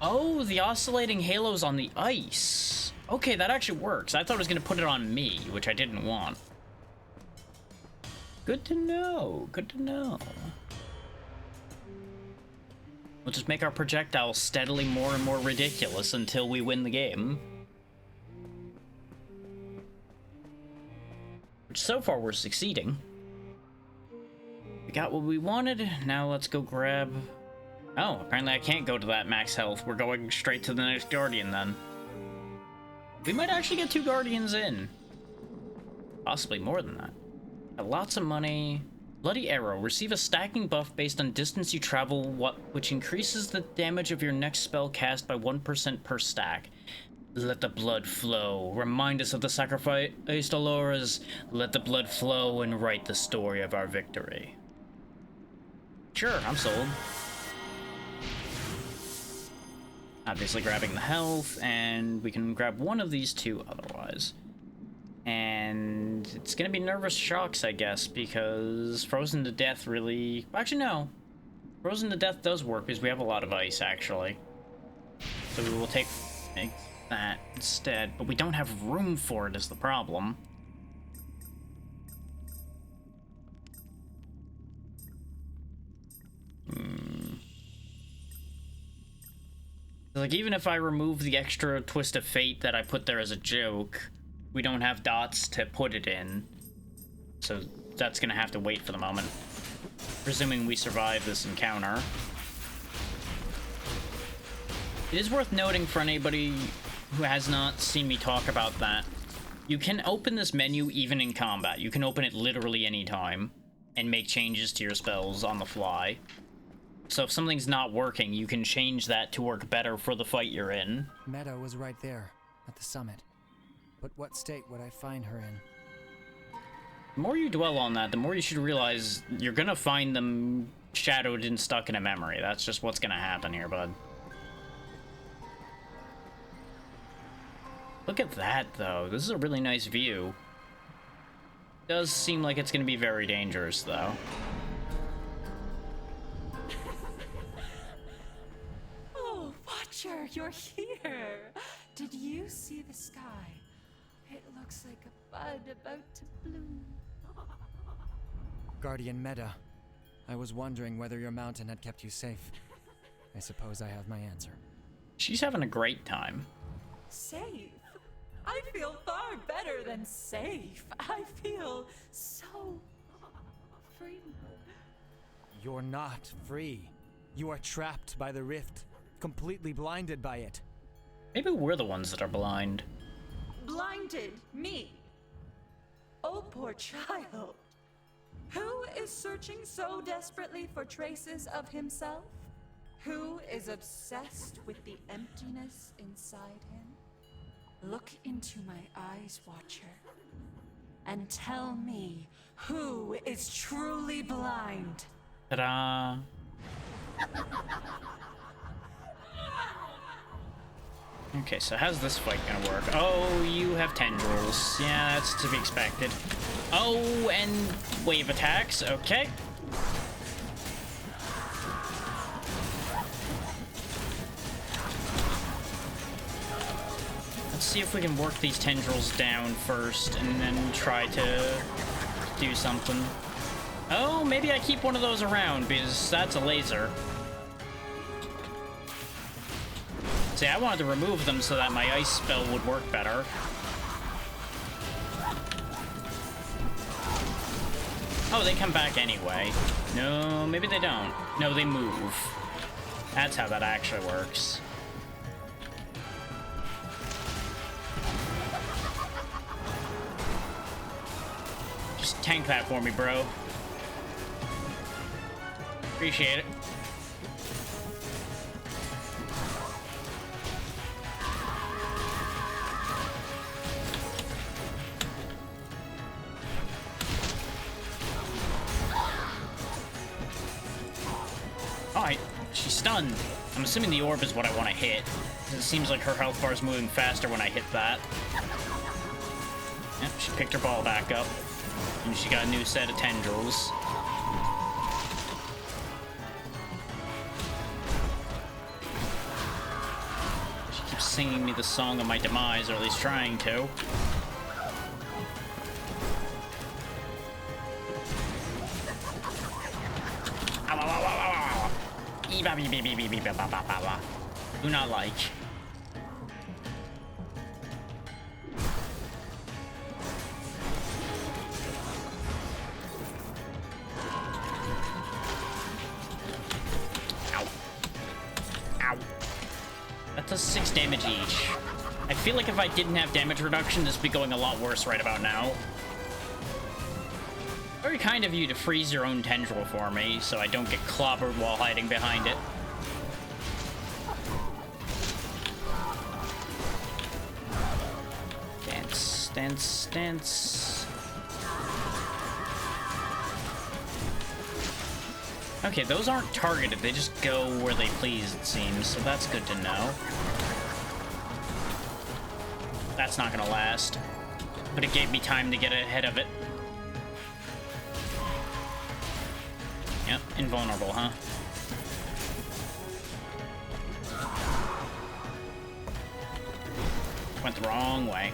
Oh, the oscillating halo's on the ice. Okay, that actually works. I thought it was going to put it on me, which I didn't want. Good to know. Good to know. We'll just make our projectiles steadily more and more ridiculous until we win the game. Which so far we're succeeding. We got what we wanted. Now let's go grab... Oh, apparently I can't go to that max health. We're going straight to the next Guardian then. We might actually get 2 Guardians in. Possibly more than that. Got lots of money. Bloody Arrow. Receive a stacking buff based on distance you travel, which increases the damage of your next spell cast by 1% per stack. Let the blood flow. Remind us of the sacrifice, Aloras. Let the blood flow and write the story of our victory. Sure, I'm sold. Obviously grabbing the health, and we can grab one of these two otherwise. And it's gonna be Nervous Shocks, I guess, because Frozen to Death really... Actually, no. Frozen to Death does work because we have a lot of ice, actually. So we will take that instead, but we don't have room for it is the problem. Like, even if I remove the extra Twist of Fate that I put there as a joke, we don't have dots to put it in. So that's gonna have to wait for the moment. Presuming we survive this encounter. It is worth noting for anybody who has not seen me talk about that, you can open this menu even in combat. You can open it literally any time and make changes to your spells on the fly. So if something's not working, you can change that to work better for the fight you're in. Meadow was right there, at the summit. But what state would I find her in? The more you dwell on that, the more you should realize you're gonna find them shadowed and stuck in a memory. That's just what's gonna happen here, bud. Look at that, though. This is a really nice view. Does seem like it's gonna be very dangerous, though. Oh, Watcher, you're here! Did you see the sky? It looks like a bud about to bloom. Guardian Meta, I was wondering whether your mountain had kept you safe. I suppose I have my answer. She's having a great time. Safe? I feel far better than safe. I feel so free. You're not free. You are trapped by the rift, completely blinded by it. Maybe we're the ones that are blind. Blinded me? Oh, poor child. Who is searching so desperately for traces of himself? Who is obsessed with the emptiness inside him? Look into my eyes, Watcher, and tell me who is truly blind. Ta-da! Okay, so how's this fight gonna work? Oh, you have tendrils. Yeah, that's to be expected. Oh, and wave attacks. Okay. Let's see if we can work these tendrils down first and then try to do something. Oh, maybe I keep one of those around because that's a laser. See, I wanted to remove them so that my ice spell would work better. Oh, they come back anyway. No, maybe they don't. No, they move. That's how that actually works. Just tank that for me, bro. Appreciate it. Alright, she's stunned. I'm assuming the orb is what I want to hit. It seems like her health bar is moving faster when I hit that. Yep, she picked her ball back up. And she got a new set of tendrils. She keeps singing me the song of my demise, or at least trying to. Do not like. Ow. Ow. That does 6 damage each. I feel like if I didn't have damage reduction, this would be going a lot worse right about now. Very kind of you to freeze your own tendril for me, so I don't get clobbered while hiding behind it. Dance, dance, dance. Okay, those aren't targeted, they just go where they please, it seems, so that's good to know. That's not gonna last, but it gave me time to get ahead of it. Yep, invulnerable, huh? Went the wrong way.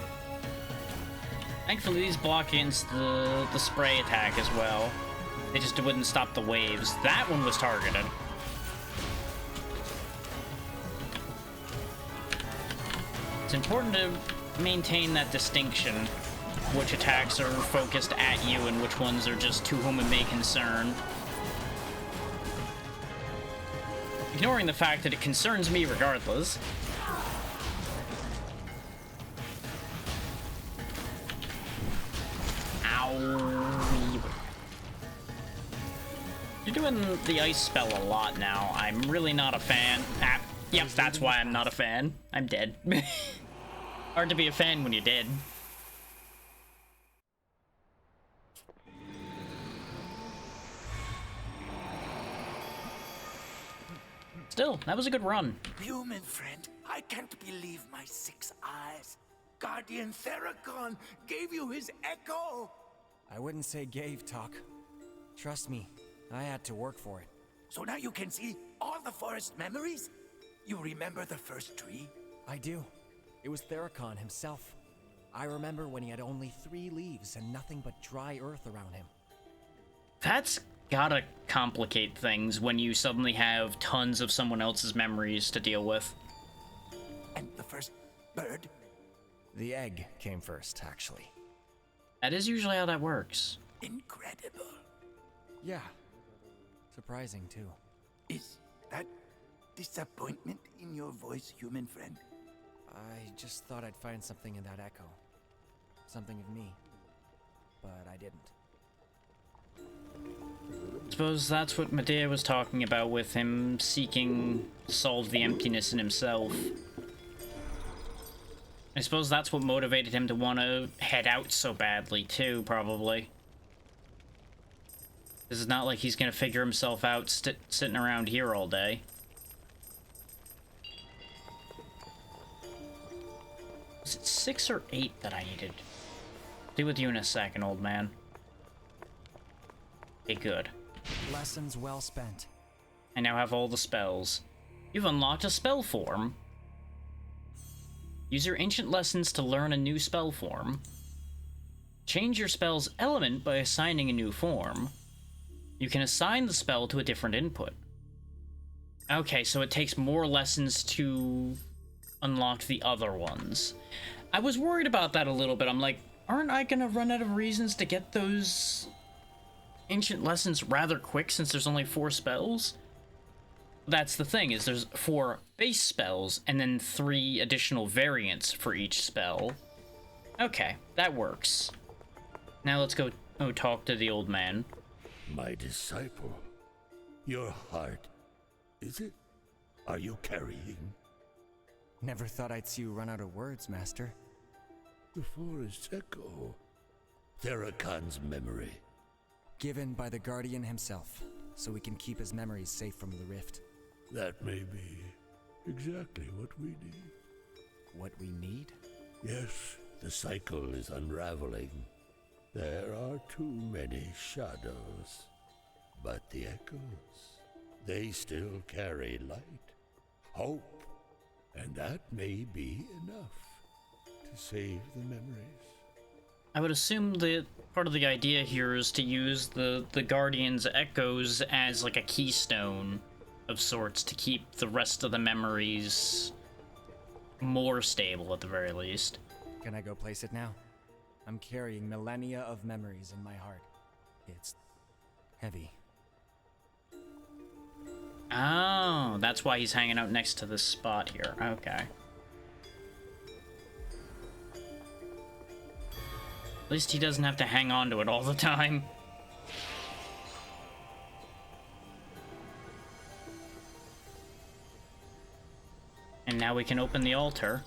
Thankfully, these block against the spray attack as well. They just wouldn't stop the waves. That one was targeted. It's important to maintain that distinction. Which attacks are focused at you and which ones are just to whom it may concern. Ignoring the fact that it concerns me regardless. Ow. You're doing the ice spell a lot now. I'm really not a fan. Ah, yep, that's why I'm not a fan. I'm dead. Hard to be a fan when you're dead. Still, that was a good run. Human friend, I can't believe my 6 eyes. Guardian Theracon gave you his echo. I wouldn't say gave, Talk. Trust me, I had to work for it. So now you can see all the forest memories? You remember the first tree? I do. It was Theracon himself. I remember when he had only 3 leaves and nothing but dry earth around him. That's gotta complicate things when you suddenly have tons of someone else's memories to deal with. And the first bird? The egg came first, actually. That is usually how that works. Incredible. Yeah. Surprising, too. Is that disappointment in your voice, human friend? I just thought I'd find something in that echo. Something of me. But I didn't. Suppose that's what Medea was talking about with him seeking to solve the emptiness in himself. I suppose that's what motivated him to want to head out so badly, too, probably. This is not like he's gonna figure himself out sitting around here all day. Was it 6 or 8 that I needed? Be with you in a second, old man. Okay, good. Lessons well spent. I now have all the spells. You've unlocked a spell form. Use your ancient lessons to learn a new spell form. Change your spell's element by assigning a new form. You can assign the spell to a different input. Okay, so it takes more lessons to unlock the other ones. I was worried about that a little bit. I'm like, aren't I gonna run out of reasons to get those ancient lessons rather quick since there's only 4 spells? That's the thing, is there's 4 base spells and then 3 additional variants for each spell. Okay, that works. Now let's go talk to the old man. My disciple, your heart, is it? Are you carrying? Never thought I'd see you run out of words, Master. The forest echo. Therakon's memory. Given by the Guardian himself, so we can keep his memories safe from the rift. That may be exactly what we need. What we need? Yes, the cycle is unraveling. There are too many shadows. But the echoes, they still carry light, hope, and that may be enough to save the memories. I would assume that part of the idea here is to use the Guardian's echoes as like a keystone of sorts to keep the rest of the memories more stable at the very least. Can I go place it now? I'm carrying millennia of memories in my heart. It's heavy. Oh, that's why he's hanging out next to this spot here. Okay. At least he doesn't have to hang on to it all the time. now we can open the altar.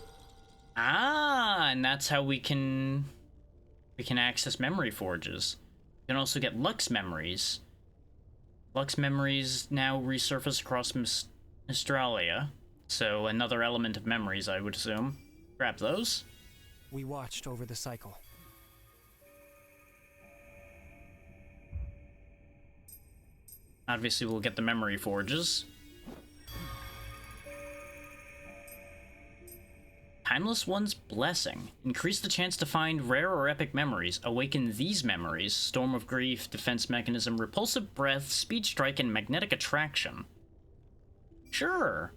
Ah, and that's how we can access memory forges. We can also get Lux memories. Lux memories now resurface across Mystralia, so another element of memories, I would assume. Grab those. We watched over the cycle. Obviously, we'll get the memory forges. Timeless One's Blessing. Increase the chance to find rare or epic memories. Awaken these memories. Storm of Grief, Defense Mechanism, Repulsive Breath, Speed Strike, and Magnetic Attraction. Sure.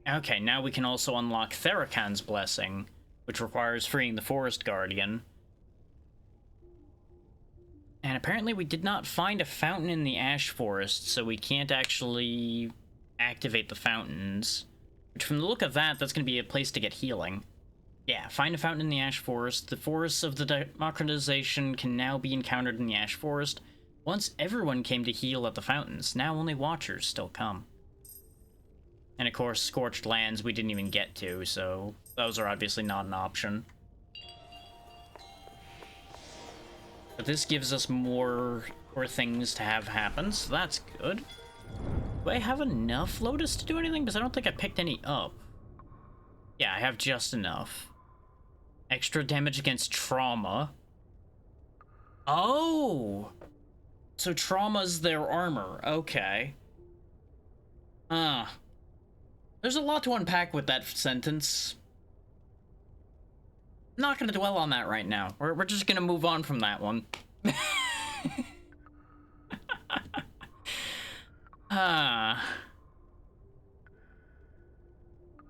Okay, now we can also unlock Therakan's Blessing, which requires freeing the Forest Guardian. And apparently we did not find a fountain in the Ash Forest, so we can't actually activate the fountains. Which, from the look of that, that's going to be a place to get healing. Yeah, find a fountain in the Ash Forest. The forests of the democratization can now be encountered in the Ash Forest. Once everyone came to heal at the fountains, now only Watchers still come. And of course, Scorched Lands we didn't even get to, so those are obviously not an option. But this gives us more things to have happen, so that's good. Do I have enough Lotus to do anything? Because I don't think I picked any up. Yeah, I have just enough. Extra damage against trauma. Oh! So trauma's their armor. Okay. There's a lot to unpack with that sentence. Not gonna dwell on that right now. We're just gonna move on from that one.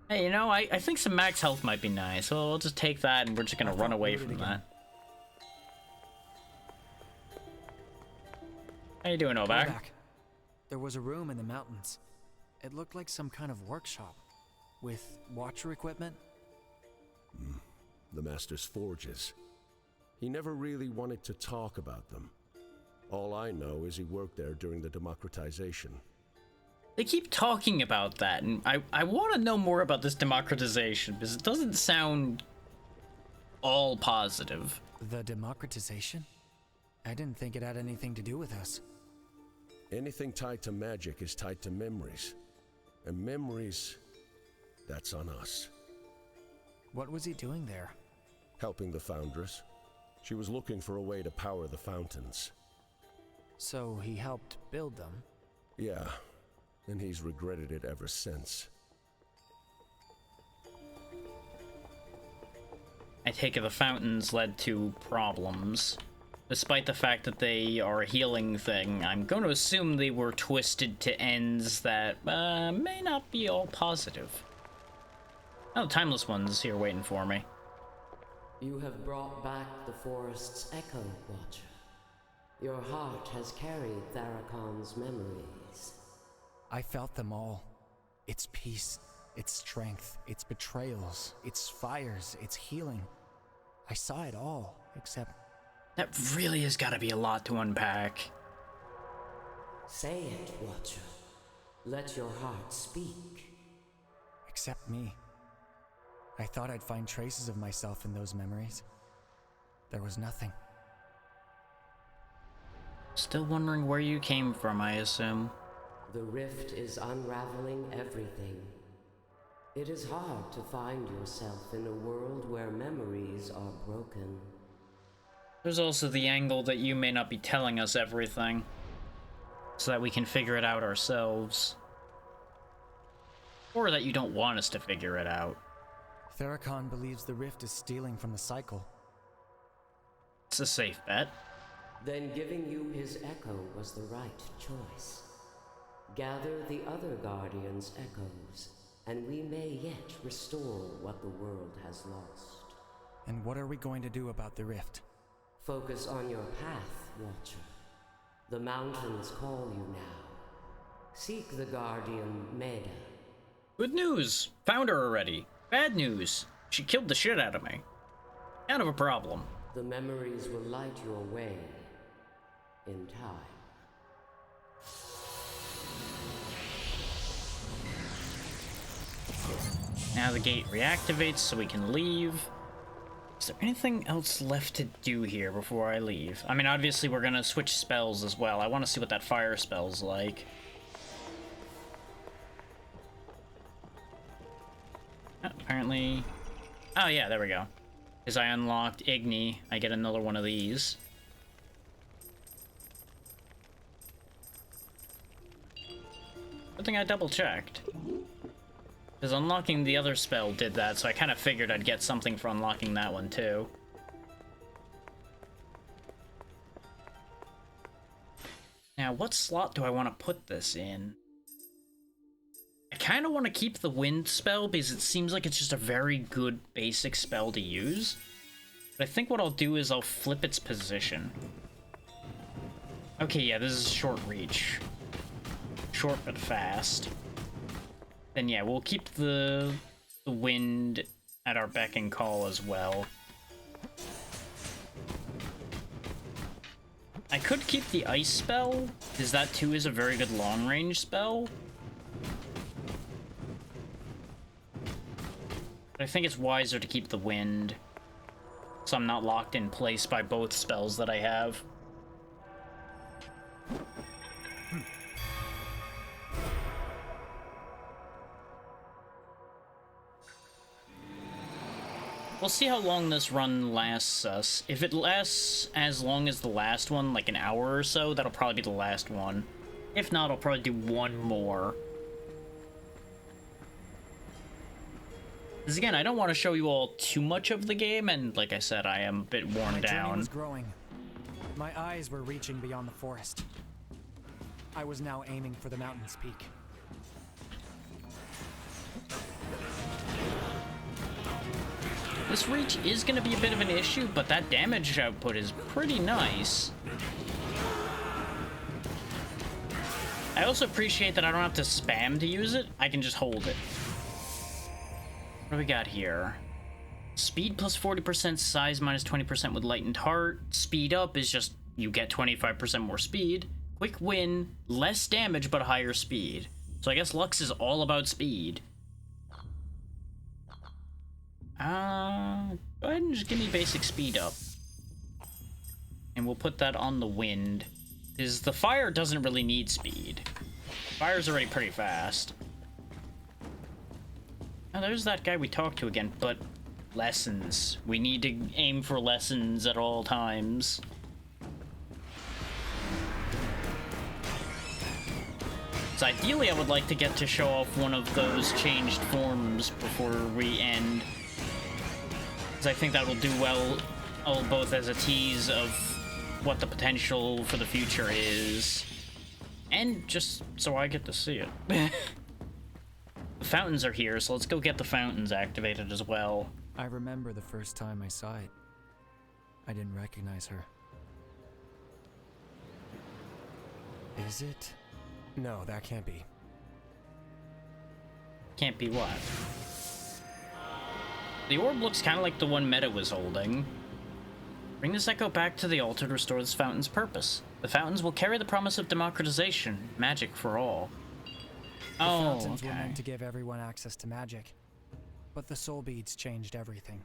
Hey, you know, I think some max health might be nice, so we'll just take that and we're just gonna run away from that. How you doing, Obak? There was a room in the mountains. It looked like some kind of workshop with Watcher equipment. The Master's forges. He never really wanted to talk about them. All I know is he worked there during the democratization. They keep talking about that, and I want to know more about this democratization, because it doesn't sound all positive. The democratization? I didn't think it had anything to do with us. Anything tied to magic is tied to memories. And memories, that's on us. What was he doing there? Helping the Foundress. She was looking for a way to power the fountains. So he helped build them? Yeah, and he's regretted it ever since. I take it the fountains led to problems. Despite the fact that they are a healing thing, I'm going to assume they were twisted to ends that may not be all positive. Oh, Timeless One's here waiting for me. You have brought back the forest's echo, Watcher. Your heart has carried Therakan's memories. I felt them all. Its peace, its strength, its betrayals, its fires, its healing. I saw it all, except... That really has got to be a lot to unpack. Say it, Watcher. Let your heart speak. Except me. I thought I'd find traces of myself in those memories. There was nothing. Still wondering where you came from, I assume. The rift is unraveling everything. It is hard to find yourself in a world where memories are broken. There's also the angle that you may not be telling us everything, so that we can figure it out ourselves. Or that you don't want us to figure it out. Therakan believes the rift is stealing from the cycle. It's a safe bet. Then giving you his echo was the right choice. Gather the other Guardian's echoes, and we may yet restore what the world has lost. And what are we going to do about the rift? Focus on your path, Watcher. The mountains call you now. Seek the Guardian Meda. Good news! Found her already. Bad news. She killed the shit out of me. Kind of a problem. The memories will light your way in time. Now the gate reactivates so we can leave. Is there anything else left to do here before I leave? I mean, obviously we're gonna switch spells as well. I want to see what that fire spell's like. Apparently... Oh yeah, there we go. As I unlocked Igni, I get another one of these. Good thing I double-checked. Because unlocking the other spell did that, so I kind of figured I'd get something for unlocking that one too. Now, what slot do I want to put this in? I kind of want to keep the wind spell because it seems like it's just a very good basic spell to use. But I think what I'll do is I'll flip its position. Okay, yeah, this is short reach. Short but fast. Then yeah, we'll keep the wind at our beck and call as well. I could keep the ice spell, because that too is a very good long range spell. But I think it's wiser to keep the wind, so I'm not locked in place by both spells that I have. We'll see how long this run lasts us. If it lasts as long as the last one, like an hour or so, that'll probably be the last one. If not, I'll probably do one more. Because again, I don't want to show you all too much of the game, and like I said, I am a bit worn down. My journey was growing. My eyes were reaching beyond the forest. I was now aiming for the mountain's peak. This reach is going to be a bit of an issue, but that damage output is pretty nice. I also appreciate that I don't have to spam to use it. I can just hold it. What do we got here? Speed plus 40%, size minus 20% with lightened heart. Speed up is just you get 25% more speed. Quick win, less damage but higher speed. So I guess Lux is all about speed. Go ahead and just give me basic speed up. And we'll put that on the wind. Because the fire doesn't really need speed. Fire's already pretty fast. Oh, there's that guy we talked to again, but lessons. We need to aim for lessons at all times. So ideally I would like to get to show off one of those changed forms before we end. I think that will do well both as a tease of what the potential for the future is, and just so I get to see it. The fountains are here, so let's go get the fountains activated as well. I remember the first time I saw it. I didn't recognize her. Is it? No, that can't be. Can't be what? The orb looks kind of like the one Meta was holding. Bring this echo back to the altar to restore this fountain's purpose. The fountains will carry the promise of democratization, magic for all. The fountains were meant to give everyone access to magic, but the soul beads changed everything.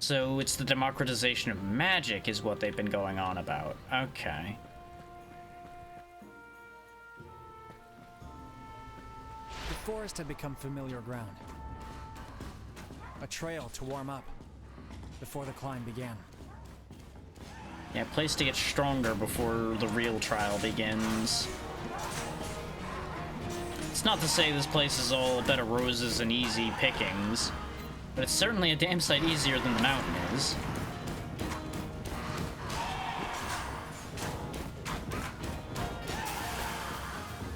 So it's the democratization of magic is what they've been going on about. Okay. The forest had become familiar ground. A trail to warm up before the climb began. Yeah, place to get stronger before the real trial begins. It's not to say this place is all a bed of roses and easy pickings, but it's certainly a damn sight easier than the mountain is.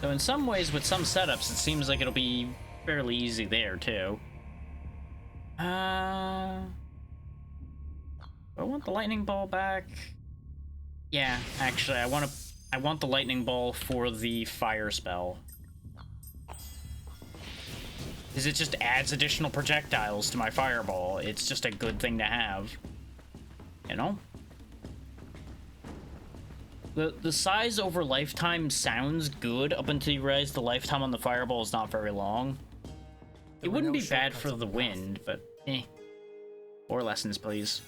So in some ways, with some setups, it seems like it'll be fairly easy there, too. Do I want the lightning ball back? Yeah, actually, I want the lightning ball for the fire spell. Because it just adds additional projectiles to my fireball. It's just a good thing to have. You know? The size over lifetime sounds good up until you realize the lifetime on the fireball is not very long. It wouldn't be bad for the wind, but eh. More lessons, please.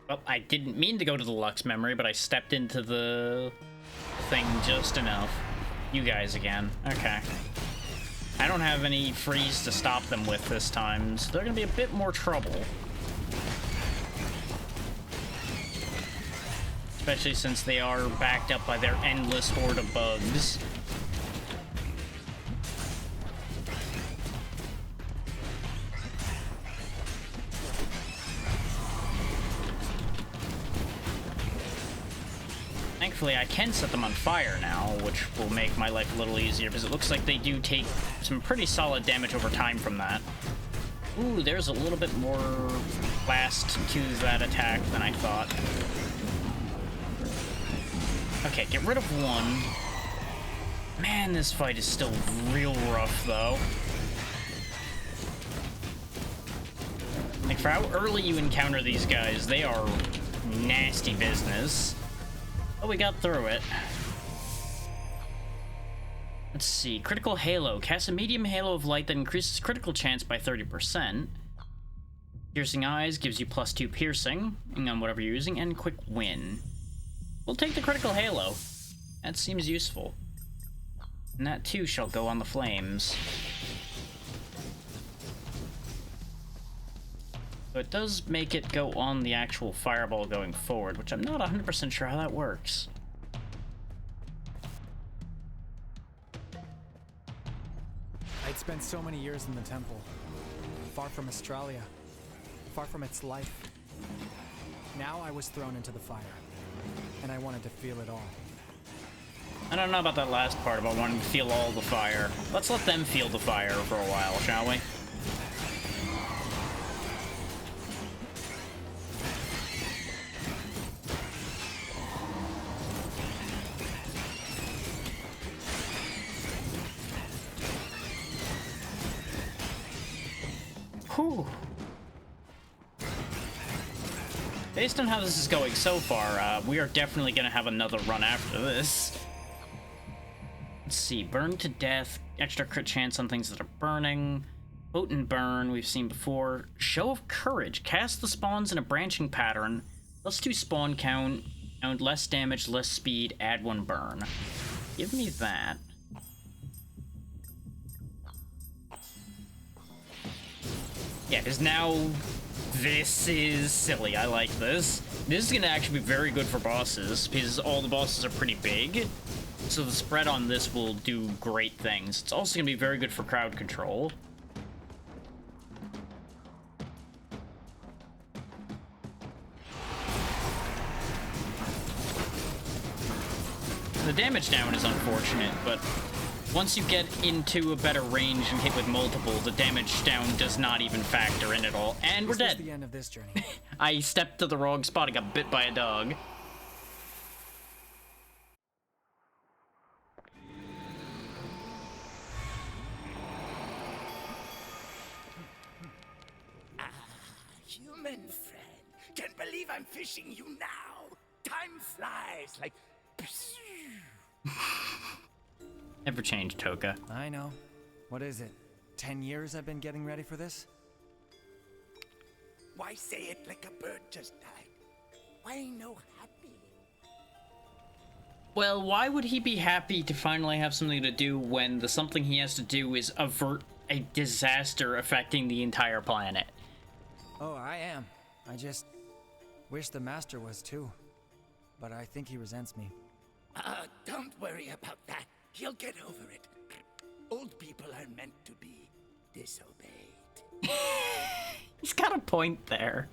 Well, I didn't mean to go to the Lux memory, but I stepped into the thing just enough. You guys again. Okay. I don't have any freeze to stop them with this time, so they're gonna be a bit more trouble. Especially since they are backed up by their endless horde of bugs. Thankfully, I can set them on fire now, which will make my life a little easier, because it looks like they do take some pretty solid damage over time from that. Ooh, there's a little bit more blast to that attack than I thought. Okay, get rid of one. Man, this fight is still real rough, though. Like, for how early you encounter these guys, they are nasty business. Oh, we got through it. Let's see. Critical Halo. Cast a medium halo of light that increases critical chance by 30%. Piercing Eyes gives you +2 piercing on whatever you're using, and Quick Win. We'll take the Critical Halo. That seems useful. And that too shall go on the flames. So it does make it go on the actual fireball going forward, which I'm not 100% sure how that works. I'd spent so many years in the temple, far from Mystralia, far from its life. Now I was thrown into the fire, and I wanted to feel it all. I don't know about that last part about wanting to feel all the fire. Let's let them feel the fire for a while, shall we? Whew. Based on how this is going so far, we are definitely going to have another run after this. Let's see. Burn to death. Extra crit chance on things that are burning. Potent burn, we've seen before. Show of courage. Cast the spawns in a branching pattern. +2 spawn count. And less damage, less speed. Add 1 burn. Give me that. Yeah, because now this is silly. I like this. This is going to actually be very good for bosses, because all the bosses are pretty big. So the spread on this will do great things. It's also going to be very good for crowd control. The damage down is unfortunate, but once you get into a better range and hit with multiple, the damage down does not even factor in at all. And we're dead. This is the end of this journey. I stepped to the wrong spot and got bit by a dog. Human friend, can't believe I'm fishing you now. Time flies like... Never change, Toka. I know. What is it? 10 years I've been getting ready for this? Why say it like a bird just died? Why no happy? Well, why would he be happy to finally have something to do when the something he has to do is avert a disaster affecting the entire planet? Oh, I am. I just wish the master was too. But I think he resents me. Don't worry about that. He'll get over it. Old people are meant to be disobeyed. He's got a point there.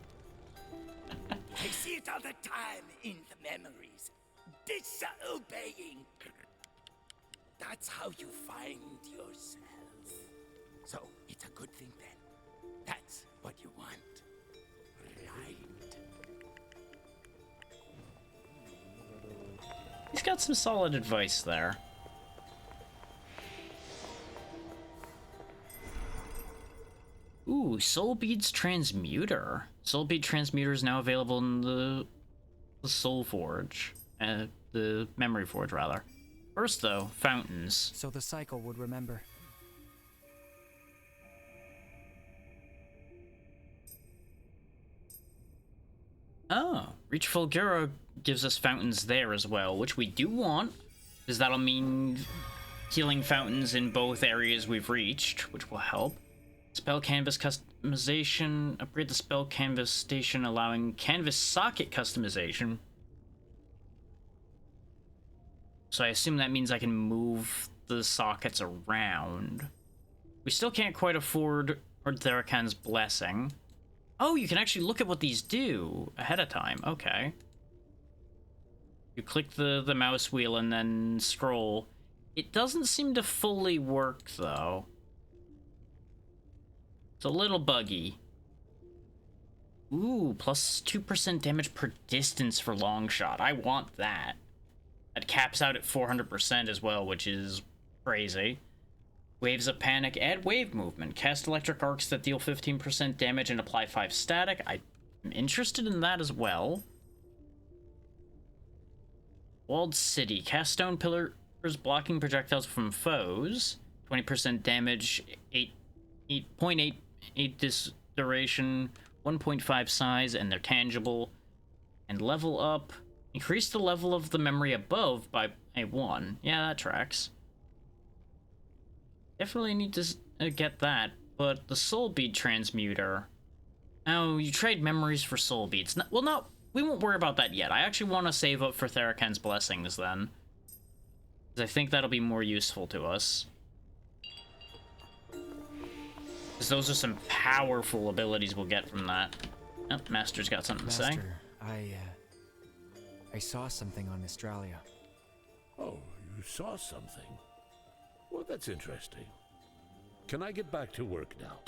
I see it all the time in the memories. Disobeying. That's how you find yourself. So, it's a good thing then. That's what you want. Right. got some solid advice there. Ooh, Soul Bead's Transmuter. Soul Bead Transmuter is now available in the Soul Forge. The Memory Forge, rather. First, though, fountains. So the cycle would remember. Oh, Reach Fulgura gives us fountains there as well, which we do want, because that'll mean healing fountains in both areas we've reached, which will help. Spell canvas customization. Upgrade the spell canvas station, allowing canvas socket customization. So I assume that means I can move the sockets around. We still can't quite afford Therakan's Blessing. Oh, you can actually look at what these do ahead of time. Okay. You click the mouse wheel and then scroll. It doesn't seem to fully work, though. It's a little buggy. Ooh, plus 2% damage per distance for long shot. I want that. That caps out at 400% as well, which is crazy. Waves of Panic, add wave movement. Cast electric arcs that deal 15% damage and apply 5 static. I'm interested in that as well. Walled City, cast stone pillars blocking projectiles from foes. 20% damage, 8.8 duration, 1.5 size, and they're tangible. And level up. Increase the level of the memory above by a 1. Yeah, that tracks. Definitely need to get that. But the Soul Bead Transmuter... Oh, you trade memories for Soul Beads. No, well, no, we won't worry about that yet. I actually want to save up for Therakan's Blessings then. Because I think that'll be more useful to us. Because those are some powerful abilities we'll get from that. Oh, Master's got something to say. I saw something on Mystralia. Oh, you saw something? Well, that's interesting. Can I get back to work now?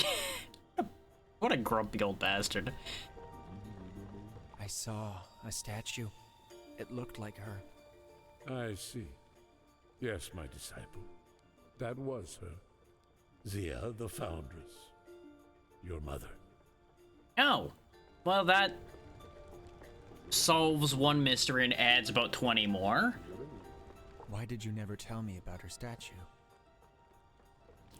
What a grumpy old bastard. I saw a statue. It looked like her. I see. Yes, my disciple. That was her. Zia, the Foundress. Your mother. Oh. Well, that solves one mystery and adds about 20 more. Why did you never tell me about her statue?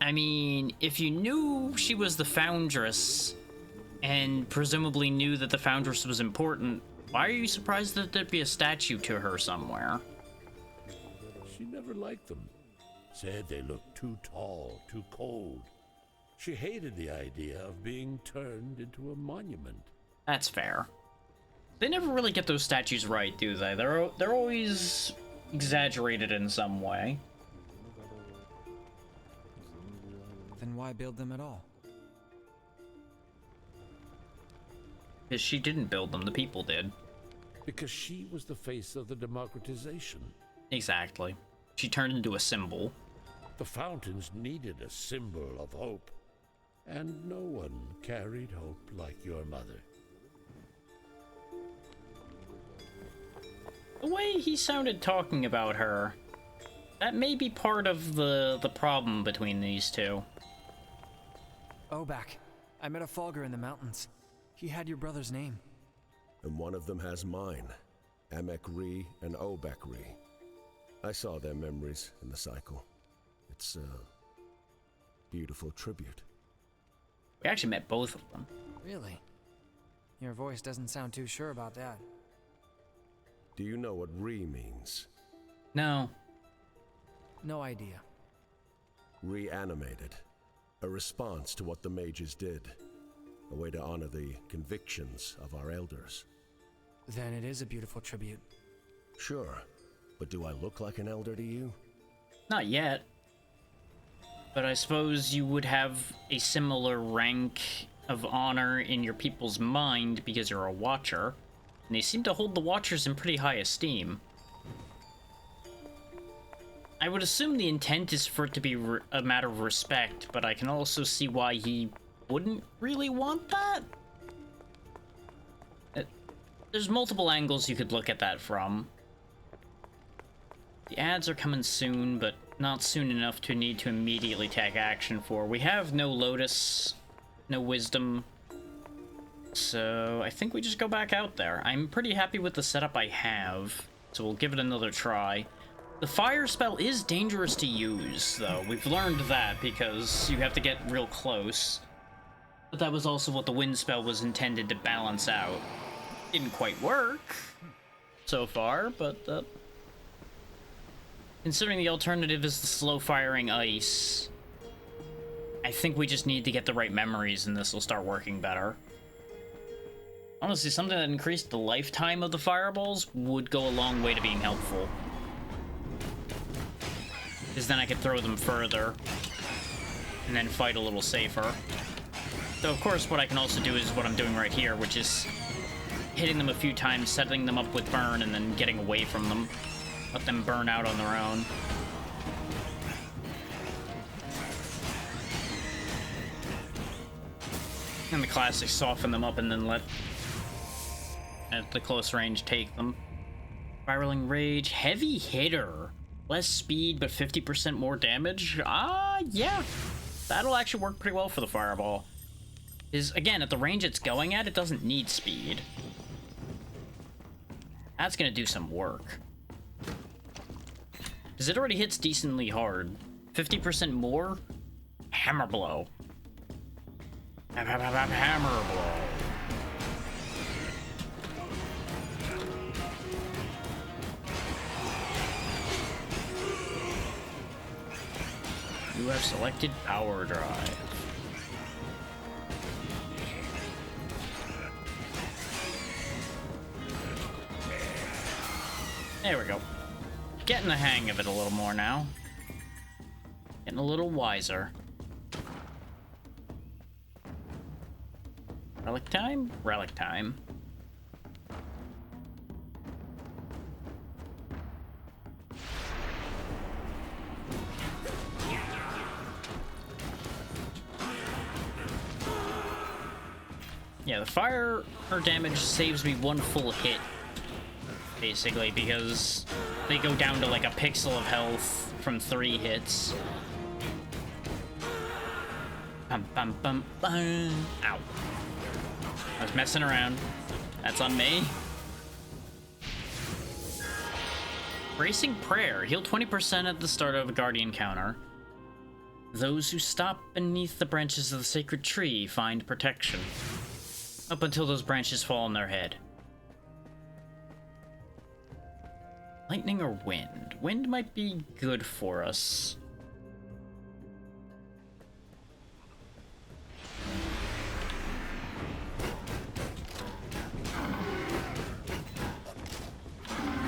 I mean, if you knew she was the Foundress, and presumably knew that the Foundress was important, why are you surprised that there'd be a statue to her somewhere? She never liked them. Said they looked too tall, too cold. She hated the idea of being turned into a monument. That's fair. They never really get those statues right, do they? They're always exaggerated in some way. Then why build them at all? Because she didn't build them, the people did. Because she was the face of the democratization. Exactly. She turned into a symbol. The fountains needed a symbol of hope. And no one carried hope like your mother. The way he sounded talking about her, that may be part of the problem between these two. Obak. I met a Fulgur in the mountains. He had your brother's name. And one of them has mine. Amek Ree and Obak Ree. I saw their memories in the cycle. It's a beautiful tribute. We actually met both of them. Really? Your voice doesn't sound too sure about that. Do you know what Ree means? No. No idea. Reanimated. A response to what the mages did. A way to honor the convictions of our elders. Then it is a beautiful tribute. Sure. But do I look like an elder to you? Not yet. But I suppose you would have a similar rank of honor in your people's mind because you're a Watcher. And they seem to hold the Watchers in pretty high esteem. I would assume the intent is for it to be a matter of respect, but I can also see why he wouldn't really want that. There's multiple angles you could look at that from. The ads are coming soon, but not soon enough to need to immediately take action for. We have no Lotus, no Wisdom, so I think we just go back out there. I'm pretty happy with the setup I have, so we'll give it another try. The fire spell is dangerous to use, though. We've learned that because you have to get real close. But that was also what the wind spell was intended to balance out. Didn't quite work so far, but considering the alternative is the slow-firing ice, I think we just need to get the right memories and this will start working better. Honestly, something that increased the lifetime of the fireballs would go a long way to being helpful. Because then I could throw them further and then fight a little safer. Though, of course, what I can also do is what I'm doing right here, which is hitting them a few times, setting them up with burn, and then getting away from them. Let them burn out on their own. And the classic soften them up and then let, at the close range, take them. Spiraling Rage, heavy hitter. Less speed, but 50% more damage? Yeah. That'll actually work pretty well for the fireball. Is, again, at the range it's going at, it doesn't need speed. That's gonna do some work. Because it already hits decently hard. 50% more? Hammer blow. Hammer blow. You have selected Power Drive. There we go. Getting the hang of it a little more now. Getting a little wiser. Relic time? Relic time. Yeah, the fire damage saves me one full hit, basically, because they go down to like a pixel of health from 3 hits. Bum, bum, bum, bum. Ow. I was messing around. That's on me. Bracing Prayer. Heal 20% at the start of a Guardian counter. Those who stop beneath the branches of the sacred tree find protection. Up until those branches fall on their head. Lightning or wind? Wind might be good for us.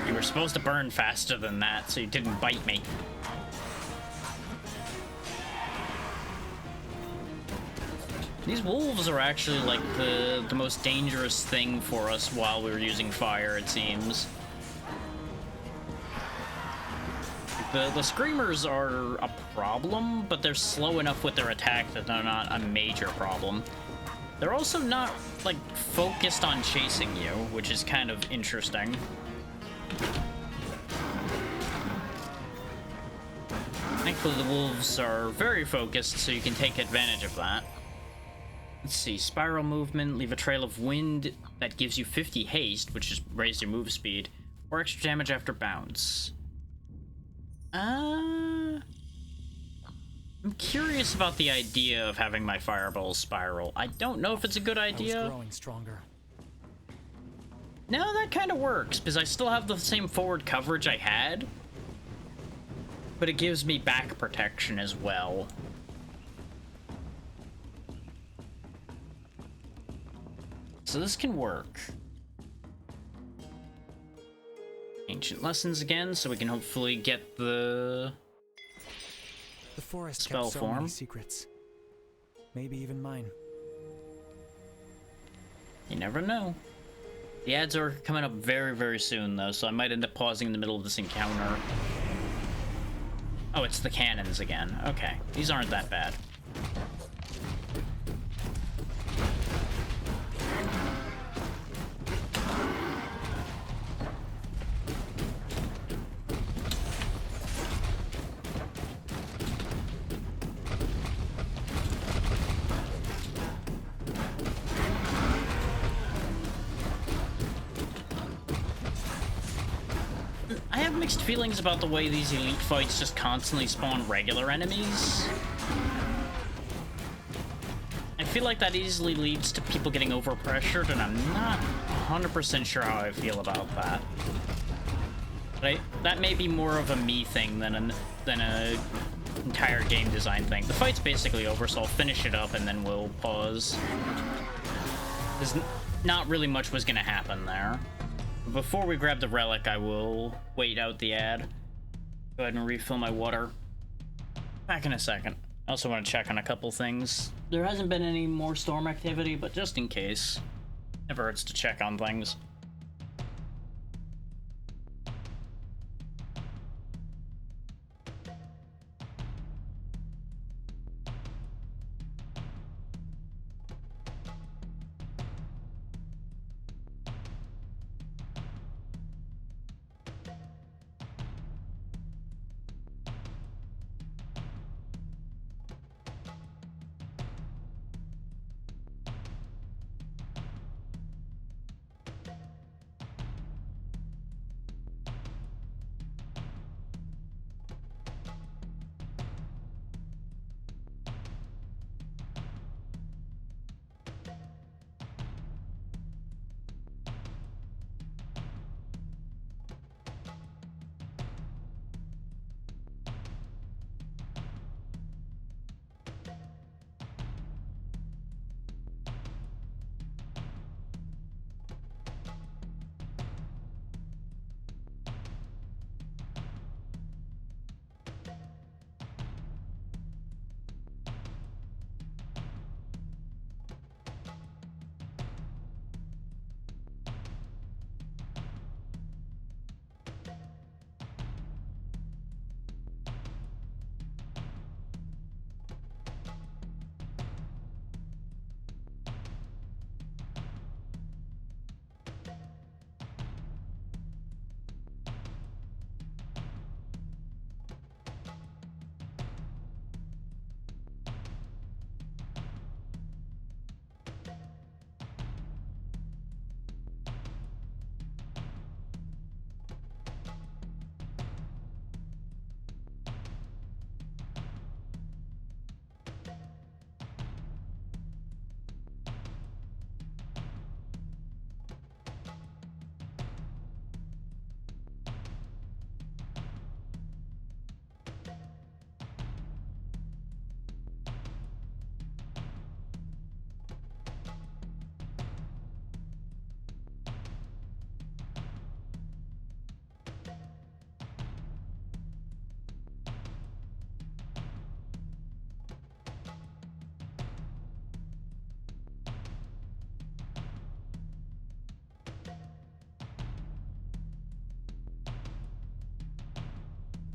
You were supposed to burn faster than that, so you didn't bite me. These wolves are actually like the most dangerous thing for us while we were using fire, it seems. The screamers are a problem, but they're slow enough with their attack that they're not a major problem. They're also not, like, focused on chasing you, which is kind of interesting. Thankfully, the wolves are very focused, so you can take advantage of that. Let's see, spiral movement, leave a trail of wind that gives you 50 haste, which just raises your move speed, or extra damage after bounce. I'm curious about the idea of having my fireballs spiral. I don't know if it's a good idea. I was growing stronger. No, that kind of works, because I still have the same forward coverage I had, but it gives me back protection as well. So this can work. Ancient lessons again, so we can hopefully get the forest spell kept so form. many secrets. Maybe even mine. You never know. The ads are coming up very, very soon, though, so I might end up pausing in the middle of this encounter. Oh, it's the cannons again. Okay, these aren't that bad. I have mixed feelings about the way these elite fights just constantly spawn regular enemies. I feel like that easily leads to people getting overpressured, and I'm not 100% sure how I feel about that. But that may be more of a me thing than a entire game design thing. The fight's basically over, so I'll finish it up and then we'll pause. There's not really much was gonna happen there. Before we grab the relic, I will wait out the ad. Go ahead and refill my water. Back in a second. I also want to check on a couple things. There hasn't been any more storm activity, but just in case. Never hurts to check on things.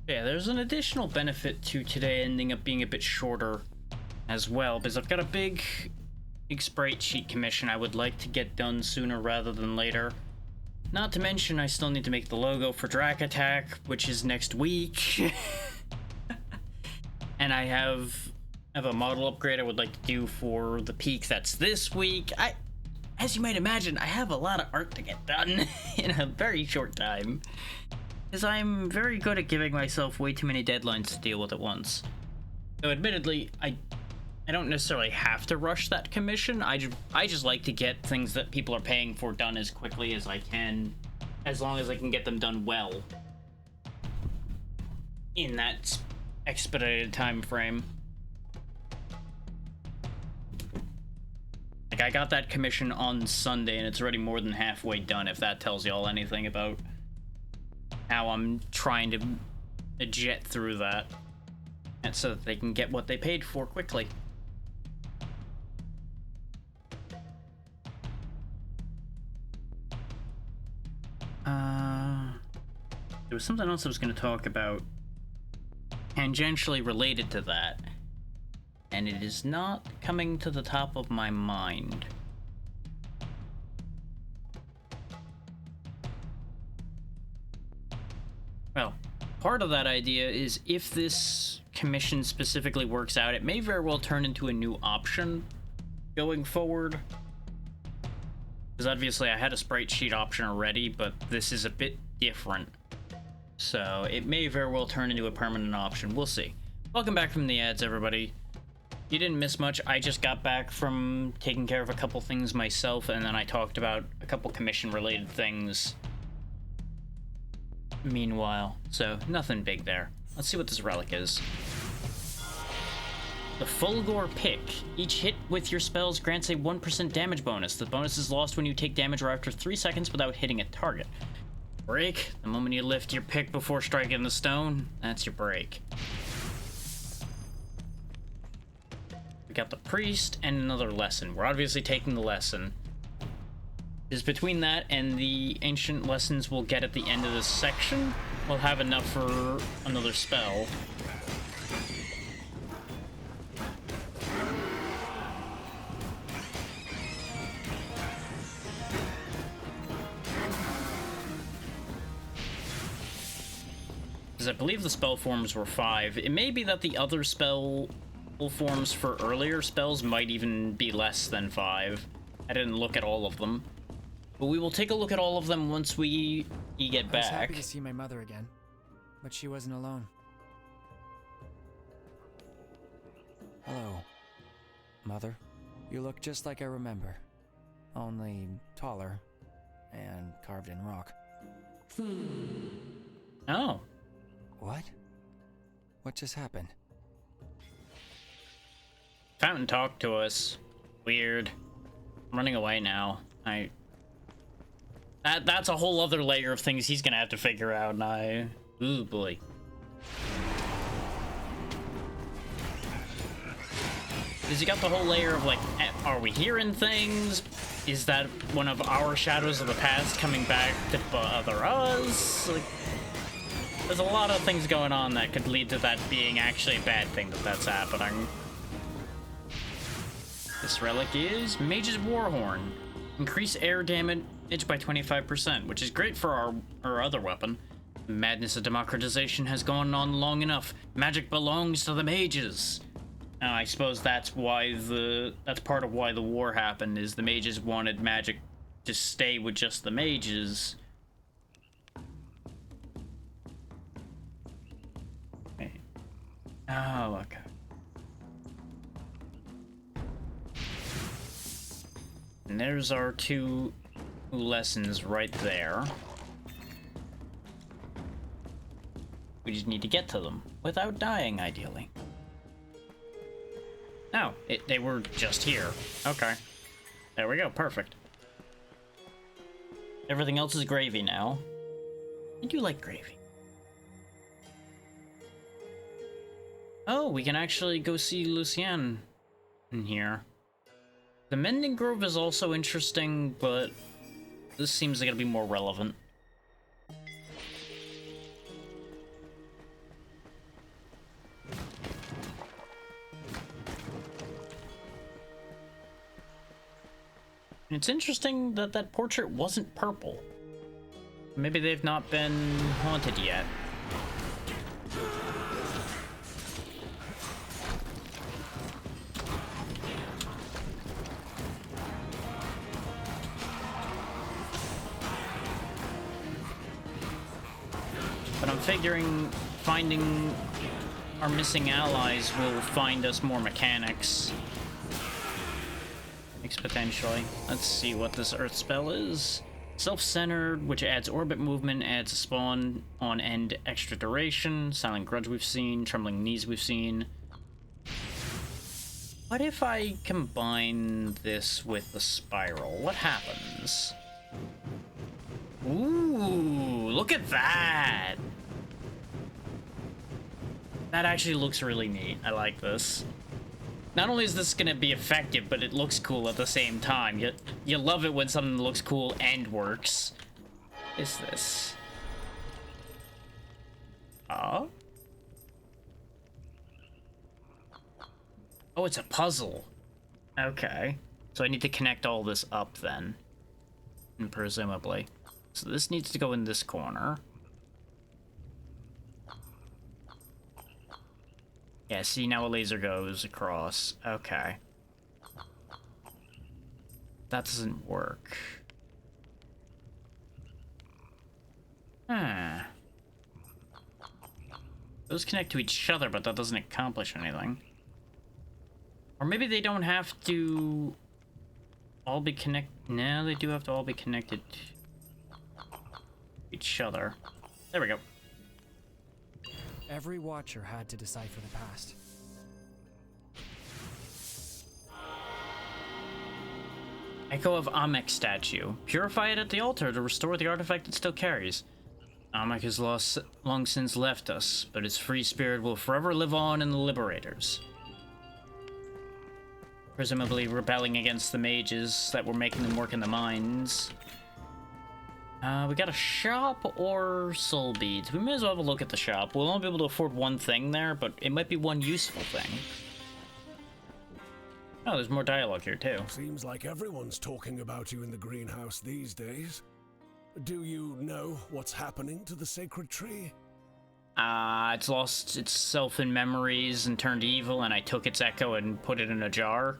Yeah, there's an additional benefit to today ending up being a bit shorter as well, because I've got a big sprite sheet commission I would like to get done sooner rather than later. Not to mention, I still need to make the logo for Drac Attack, which is next week. And I have a model upgrade I would like to do for the peak that's this week. As you might imagine, I have a lot of art to get done in a very short time. Because I'm very good at giving myself way too many deadlines to deal with at once. So admittedly, I don't necessarily have to rush that commission. I just like to get things that people are paying for done as quickly as I can, as long as I can get them done well in that expedited time frame. Like, I got that commission on Sunday and it's already more than halfway done, if that tells y'all anything about how I'm trying to jet through that, and so that they can get what they paid for quickly. There was something else I was going to talk about tangentially related to that, and it is not coming to the top of my mind. Well, part of that idea is if this commission specifically works out, it may very well turn into a new option going forward. Because obviously I had a sprite sheet option already, but this is a bit different. So it may very well turn into a permanent option. We'll see. Welcome back from the ads, everybody. You didn't miss much. I just got back from taking care of a couple things myself, and then I talked about a couple commission-related things meanwhile. So nothing big there. Let's see what this relic is. The Fulgor Pick. Each hit with your spells grants a 1% damage bonus. The bonus is lost when you take damage or after 3 seconds without hitting a target. Break. The moment you lift your pick before striking the stone, that's your break. We got the priest and another lesson. We're obviously taking the lesson. Because between that and the ancient lessons we'll get at the end of this section, we'll have enough for another spell. I believe the spell forms were 5. It may be that the other spell forms for earlier spells might even be less than 5. I didn't look at all of them. But we will take a look at all of them once we get back. I was happy to see my mother again, but she wasn't alone. Hello, Mother. You look just like I remember, only taller and carved in rock. Oh. What? What just happened? Fountain talked to us. Weird. I'm running away now. That's a whole other layer of things he's gonna have to figure out, and ooh boy. Because you got the whole layer of like, are we hearing things? Is that one of our shadows of the past coming back to bother us? Like, there's a lot of things going on that could lead to that being actually a bad thing that's happening. This relic is Mage's Warhorn. Increase air damage by 25%, which is great for our other weapon. The madness of democratization has gone on long enough. Magic belongs to the mages. Now, I suppose that's part of why the war happened, is the mages wanted magic to stay with just the mages. Oh, okay. And there's our 2 lessons right there. We just need to get to them without dying, ideally. Oh, they were just here. Okay. There we go, perfect. Everything else is gravy now. I do like gravy. Oh, we can actually go see Lucien in here. The Mending Grove is also interesting, but this seems like it'll be more relevant. It's interesting that that portrait wasn't purple. Maybe they've not been haunted yet. But I'm figuring finding our missing allies will find us more mechanics. Potentially. Let's see what this earth spell is. Self-centered, which adds orbit movement, adds a spawn on end extra duration. Silent Grudge we've seen. Trembling Knees we've seen. What if I combine this with the spiral? What happens? Ooh, look at that! That actually looks really neat. I like this. Not only is this gonna be effective, but it looks cool at the same time. You love it when something looks cool and works. What is this? Oh? Oh, it's a puzzle. Okay. So I need to connect all this up then. And presumably. So this needs to go in this corner. Yeah, see, now a laser goes across. Okay. That doesn't work. Huh. Those connect to each other, but that doesn't accomplish anything. Or maybe they don't have to all be connected. No, they do have to all be connected to each other. There we go. Every Watcher had to decipher the past. Echo of Amek statue. Purify it at the altar to restore the artifact it still carries. Amek has long since left us, but its free spirit will forever live on in the Liberators. Presumably rebelling against the mages that were making them work in the mines. We got a shop or soul beads. We may as well have a look at the shop. We'll only be able to afford one thing there, but it might be one useful thing. Oh, there's more dialogue here, too. Seems like everyone's talking about you in the greenhouse these days. Do you know what's happening to the sacred tree? It's lost itself in memories and turned evil, and I took its echo and put it in a jar.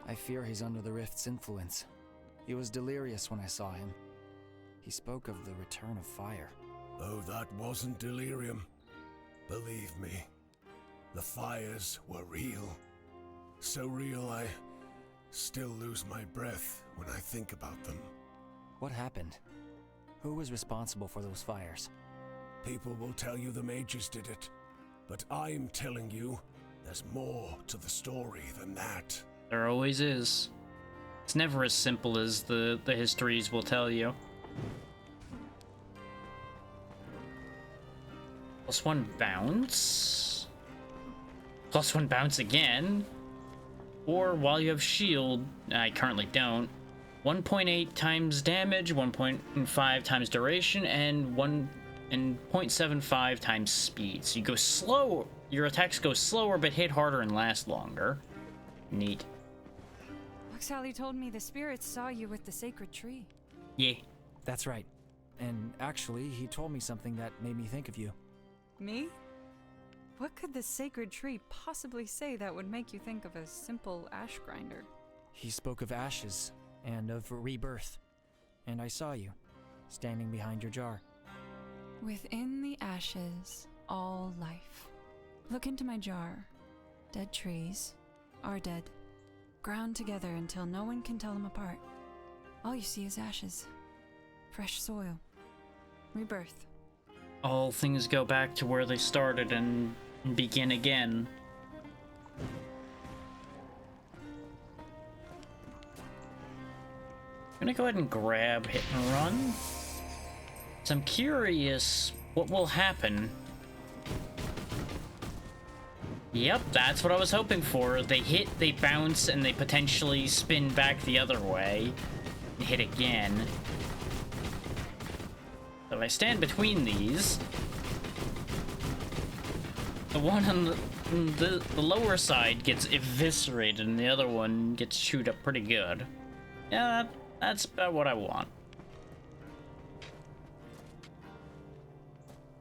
I fear he's under the rift's influence. He was delirious when I saw him. He spoke of the return of fire. Oh, that wasn't delirium. Believe me, the fires were real. So real I still lose my breath when I think about them. What happened? Who was responsible for those fires? People will tell you the mages did it, but I'm telling you, there's more to the story than that. There always is. It's never as simple as the histories will tell you. +1 bounce. +1 bounce again. Or while you have shield, I currently don't, 1.8 times damage, 1.5 times duration, and 0.75 times speed. So you go slow, your attacks go slower but hit harder and last longer. Neat. Sally told me the spirits saw you with the sacred tree. Yeah. That's right. And actually, he told me something that made me think of you. Me? What could the sacred tree possibly say that would make you think of a simple ash grinder? He spoke of ashes and of rebirth. And I saw you, standing behind your jar. Within the ashes, all life. Look into my jar. Dead trees are dead. Ground together until no one can tell them apart. All you see is ashes. Fresh soil. Rebirth. All things go back to where they started and begin again. I'm gonna go ahead and grab Hit and Run. So I'm curious what will happen. Yep, that's what I was hoping for. They hit, they bounce, and they potentially spin back the other way and hit again. So if I stand between these, the one on the lower side gets eviscerated and the other one gets chewed up pretty good. Yeah, that's about what I want.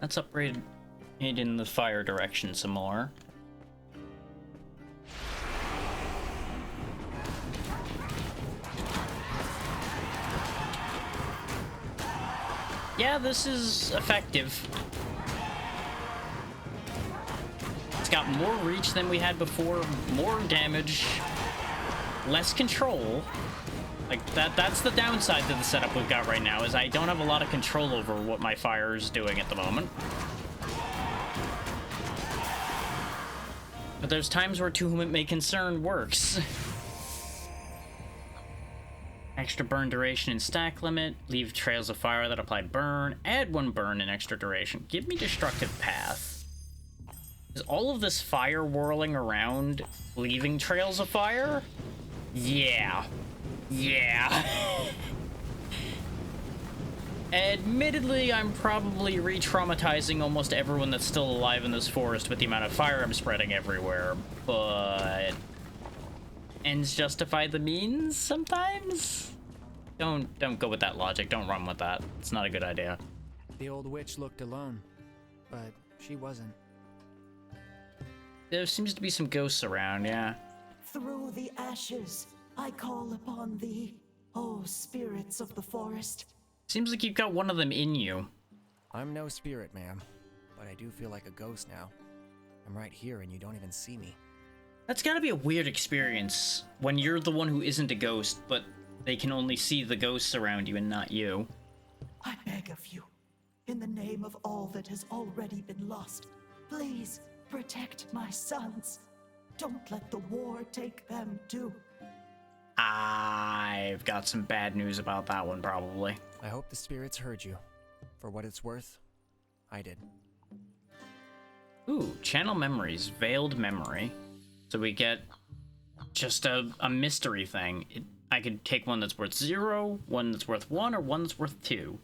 Let's upgrade it in the fire direction some more. Yeah, this is effective. It's got more reach than we had before, more damage, less control. Like, that's the downside to the setup we've got right now, is I don't have a lot of control over what my fire is doing at the moment. But there's times where To Whom It May Concern works. Extra burn duration and stack limit. Leave trails of fire that apply burn. Add 1 burn in extra duration. Give me Destructive Path. Is all of this fire whirling around leaving trails of fire? Yeah. Yeah. Admittedly, I'm probably re-traumatizing almost everyone that's still alive in this forest with the amount of fire I'm spreading everywhere, but ends justify the means sometimes? Don't go with that logic. Don't run with that. It's not a good idea. The old witch looked alone, but she wasn't. There seems to be some ghosts around, yeah. Through the ashes, I call upon thee, O spirits of the forest. Seems like you've got one of them in you. I'm no spirit, ma'am, but I I do feel like a ghost now. I'm right here and you don't even see me. That's gotta be a weird experience when you're the one who isn't a ghost, but they can only see the ghosts around you and not you. I beg of you, in the name of all that has already been lost, please protect my sons. Don't let the war take them too. I've got some bad news about that one, probably. I hope the spirits heard you. For what it's worth, I did. Ooh, channel memories, veiled memory. So we get just a mystery thing. I could take one that's worth 0, one that's worth 1, or one that's worth 2.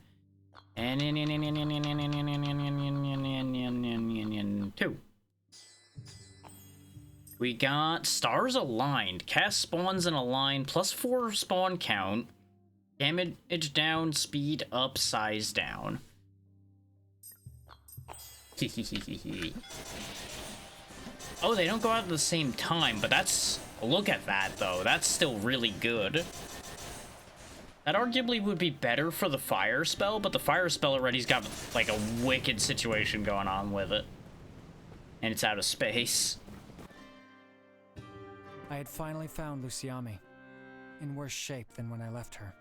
And 2. We got stars aligned. Cast spawns in a line, +4 spawn count. Damage down, speed up, size down. Oh, they don't go out at the same time, but that's... Look at that, though. That's still really good. That arguably would be better for the fire spell, but the fire spell already's got, like, a wicked situation going on with it. And it's out of space. I had finally found Luciame, in worse shape than when I left her.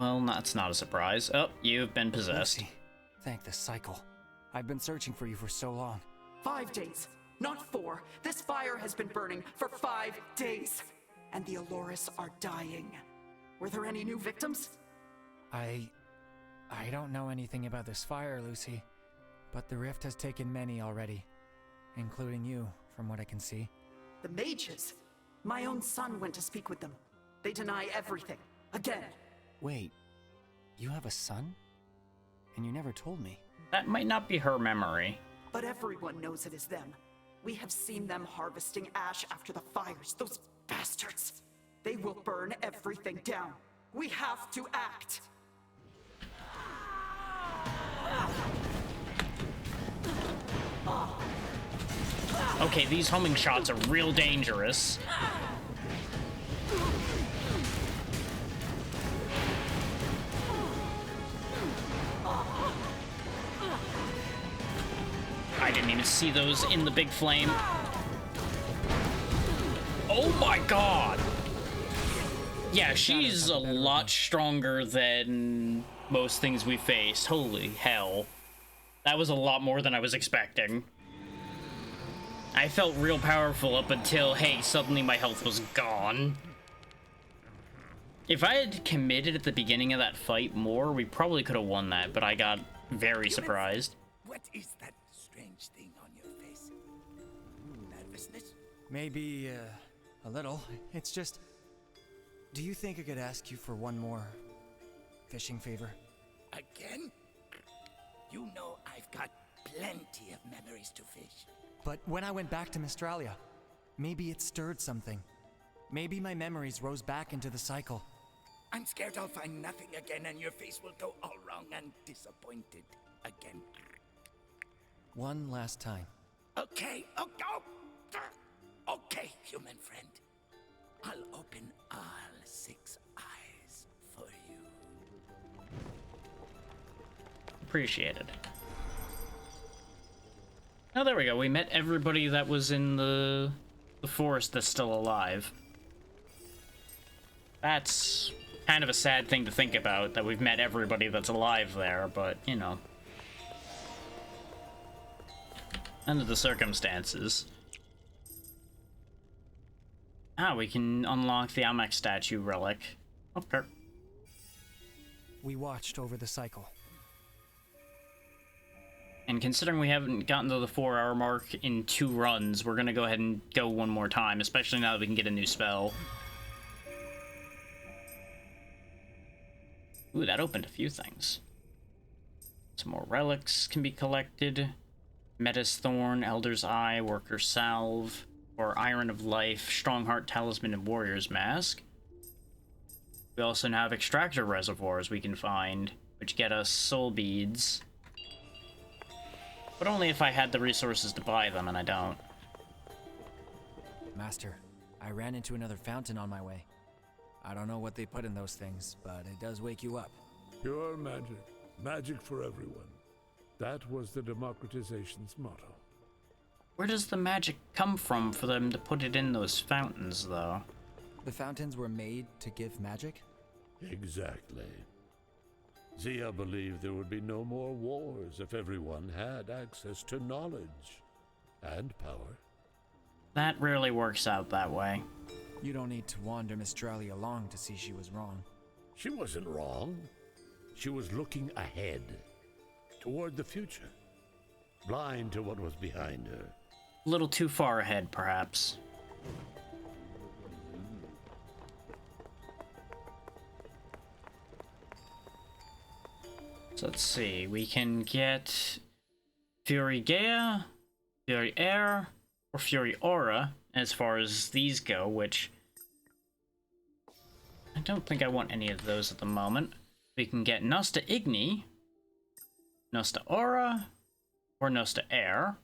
Well, that's not a surprise. Oh, you've been possessed. Lucy, thank the cycle. I've been searching for you for so long. 5 days, not 4. This fire has been burning for 5 days. And the Aloris are dying. Were there any new victims? I don't know anything about this fire, Lucy. But the rift has taken many already. Including you, from what I can see. The mages? My own son went to speak with them. They deny everything. Again. Wait, you have a son? And you never told me. That might not be her memory. But everyone knows it is them. We have seen them harvesting ash after the fires. Those bastards. They will burn everything down. We have to act. Okay, these homing shots are real dangerous. I didn't even see those in the big flame. Oh my god! Yeah, she's a lot stronger than most things we faced. Holy hell. That was a lot more than I was expecting. I felt real powerful up until, hey, suddenly my health was gone. If I had committed at the beginning of that fight more, we probably could have won that, but I got very surprised. What is that strange thing on your face? Nervousness? Maybe, a little. It's just... Do you think I could ask you for one more fishing favor? Again? You know I've got plenty of memories to fish. But when I went back to Mystralia, maybe it stirred something. Maybe my memories rose back into the cycle. I'm scared I'll find nothing again and your face will go all wrong and disappointed again. One last time. Okay, okay, human friend. I'll open all 6 eyes for you. Appreciated. Oh, there we go. We met everybody that was in the forest that's still alive. That's kind of a sad thing to think about, that we've met everybody that's alive there, but, you know. Under the circumstances. Ah, we can unlock the Almec statue relic. Okay. We watched over the cycle. And considering we haven't gotten to the 4-hour mark in 2 runs, we're gonna go ahead and go one more time, especially now that we can get a new spell. Ooh, that opened a few things. Some more relics can be collected. Metis Thorn, Elder's Eye, Worker's Salve, or Iron of Life, Strongheart Talisman, and Warrior's Mask. We also now have extractor reservoirs we can find, which get us soul beads. But only if I had the resources to buy them, and I don't. Master, I ran into another fountain on my way. I don't know what they put in those things, but it does wake you up. Pure magic. Magic for everyone. That was the democratization's motto. Where does the magic come from for them to put it in those fountains, though? The fountains were made to give magic? Exactly. Zia believed there would be no more wars if everyone had access to knowledge and power. That rarely works out that way. You don't need to wander Mystralia long to see she was wrong. She wasn't wrong. She was looking ahead, toward the future, blind to what was behind her. A little too far ahead, perhaps. So let's see, we can get Fury Gaia, Fury Air, or Fury Aura as far as these go, which I don't think I want any of those at the moment. We can get Nosta Igni, Nosta Aura, or Nosta Air,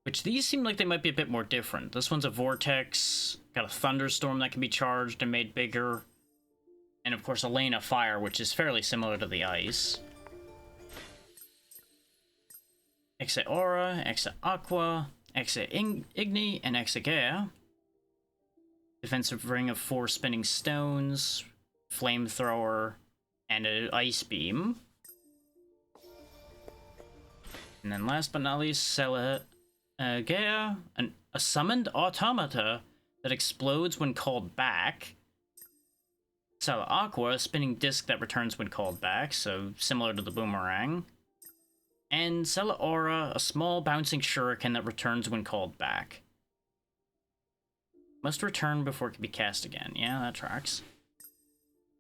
which these seem like they might be a bit more different. This one's a Vortex, got a Thunderstorm that can be charged and made bigger. And of course, Elena Fire, which is fairly similar to the Ice. Exa Aura, Exa Aqua, Exa Igni, and Exa Gaia. Defensive Ring of 4 Spinning Stones, Flamethrower, and an Ice Beam. And then last but not least, Gaia, a summoned automata that explodes when called back. Sala Aqua, a spinning disc that returns when called back, so similar to the boomerang. And Sela Aura, a small bouncing shuriken that returns when called back. Must return before it can be cast again. Yeah, that tracks.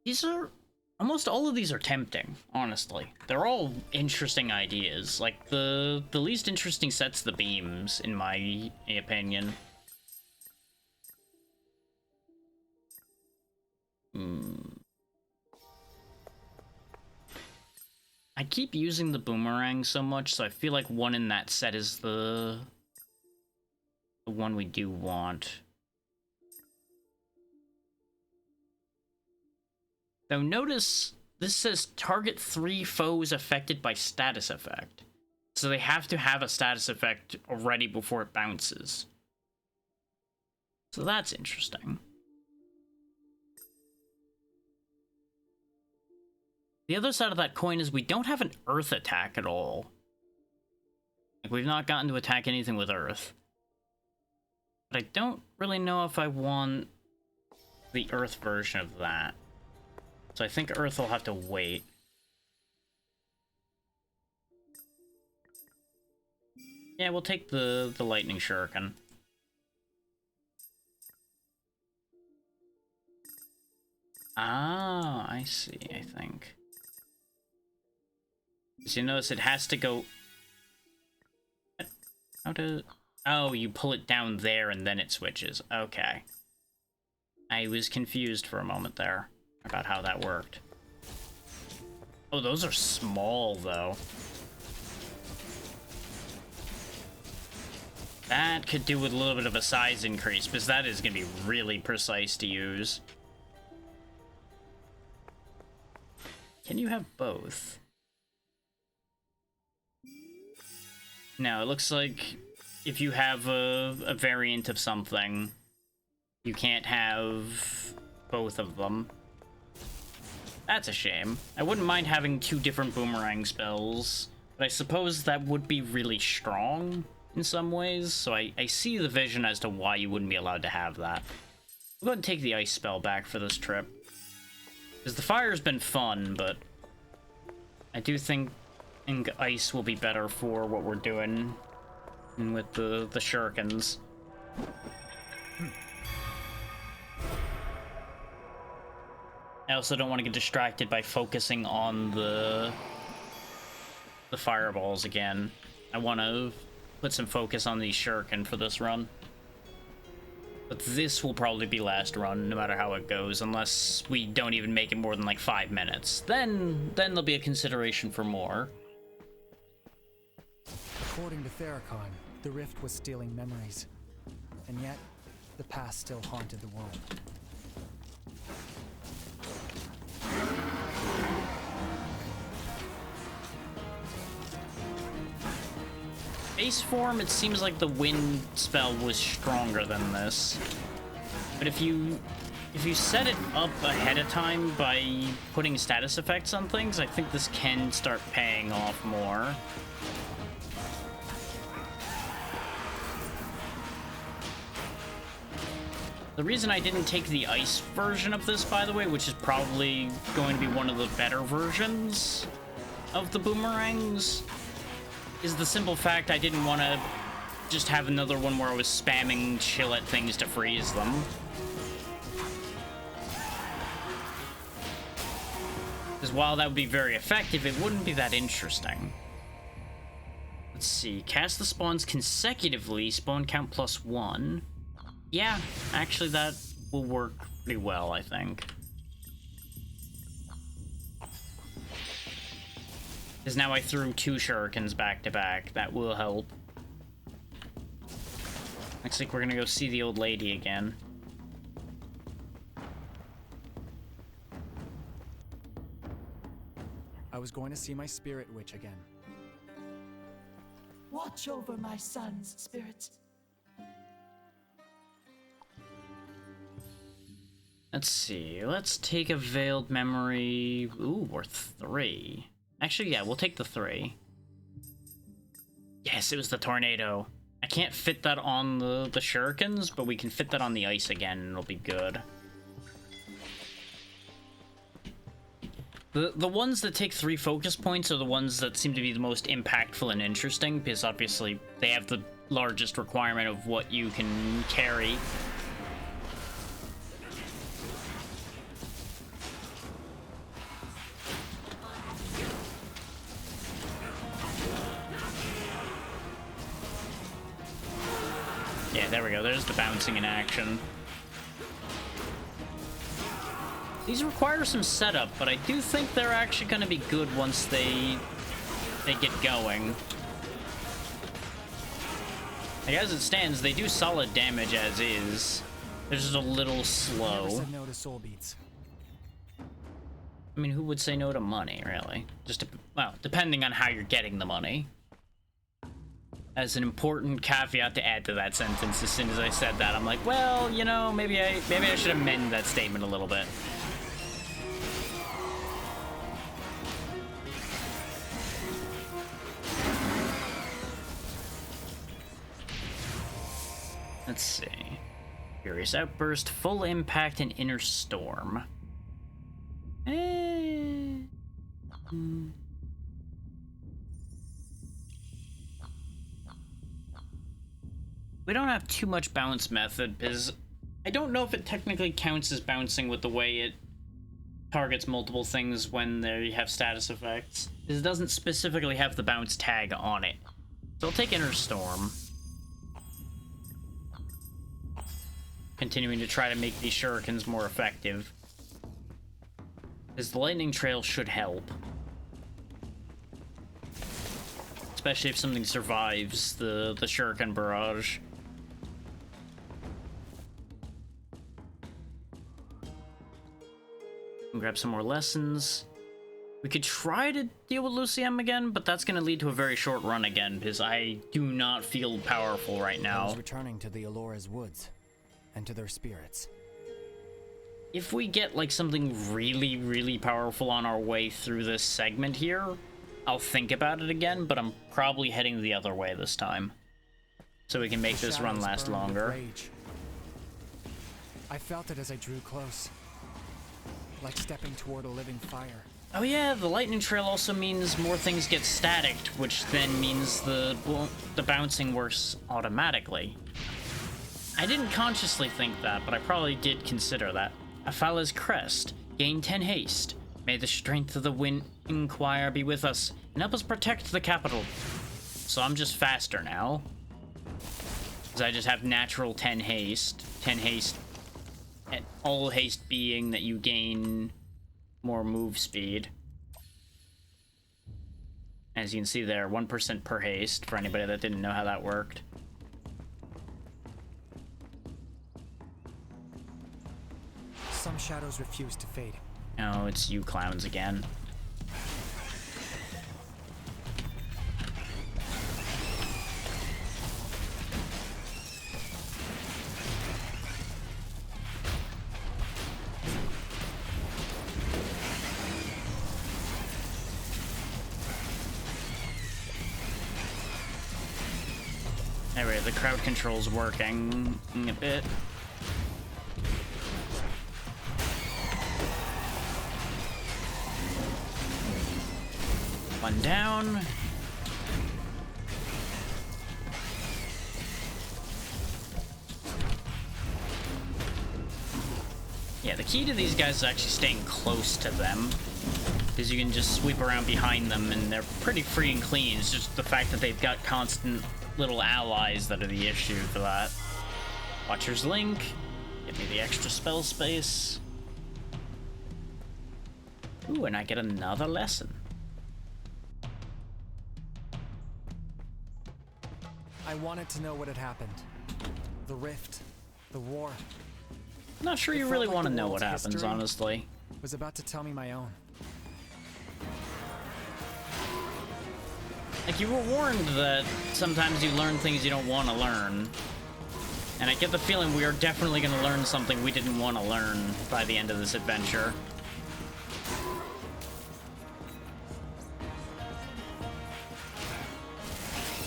These are... almost all of these are tempting, honestly. They're all interesting ideas. Like, the least interesting set's the beams, in my opinion. I keep using the boomerang so much, so I feel like one in that set is the one we do want. Though notice, this says target 3 foes affected by status effect. So they have to have a status effect already before it bounces. So that's interesting. The other side of that coin is we don't have an Earth attack at all. Like, we've not gotten to attack anything with Earth. But I don't really know if I want the Earth version of that. So I think Earth will have to wait. Yeah, we'll take the Lightning Shuriken. Ah, I see, I think. So you notice it has to go... How to... Oh, you pull it down there and then it switches. Okay. I was confused for a moment there about how that worked. Oh, those are small, though. That could do with a little bit of a size increase, because that is going to be really precise to use. Can you have both? No, it looks like if you have a variant of something, you can't have both of them. That's a shame. I wouldn't mind having 2 different boomerang spells, but I suppose that would be really strong in some ways, so I see the vision as to why you wouldn't be allowed to have that. We'll go ahead and take the ice spell back for this trip. Because the fire's been fun, but I do think ice will be better for what we're doing with the shurikens. I also don't want to get distracted by focusing on the fireballs again. I want to put some focus on these shuriken for this run. But this will probably be last run, no matter how it goes, unless we don't even make it more than like 5 minutes. Then there'll be a consideration for more. According to Theracon, the rift was stealing memories. And yet, the past still haunted the world. base form, it seems like the wind spell was stronger than this. But if you set it up ahead of time by putting status effects on things, I think this can start paying off more. The reason I didn't take the ice version of this, by the way, which is probably going to be one of the better versions of the boomerangs, is the simple fact I didn't want to just have another one where I was spamming chill at things to freeze them. Because while that would be very effective, it wouldn't be that interesting. Let's see. Cast the spawns consecutively, spawn count +1. Yeah, actually that will work pretty well, I think. Because now I threw 2 shurikens back to back. That will help. Looks like we're gonna go see the old lady again. I was going to see my spirit witch again. Watch over my sons, spirits. Let's see. Let's take a veiled memory. Ooh, we're 3. Actually, yeah, we'll take the 3. Yes, it was the tornado. I can't fit that on the shurikens, but we can fit that on the ice again, and it'll be good. The ones that take 3 focus points are the ones that seem to be the most impactful and interesting, because obviously they have the largest requirement of what you can carry. Yeah, there we go. There's the bouncing in action. These require some setup, but I do think they're actually going to be good once they get going. Like, as it stands, they do solid damage as is. They're just a little slow. Never said no to soul beats. I mean, who would say no to money, really? Well, depending on how you're getting the money. As an important caveat to add to that sentence, as soon as I said that, I'm like, well, you know, maybe I should amend that statement a little bit. Let's see. Furious Outburst, Full Impact, and Inner Storm. We don't have too much bounce method, because I don't know if it technically counts as bouncing with the way it targets multiple things when they have status effects. It doesn't specifically have the bounce tag on it. So I'll take Inner Storm. Continuing to try to make these shurikens more effective. Because the lightning trail should help. Especially if something survives the shuriken barrage. Grab some more lessons. We could try to deal with Luciem again, but that's going to lead to a very short run again, because I do not feel powerful right I now. was returning to the Alora's woods, and to their spirits. If we get, like, something really, really powerful on our way through this segment here, I'll think about it again, but I'm probably heading the other way this time. So we can make this run last longer. Rage. I felt it as I drew close. Like stepping toward a living fire. Oh yeah, the lightning trail also means more things get staticked, which then means the bouncing works automatically. I didn't consciously think that, but I probably did consider that. Afala's crest. Gain 10 haste. May the strength of the wind inquire be with us, and help us protect the capital. So I'm just faster now. Because I just have natural 10 haste. 10 haste. And all haste being that you gain more move speed. As you can see there, 1% per haste, for anybody that didn't know how that worked. Some shadows refuse to fade. Oh, it's you clowns again. the crowd control's working a bit. One down. Yeah, the key to these guys is actually staying close to them, because you can just sweep around behind them and they're pretty free and clean. It's just the fact that they've got constant little allies that are the issue for that. Watcher's Link. Give me the extra spell space. Ooh, and I get another lesson. I wanted to know what had happened. The rift, the war. I'm not sure you really want to know what happens, honestly. Was about to tell me my own. Like, you were warned that sometimes you learn things you don't want to learn. And I get the feeling we are definitely going to learn something we didn't want to learn by the end of this adventure.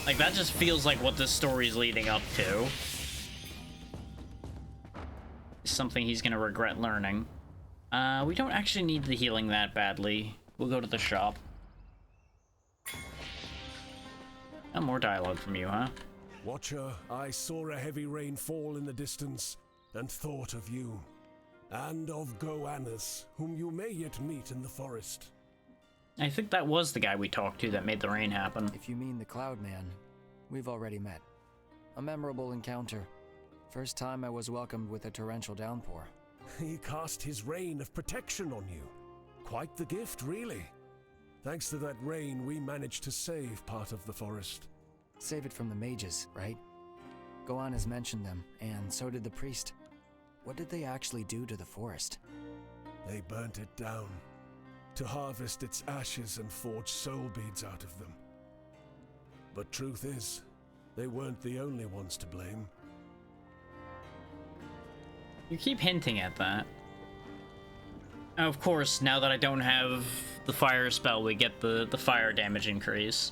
Like, that just feels like what this story's leading up to. Something he's gonna regret learning. We don't actually need the healing that badly. We'll go to the shop. Oh, more dialogue from you, huh? Watcher, I saw a heavy rain fall in the distance, and thought of you, and of Goannas, whom you may yet meet in the forest. I think that was the guy we talked to that made the rain happen. If you mean the Cloud Man, we've already met. A memorable encounter. First time I was welcomed with a torrential downpour. He cast his rain of protection on you. Quite the gift, really. Thanks to that rain, we managed to save part of the forest. Save it from the mages, right? Gohan has mentioned them, and so did the priest. What did they actually do to the forest? They burnt it down, to harvest its ashes and forge soul beads out of them. But truth is, they weren't the only ones to blame. You keep hinting at that. Of course, now that I don't have the fire spell, we get the fire damage increase.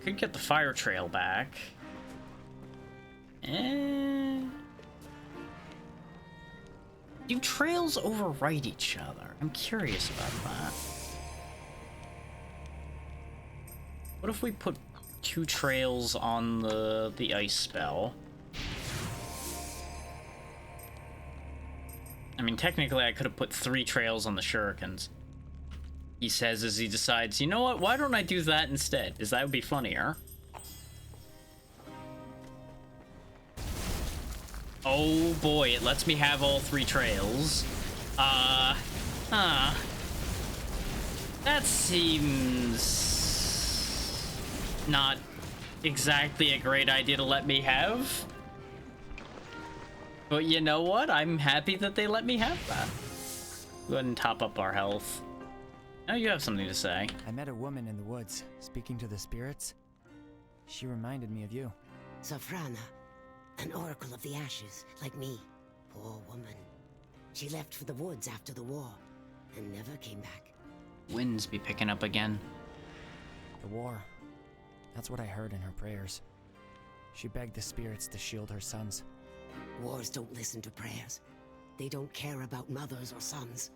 Could get the fire trail back. Do trails overwrite each other? I'm curious about that. What if we put 2 trails on the ice spell? I mean, technically I could have put 3 trails on the shurikens. He says as he decides, you know what, why don't I do that instead? Because that would be funnier. Oh boy, it lets me have all 3 trails. That seems not exactly a great idea to let me have. But you know what? I'm happy that they let me have that. Go ahead and top up our health. Now you have something to say. I met a woman in the woods, speaking to the spirits. She reminded me of you. Safrana, an oracle of the ashes, like me. Poor woman. She left for the woods after the war, and never came back. Winds be picking up again. The war. That's what I heard in her prayers. She begged the spirits to shield her sons. Wars don't listen to prayers. They don't care about mothers or sons.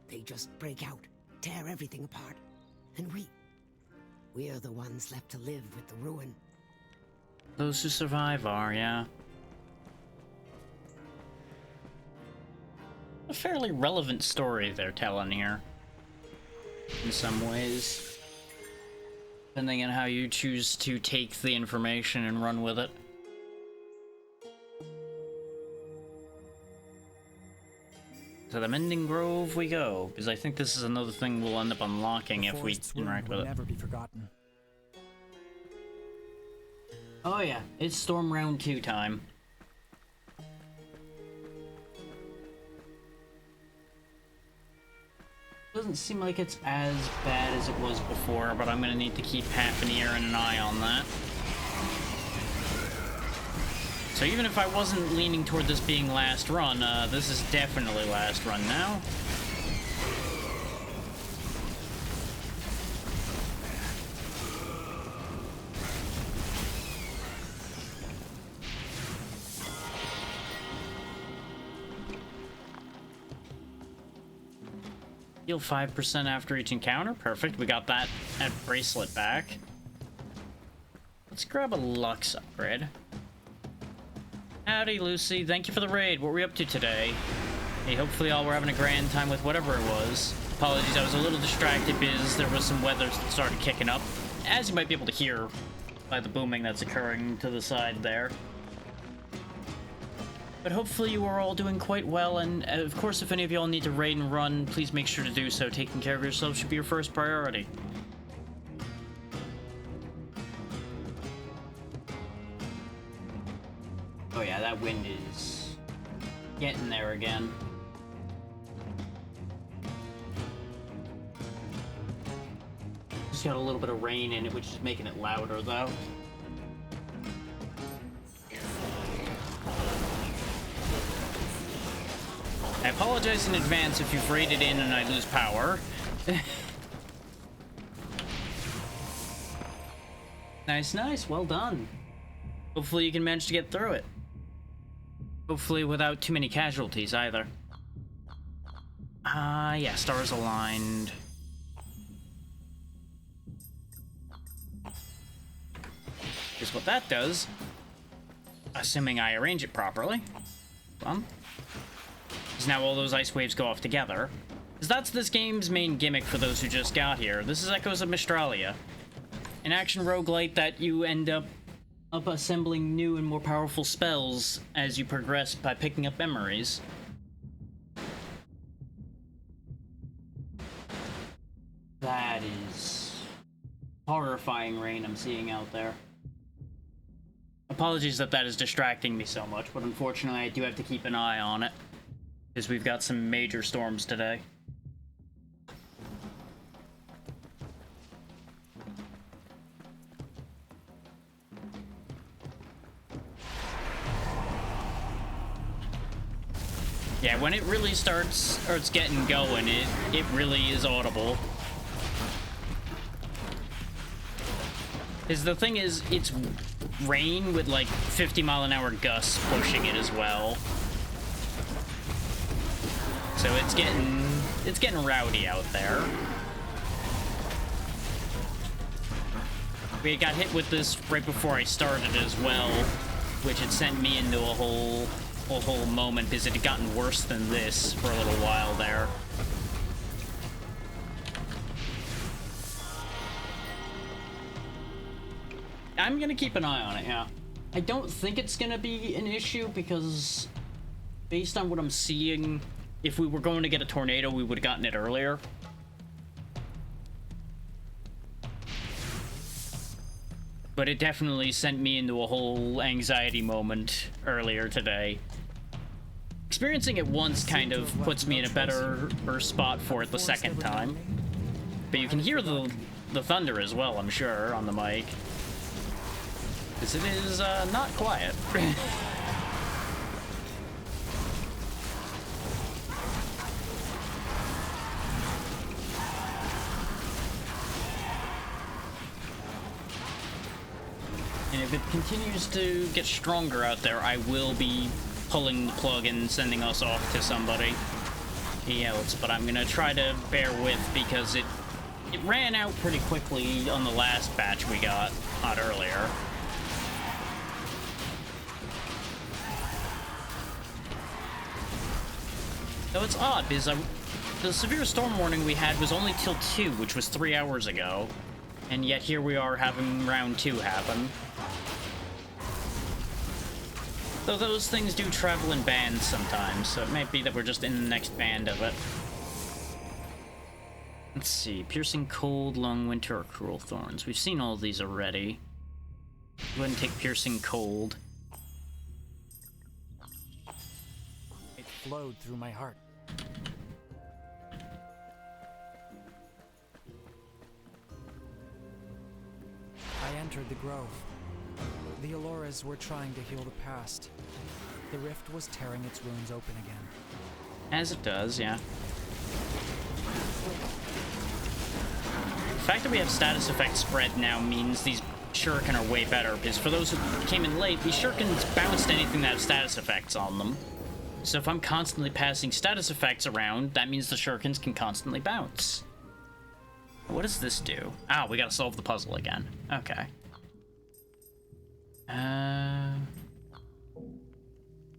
They just break out, tear everything apart. And we're the ones left to live with the ruin. Those who survive are, yeah. A fairly relevant story they're telling here. In some ways. Depending on how you choose to take the information and run with it. To the Mending Grove we go, because I think this is another thing we'll end up unlocking if we interact with it. Never be forgotten. Oh yeah, it's Storm Round 2 time. Doesn't seem like it's as bad as it was before, but I'm gonna need to keep half an ear and an eye on that. So even if I wasn't leaning toward this being last run, this is definitely last run now. Heal 5% after each encounter. Perfect. We got that bracelet back. Let's grab a Lux upgrade. Howdy, Lucy. Thank you for the raid. What were we up to today? Hey, hopefully all were having a grand time with whatever it was. Apologies, I was a little distracted because there was some weather that started kicking up. As you might be able to hear by the booming that's occurring to the side there. But hopefully you are all doing quite well, and of course if any of y'all need to raid and run, please make sure to do so. Taking care of yourself should be your first priority. Oh yeah, that wind is getting there again. Just got a little bit of rain in it, which is making it louder though. I apologize in advance if you've raided in and I lose power. Nice, nice. Well done. Hopefully you can manage to get through it. Hopefully without too many casualties either. Yeah, stars aligned. Here's what that does. Assuming I arrange it properly. Because now all those ice waves go off together. Because that's this game's main gimmick for those who just got here. This is Echoes of Mystralia. An action roguelite that you end up assembling new and more powerful spells as you progress by picking up memories. That is horrifying rain I'm seeing out there. Apologies that is distracting me so much, but unfortunately I do have to keep an eye on it. Because we've got some major storms today. Yeah, when it really starts getting going, it really is audible. Because the thing is, it's rain with like 50-mile-an-hour gusts pushing it as well. So it's getting rowdy out there. We got hit with this right before I started as well, which had sent me into a whole moment because it had gotten worse than this for a little while there. I'm gonna keep an eye on it, yeah. I don't think it's gonna be an issue because based on what I'm seeing, if we were going to get a tornado, we would have gotten it earlier. But it definitely sent me into a whole anxiety moment earlier today. Experiencing it once kind of puts me in a better spot for it the second time. But you can hear the thunder as well, I'm sure, on the mic. Because it is not quiet. And if it continues to get stronger out there, I will be pulling the plug and sending us off to somebody else. But I'm gonna try to bear with because it ran out pretty quickly on the last batch we got earlier. Though it's odd because the severe storm warning we had was only till 2, which was 3 hours ago. And yet here we are having round 2 happen. Though those things do travel in bands sometimes, so it might be that we're just in the next band of it. Let's see. Piercing Cold, Long Winter, or Cruel Thorns. We've seen all of these already. Go ahead and take Piercing Cold. It flowed through my heart. I entered the grove. The Alloras were trying to heal the past. The rift was tearing its wounds open again. As it does, yeah. The fact that we have status effect spread now means these shuriken are way better, because for those who came in late, these shurikens bounced anything that have status effects on them. So if I'm constantly passing status effects around, that means the shurikens can constantly bounce. What does this do? Ah, we gotta solve the puzzle again. Okay.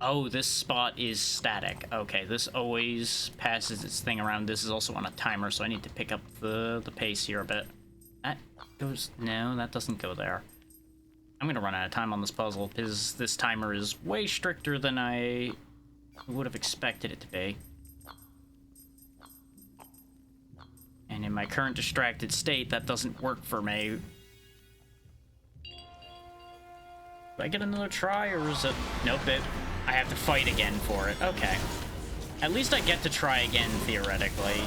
Oh, this spot is static. Okay, this always passes its thing around. This is also on a timer, so I need to pick up the pace here a bit. That goes... No, that doesn't go there. I'm gonna run out of time on this puzzle, because this timer is way stricter than I would have expected it to be. And in my current distracted state, that doesn't work for me. Do I get another try, or is it... Nope, I have to fight again for it. Okay. At least I get to try again, theoretically.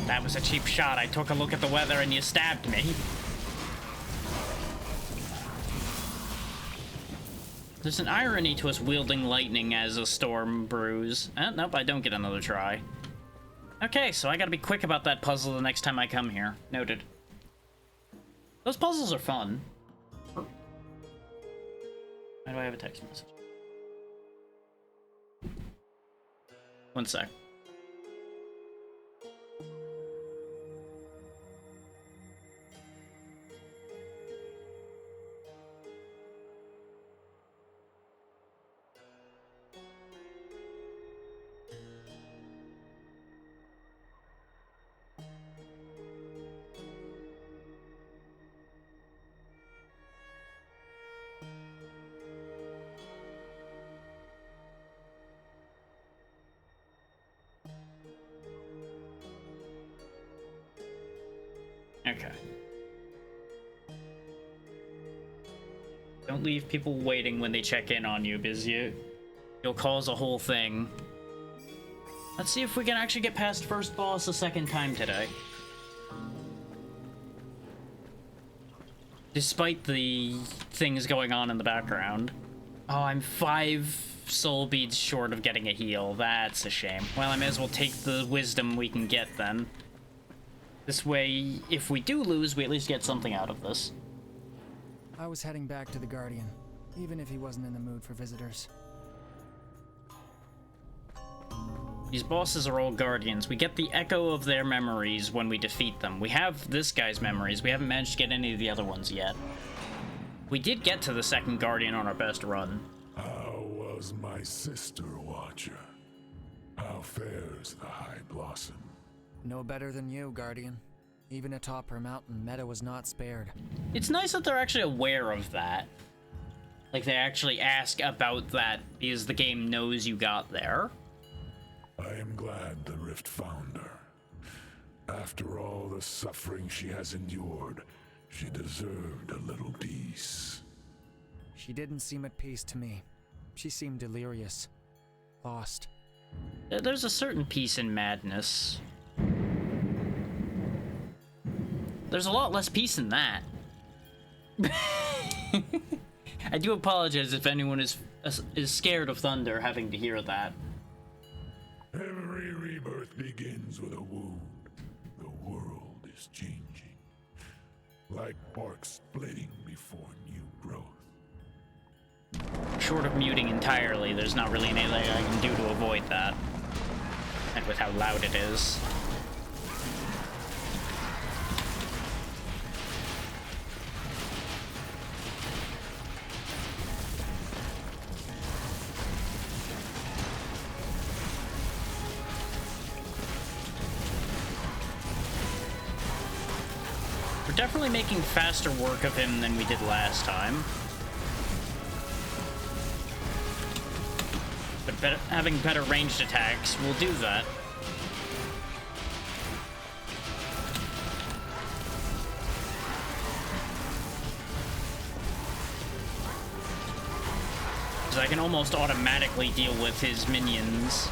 That was a cheap shot. I took a look at the weather and you stabbed me. There's an irony to us wielding lightning as a storm brews. Nope, I don't get another try. Okay, so I gotta be quick about that puzzle the next time I come here. Noted. Those puzzles are fun. Why do I have a text message? One sec. Okay. Don't leave people waiting when they check in on you, because you'll cause a whole thing. Let's see if we can actually get past first boss a second time today. Despite the things going on in the background. Oh, I'm 5 soul beads short of getting a heal. That's a shame. Well, I may as well take the wisdom we can get then. This way, if we do lose, we at least get something out of this. I was heading back to the Guardian, even if he wasn't in the mood for visitors. These bosses are all Guardians. We get the echo of their memories when we defeat them. We have this guy's memories. We haven't managed to get any of the other ones yet. We did get to the second Guardian on our best run. How was my sister, Watcher? How fares the High Blossom? No better than you, Guardian. Even atop her mountain, Meta was not spared. It's nice that they're actually aware of that. Like, they actually ask about that because the game knows you got there. I am glad the Rift found her. After all the suffering she has endured, she deserved a little peace. She didn't seem at peace to me. She seemed delirious. Lost. There's a certain peace in madness. There's a lot less peace in that. I do apologize if anyone is scared of thunder having to hear that. Every rebirth begins with a wound. The world is changing. Like bark splitting before new growth. Short of muting entirely, there's not really anything I can do to avoid that. And with how loud it is. We're definitely making faster work of him than we did last time. But having better ranged attacks will do that. Because I can almost automatically deal with his minions.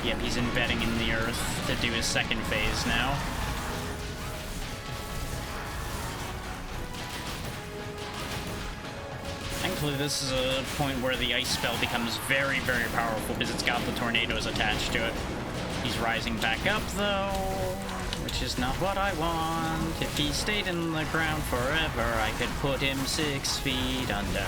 Yep, he's embedding in the earth to do his second phase now. Thankfully, this is a point where the ice spell becomes very, very powerful because it's got the tornadoes attached to it. He's rising back up, though, which is not what I want. If he stayed in the ground forever, I could put him 6 feet under.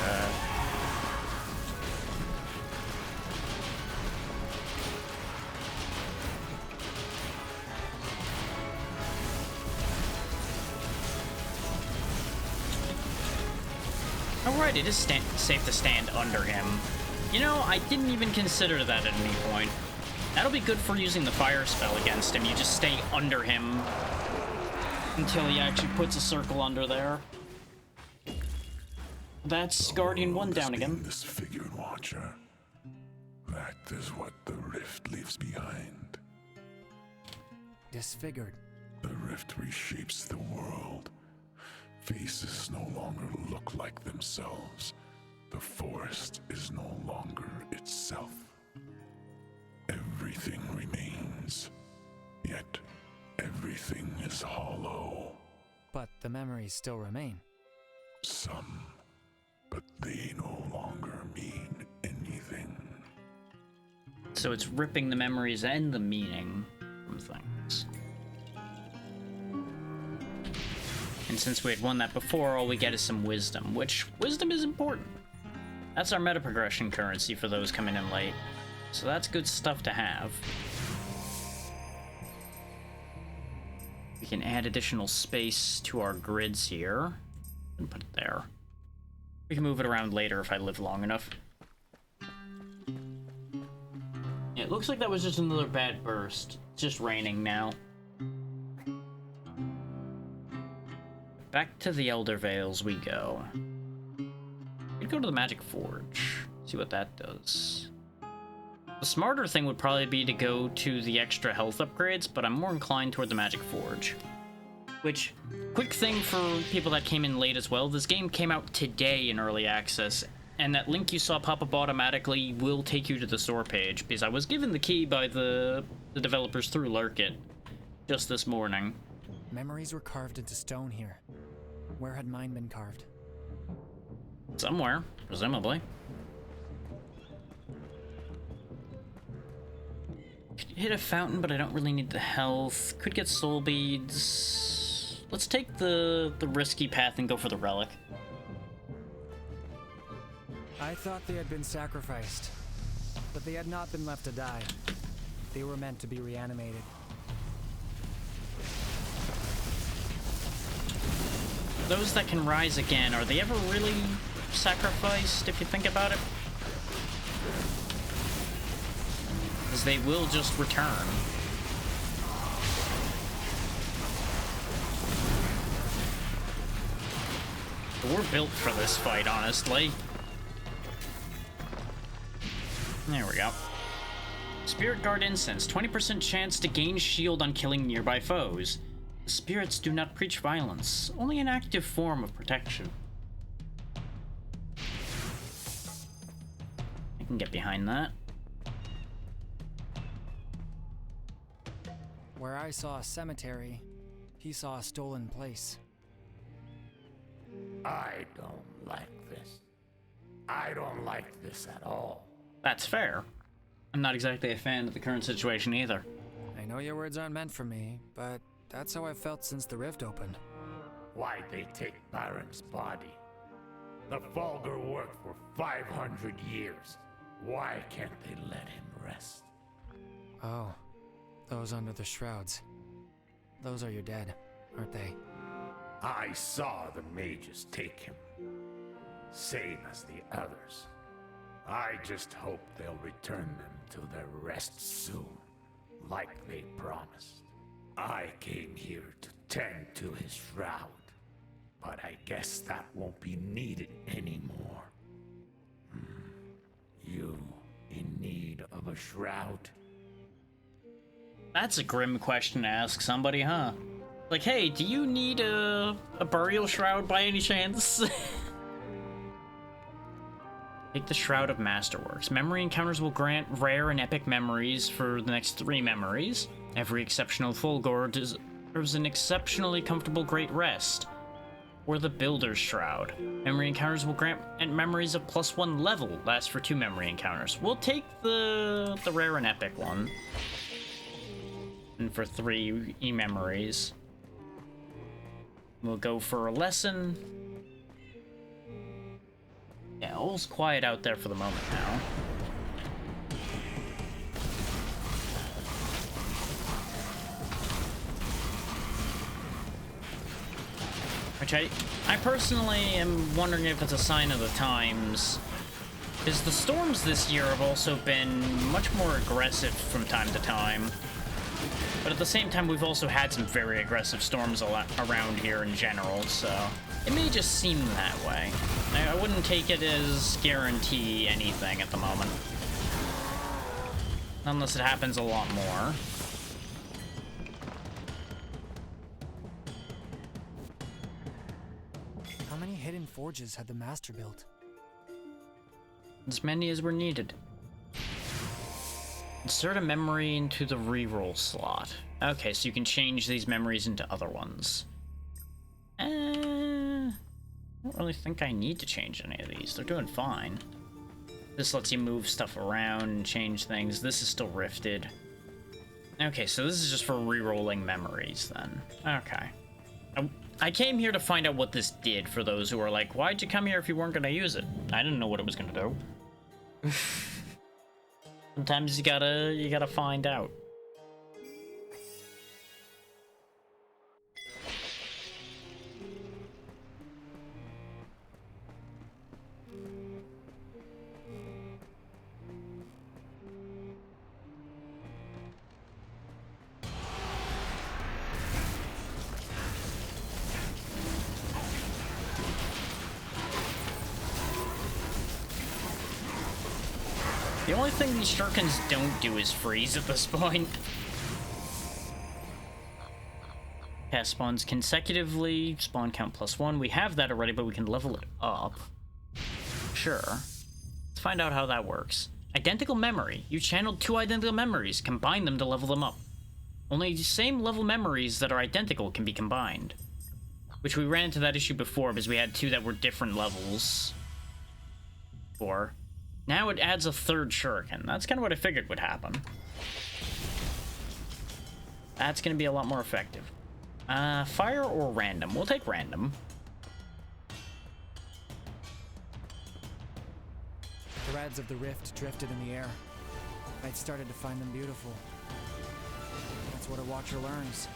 Alright, it is safe to stand under him. You know, I didn't even consider that at any point. That'll be good for using the fire spell against him. You just stay under him until he actually puts a circle under there. That's Guardian 1 down again. Disfigured Watcher. That is what the rift leaves behind. Disfigured. The rift reshapes the world. Faces no longer look like themselves. The forest is no longer itself. Everything remains, yet everything is hollow. But the memories still remain. Some, but they no longer mean anything. So it's ripping the memories and the meaning from things. And since we had won that before, all we get is some wisdom, which wisdom is important. That's our meta progression currency for those coming in late. So that's good stuff to have. We can add additional space to our grids here and put it there. We can move it around later if I live long enough. Yeah, it looks like that was just another bad burst. It's just raining now. Back to the Elder Vales we go. We'd go to the Magic Forge, see what that does. The smarter thing would probably be to go to the extra health upgrades, but I'm more inclined toward the Magic Forge. Which, quick thing for people that came in late as well, this game came out today in early access, and that link you saw pop up automatically will take you to the store page, because I was given the key by the developers through Lurkit just this morning. Memories were carved into stone here. Where had mine been carved? Somewhere, presumably. Could hit a fountain, but I don't really need the health. Could get soul beads. Let's take the risky path and go for the relic. I thought they had been sacrificed, but they had not been left to die. They were meant to be reanimated. Those that can rise again, are they ever really sacrificed, if you think about it? Because they will just return. But we're built for this fight, honestly. There we go. Spirit Guard Incense, 20% chance to gain shield on killing nearby foes. The spirits do not preach violence, only an active form of protection. I can get behind that. Where I saw a cemetery, he saw a stolen place. I don't like this. I don't like this at all. That's fair. I'm not exactly a fan of the current situation either. I know your words aren't meant for me, but that's how I've felt since the rift opened. Why'd they take Baron's body? The Fulgur worked for 500 years. Why can't they let him rest? Oh, those under the shrouds. Those are your dead, aren't they? I saw the mages take him. Same as the others. I just hope they'll return them to their rest soon, like they promised. I came here to tend to his shroud, but I guess that won't be needed anymore. You in need of a shroud? That's a grim question to ask somebody, huh? Like, hey, do you need a burial shroud by any chance? Take the Shroud of Masterworks. Memory encounters will grant rare and epic memories for the next 3 memories. Every exceptional Fulgor deserves an exceptionally comfortable great rest. Or the Builder's Shroud. Memory encounters will grant memories of +1 level, last for 2 memory encounters. We'll take the rare and epic one. And for 3 memories. We'll go for a lesson. Yeah, all's quiet out there for the moment now. Which I personally am wondering if it's a sign of the times. Because the storms this year have also been much more aggressive from time to time. But at the same time, we've also had some very aggressive storms around here in general, so it may just seem that way. I wouldn't take it as guarantee anything at the moment. Unless it happens a lot more. How many hidden forges had the Master built? As many as were needed. Insert a memory into the reroll slot. Okay, so you can change these memories into other ones. I don't really think I need to change any of these. They're doing fine. This lets you move stuff around and change things. This is still rifted. Okay, so this is just for rerolling memories then. Okay. I came here to find out what this did for those who are like, why'd you come here if you weren't going to use it? I didn't know what it was going to do. Sometimes you gotta find out. The only thing these shurikens don't do is freeze at this point. Cast spawns consecutively, spawn count +1. We have that already, but we can level it up. Sure. Let's find out how that works. Identical memory. You channeled 2 identical memories. Combine them to level them up. Only same level memories that are identical can be combined. Which we ran into that issue before because we had 2 that were different levels. Now it adds a 3rd shuriken. That's kind of what I figured would happen. That's going to be a lot more effective. Fire or random? We'll take random. Threads of the rift drifted in the air. I started to find them beautiful. That's what a watcher learns.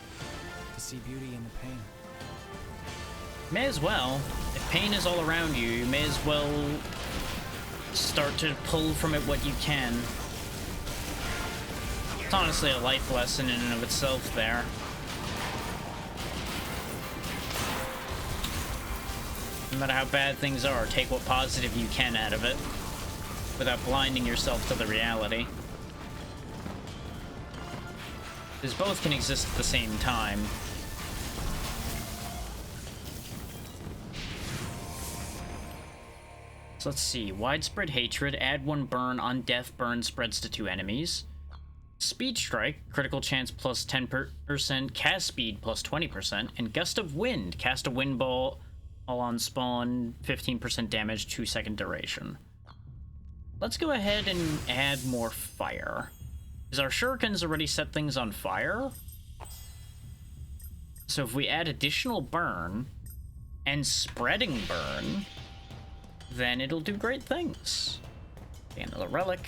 To see beauty in the pain. May as well. If pain is all around you, you may as well start to pull from it what you can. It's honestly a life lesson in and of itself there. No matter how bad things are, take what positive you can out of it without blinding yourself to the reality. Because both can exist at the same time. So let's see. Widespread hatred. Add 1 burn on death. Burn spreads to 2 enemies. Speed strike. Critical chance plus 10%. Cast speed plus 20%. And gust of wind. Cast a wind ball all on spawn. 15% damage. 2-second duration. Let's go ahead and add more fire. Because our shurikens already set things on fire. So if we add additional burn and spreading burn, then it'll do great things. Another relic.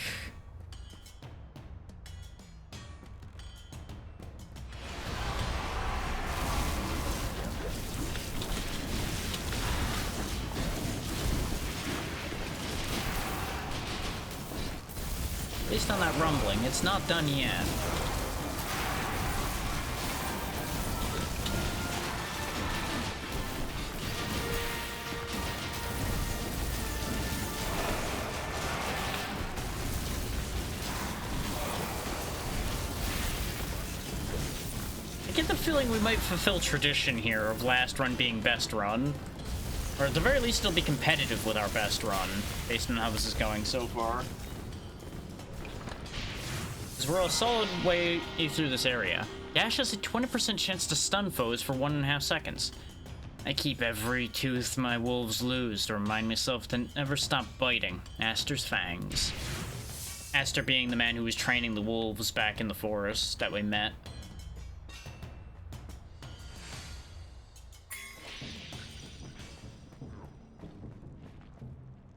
Based on that rumbling, it's not done yet. I get the feeling we might fulfill tradition here of last run being best run. Or at the very least, it'll be competitive with our best run, based on how this is going so far. Because we're a solid way through this area. Dash has a 20% chance to stun foes for 1.5 seconds. I keep every tooth my wolves lose to remind myself to never stop biting. Aster's fangs. Aster being the man who was training the wolves back in the forest that we met.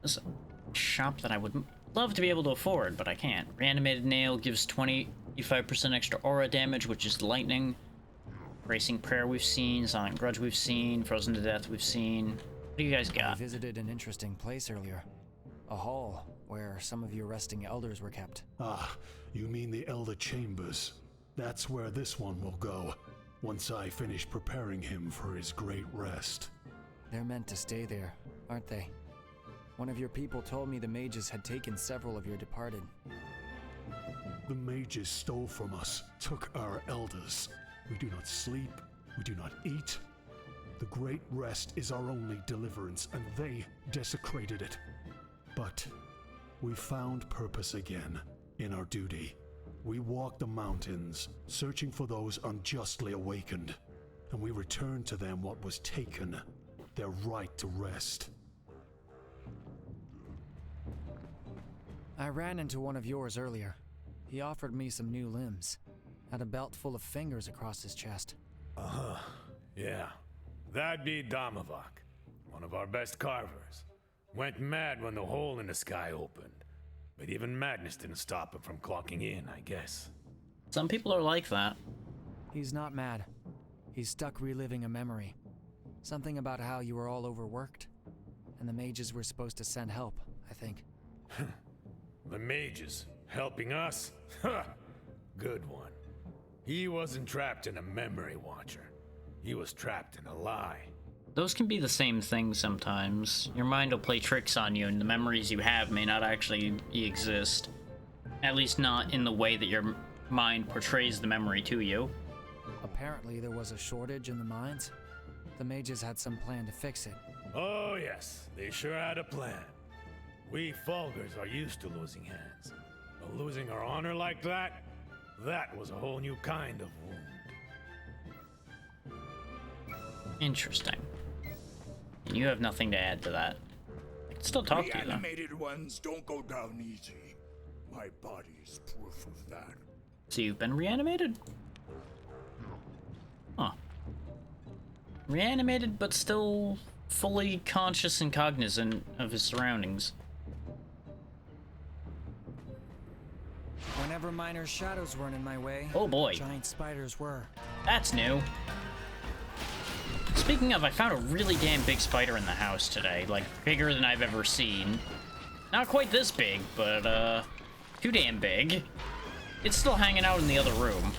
This is a shop that I would love to be able to afford, but I can't. Reanimated Nail gives 25% extra aura damage, which is lightning. Bracing Prayer we've seen, Silent Grudge we've seen, Frozen to Death we've seen. What do you guys got? I visited an interesting place earlier. A hall where some of your resting elders were kept. Ah, you mean the Elder Chambers. That's where this one will go, once I finish preparing him for his great rest. They're meant to stay there, aren't they? One of your people told me the mages had taken several of your departed. The mages stole from us, took our elders. We do not sleep, we do not eat. The great rest is our only deliverance, and they desecrated it. But we found purpose again in our duty. We walked the mountains, searching for those unjustly awakened, and we returned to them what was taken, their right to rest. I ran into one of yours earlier. He offered me some new limbs. Had a belt full of fingers across his chest. Uh-huh. Yeah. That'd be Damavok, one of our best carvers. Went mad when the hole in the sky opened. But even madness didn't stop him from clocking in, I guess. Some people are like that. He's not mad. He's stuck reliving a memory. Something about how you were all overworked. And the mages were supposed to send help, I think. The mages helping us? Good one. He wasn't trapped in a memory watcher. He was trapped in a lie. Those can be the same thing sometimes. Your mind will play tricks on you, and the memories you have may not actually exist. At least not in the way that your mind portrays the memory to you. Apparently there was a shortage in the mines. The mages had some plan to fix it. Oh yes, they sure had a plan. We Fulgurs are used to losing hands. But losing our honor like that? That was a whole new kind of wound. Interesting. And you have nothing to add to that. I can still talk to you, though. Reanimated ones don't go down easy. My body's proof of that. So you've been reanimated? Huh. Reanimated, but still fully conscious and cognizant of his surroundings. Whenever minor shadows weren't in my way, oh boy, giant spiders were. That's new. Speaking of, I found a really damn big spider in the house today, like bigger than I've ever seen. Not quite this big, but too damn big. It's still hanging out in the other room.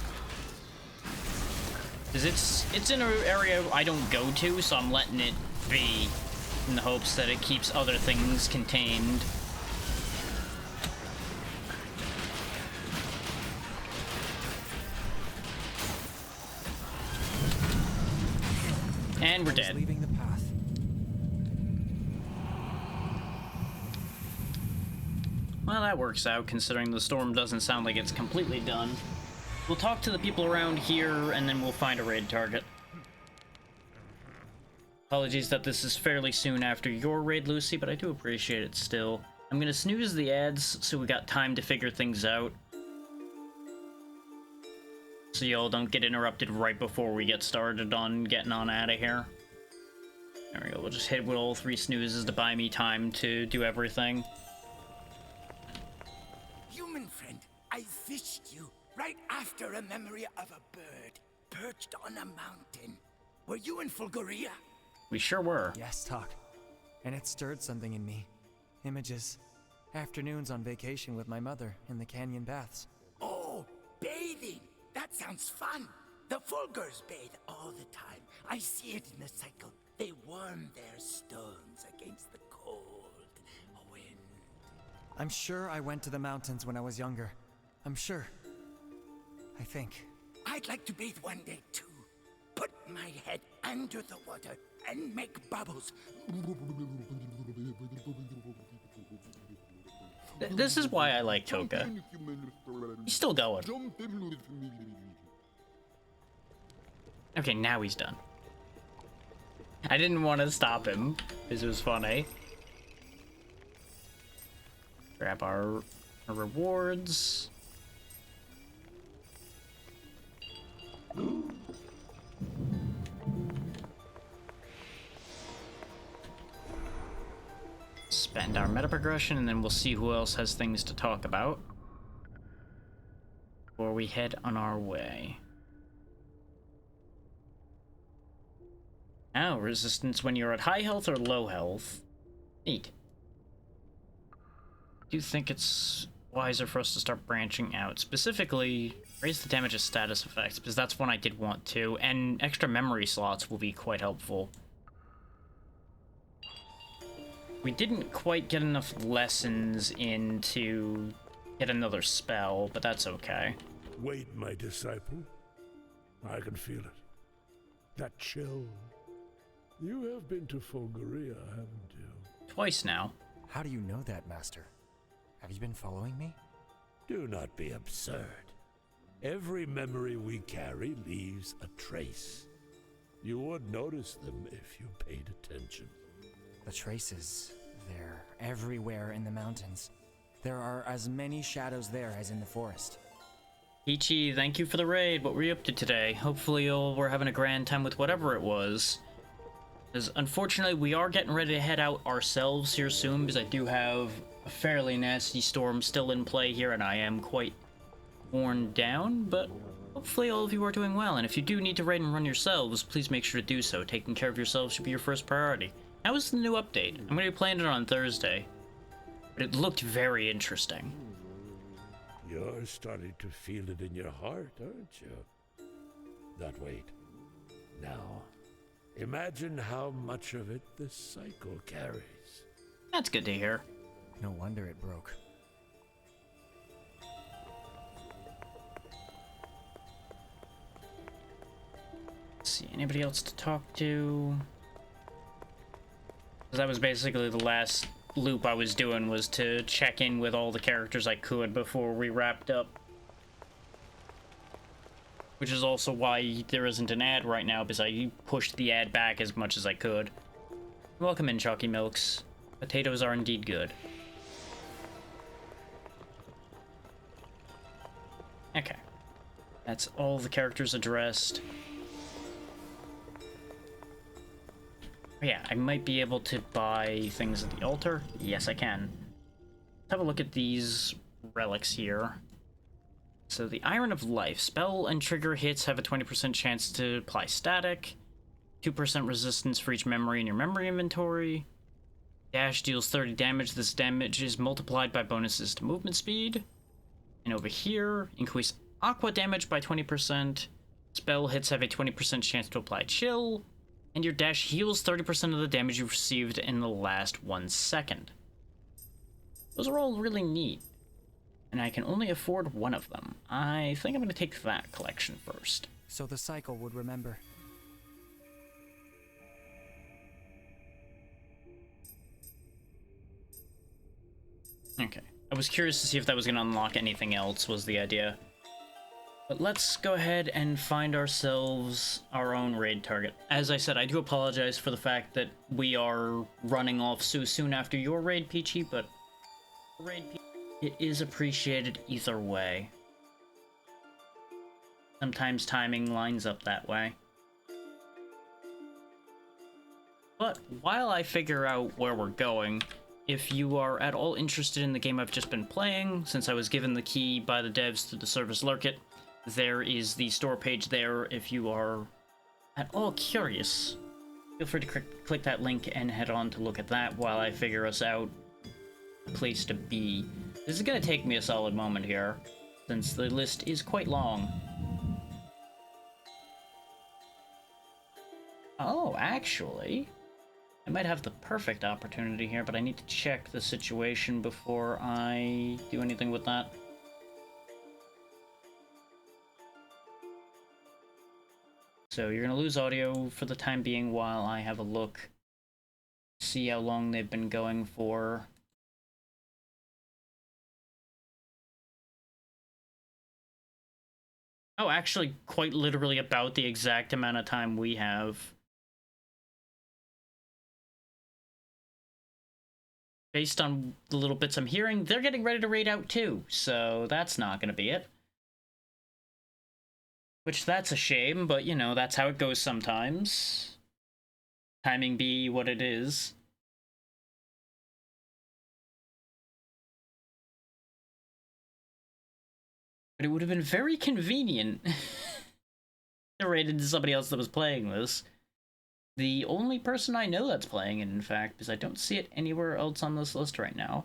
Cause it's in an area I don't go to, so I'm letting it be in the hopes that it keeps other things contained. And we're dead. Leaving the path. Well, that works out, considering the storm doesn't sound like it's completely done. We'll talk to the people around here, and then we'll find a raid target. Apologies that this is fairly soon after your raid, Lucy, but I do appreciate it still. I'm gonna snooze the ads, so we got time to figure things out. So y'all don't get interrupted right before we get started on getting on out of here. There we go, we'll just hit with all 3 snoozes to buy me time to do everything. Human friend, I fished you right after a memory of a bird perched on a mountain. Were you in Fulguria? We sure were. Yes, Talk. And it stirred something in me. Images. Afternoons on vacation with my mother in the canyon baths. Oh, bathing! That sounds fun. The Fulgurs bathe all the time. I see it in the cycle. They warm their stones against the cold wind. I'm sure I went to the mountains when I was younger. I'm sure. I think. I'd like to bathe one day too. Put my head under the water and make bubbles. This is why I like Toka. He's still going. Okay, now he's done. I didn't want to stop him, because it was funny. Grab our rewards. Spend our meta progression, and then we'll see who else has things to talk about before we head on our way. Now, resistance when you're at high health or low health. Neat. I do think it's wiser for us to start branching out. Specifically, raise the damage of status effects, because that's one I did want to, and extra memory slots will be quite helpful. We didn't quite get enough lessons in to get another spell, but that's okay. Wait, my disciple. I can feel it. That chill. You have been to Fulguria, haven't you? Twice now. How do you know that, Master? Have you been following me? Do not be absurd. Every memory we carry leaves a trace. You would notice them if you paid attention. The traces, they're everywhere in the mountains. There are as many shadows there as in the forest. Ichi, thank you for the raid. What were you up to today? Hopefully you were having a grand time with whatever it was. Because unfortunately, we are getting ready to head out ourselves here soon, because I do have a fairly nasty storm still in play here, and I am quite worn down, but hopefully all of you are doing well, and if you do need to raid and run yourselves, please make sure to do so. Taking care of yourselves should be your first priority. How is the new update? I'm going to be playing it on Thursday, but it looked very interesting. You're starting to feel it in your heart, aren't you? That weight. Now, imagine how much of it this cycle carries. That's good to hear. No wonder it broke. Let's see, anybody else to talk to? That was basically the last loop I was doing, was to check in with all the characters I could before we wrapped up. Which is also why there isn't an ad right now, because I pushed the ad back as much as I could. Welcome in, Chalky Milks. Potatoes are indeed good. Okay. That's all the characters addressed. Yeah, I might be able to buy things at the altar. Yes, I can. Let's have a look at these relics here. So the Iron of Life. Spell and trigger hits have a 20% chance to apply static. 2% resistance for each memory in your memory inventory. Dash deals 30 damage. This damage is multiplied by bonuses to movement speed. And over here, increase aqua damage by 20%. Spell hits have a 20% chance to apply chill. And your dash heals 30% of the damage you've received in the last 1 second. Those are all really neat. And I can only afford one of them. I think I'm going to take that collection first. So the cycle would remember. Okay. I was curious to see if that was going to unlock anything else, was the idea. But let's go ahead and find ourselves our own raid target. As I said, I do apologize for the fact that we are running off so soon after your raid, Peachy, but it is appreciated either way. Sometimes timing lines up that way. But while I figure out where we're going, if you are at all interested in the game I've just been playing, since I was given the key by the devs to the service Lurkit, there is the store page there if you are at all curious. Feel free to click that link and head on to look at that while I figure us out a place to be. This is going to take me a solid moment here, since the list is quite long. Oh, actually, I might have the perfect opportunity here, but I need to check the situation before I do anything with that. So you're gonna lose audio for the time being while I have a look. See how long they've been going for. Oh, actually, quite literally about the exact amount of time we have. Based on the little bits I'm hearing, they're getting ready to raid out too, so that's not gonna be it. Which, that's a shame, but you know, that's how it goes sometimes. Timing be what it is. But it would have been very convenient to raid into somebody else that was playing this. The only person I know that's playing it, in fact, because I don't see it anywhere else on this list right now.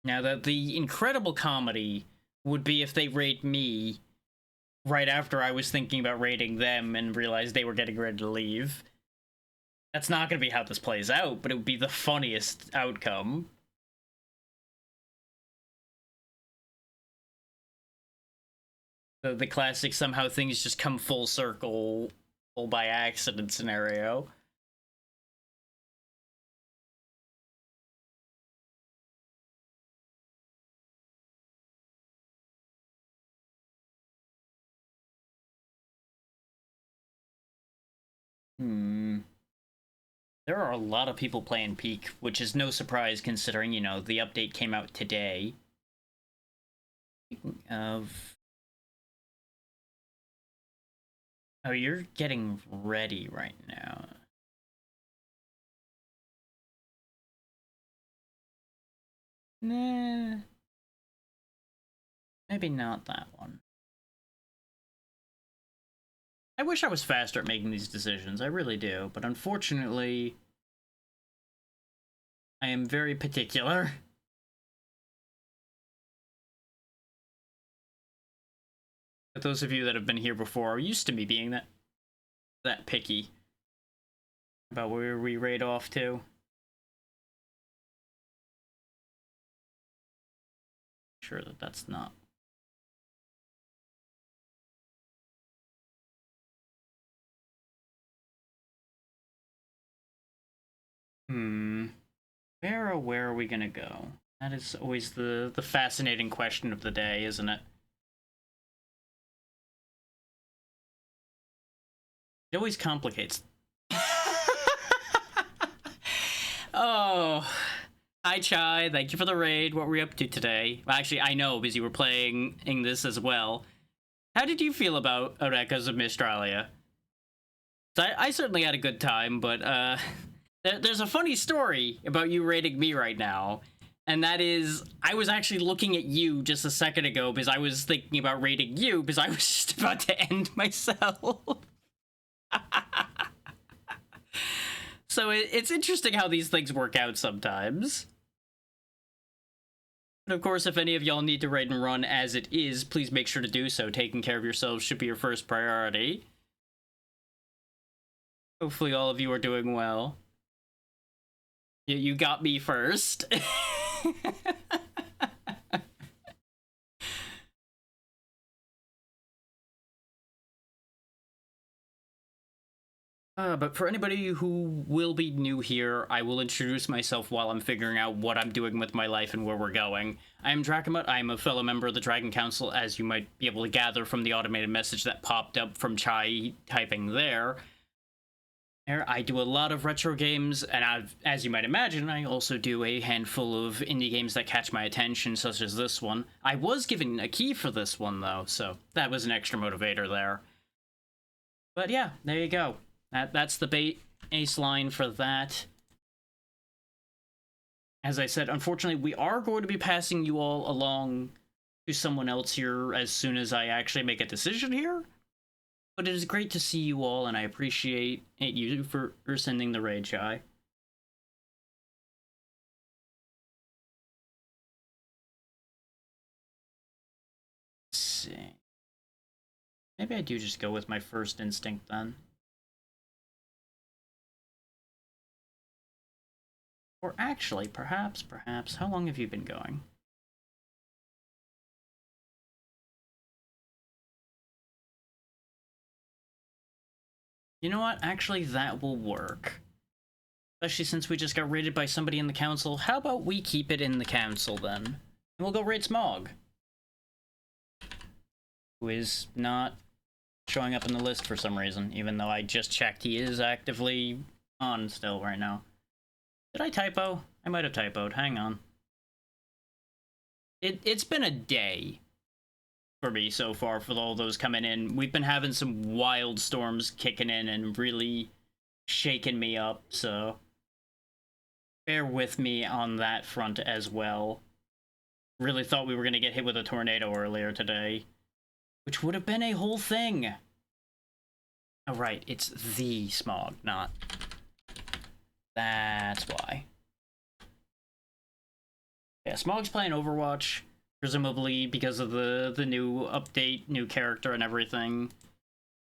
Now, the incredible comedy would be if they raid me right after I was thinking about raiding them and realized they were getting ready to leave. That's not going to be how this plays out, but it would be the funniest outcome. The classic somehow things just come full circle all by accident scenario. There are a lot of people playing Peak, which is no surprise considering, you know, the update came out today. Speaking of... Oh, you're getting ready right now. Nah. Maybe not that one. I wish I was faster at making these decisions, I really do, but unfortunately, I am very particular. But those of you that have been here before are used to me being that picky about where we raid off to. Sure that that's not. Where are we gonna go? That is always the fascinating question of the day, isn't it? It always complicates. Oh, hi Chai, thank you for the raid. What were you up to today? Well, actually, I know because you were playing this as well. How did you feel about Echoes of Mystralia? I certainly had a good time, but there's a funny story about you raiding me right now. And that is, I was actually looking at you just a second ago because I was thinking about raiding you because I was just about to end myself. So it's interesting how these things work out sometimes. And of course, if any of y'all need to raid and run as it is, please make sure to do so. Taking care of yourselves should be your first priority. Hopefully all of you are doing well. You got me first. But for anybody who will be new here, I will introduce myself while I'm figuring out what I'm doing with my life and where we're going. I am Dracomet. I am a fellow member of the Dragon Council, as you might be able to gather from the automated message that popped up from Chai typing there. I do a lot of retro games, and as you might imagine, I also do a handful of indie games that catch my attention, such as this one. I was given a key for this one, though, so that was an extra motivator there. But yeah, there you go. That's the baseline for that. As I said, unfortunately, we are going to be passing you all along to someone else here as soon as I actually make a decision here. But it is great to see you all, and I appreciate you for sending the raid, Chai. Let's see. Maybe I do just go with my first instinct then. Or actually, perhaps, how long have you been going? You know what? Actually, that will work. Especially since we just got raided by somebody in the council. How about we keep it in the council, then? And we'll go raid Smog. Who is not showing up in the list for some reason, even though I just checked he is actively on still right now. Did I typo? I might have typoed. Hang on. It's been a day for me so far for all those coming in. We've been having some wild storms kicking in and really shaking me up, so bear with me on that front as well. Really thought we were going to get hit with a tornado earlier today, which would have been a whole thing. Oh, right, it's the Smog, not... That's why. Yeah, Smog's playing Overwatch, presumably because of the new update, new character and everything,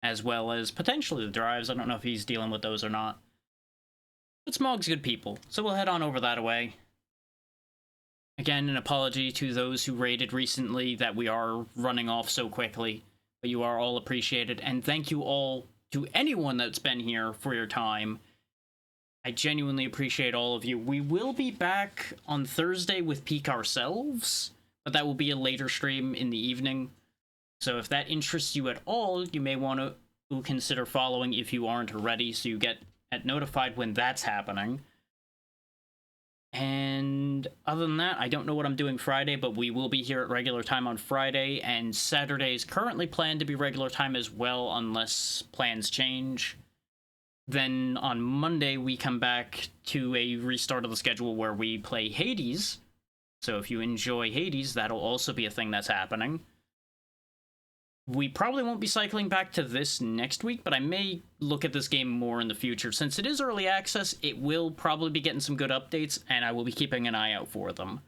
as well as potentially the drives. I don't know if he's dealing with those or not. But Smog's good people, so we'll head on over that way. Again, an apology to those who raided recently that we are running off so quickly, but you are all appreciated, and thank you all to anyone that's been here for your time. I genuinely appreciate all of you. We will be back on Thursday with Peak ourselves, but that will be a later stream in the evening. So if that interests you at all, you may want to consider following if you aren't already, so you get notified when that's happening. And other than that, I don't know what I'm doing Friday, but we will be here at regular time on Friday, and Saturday is currently planned to be regular time as well, unless plans change. Then on Monday, we come back to a restart of the schedule where we play Hades. So if you enjoy Hades, that'll also be a thing that's happening. We probably won't be cycling back to this next week, but I may look at this game more in the future. Since it is early access, it will probably be getting some good updates, and I will be keeping an eye out for them.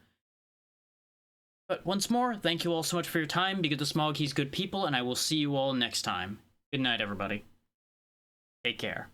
But once more, thank you all so much for your time. Be good to Smog, he's good people, and I will see you all next time. Good night, everybody. Take care.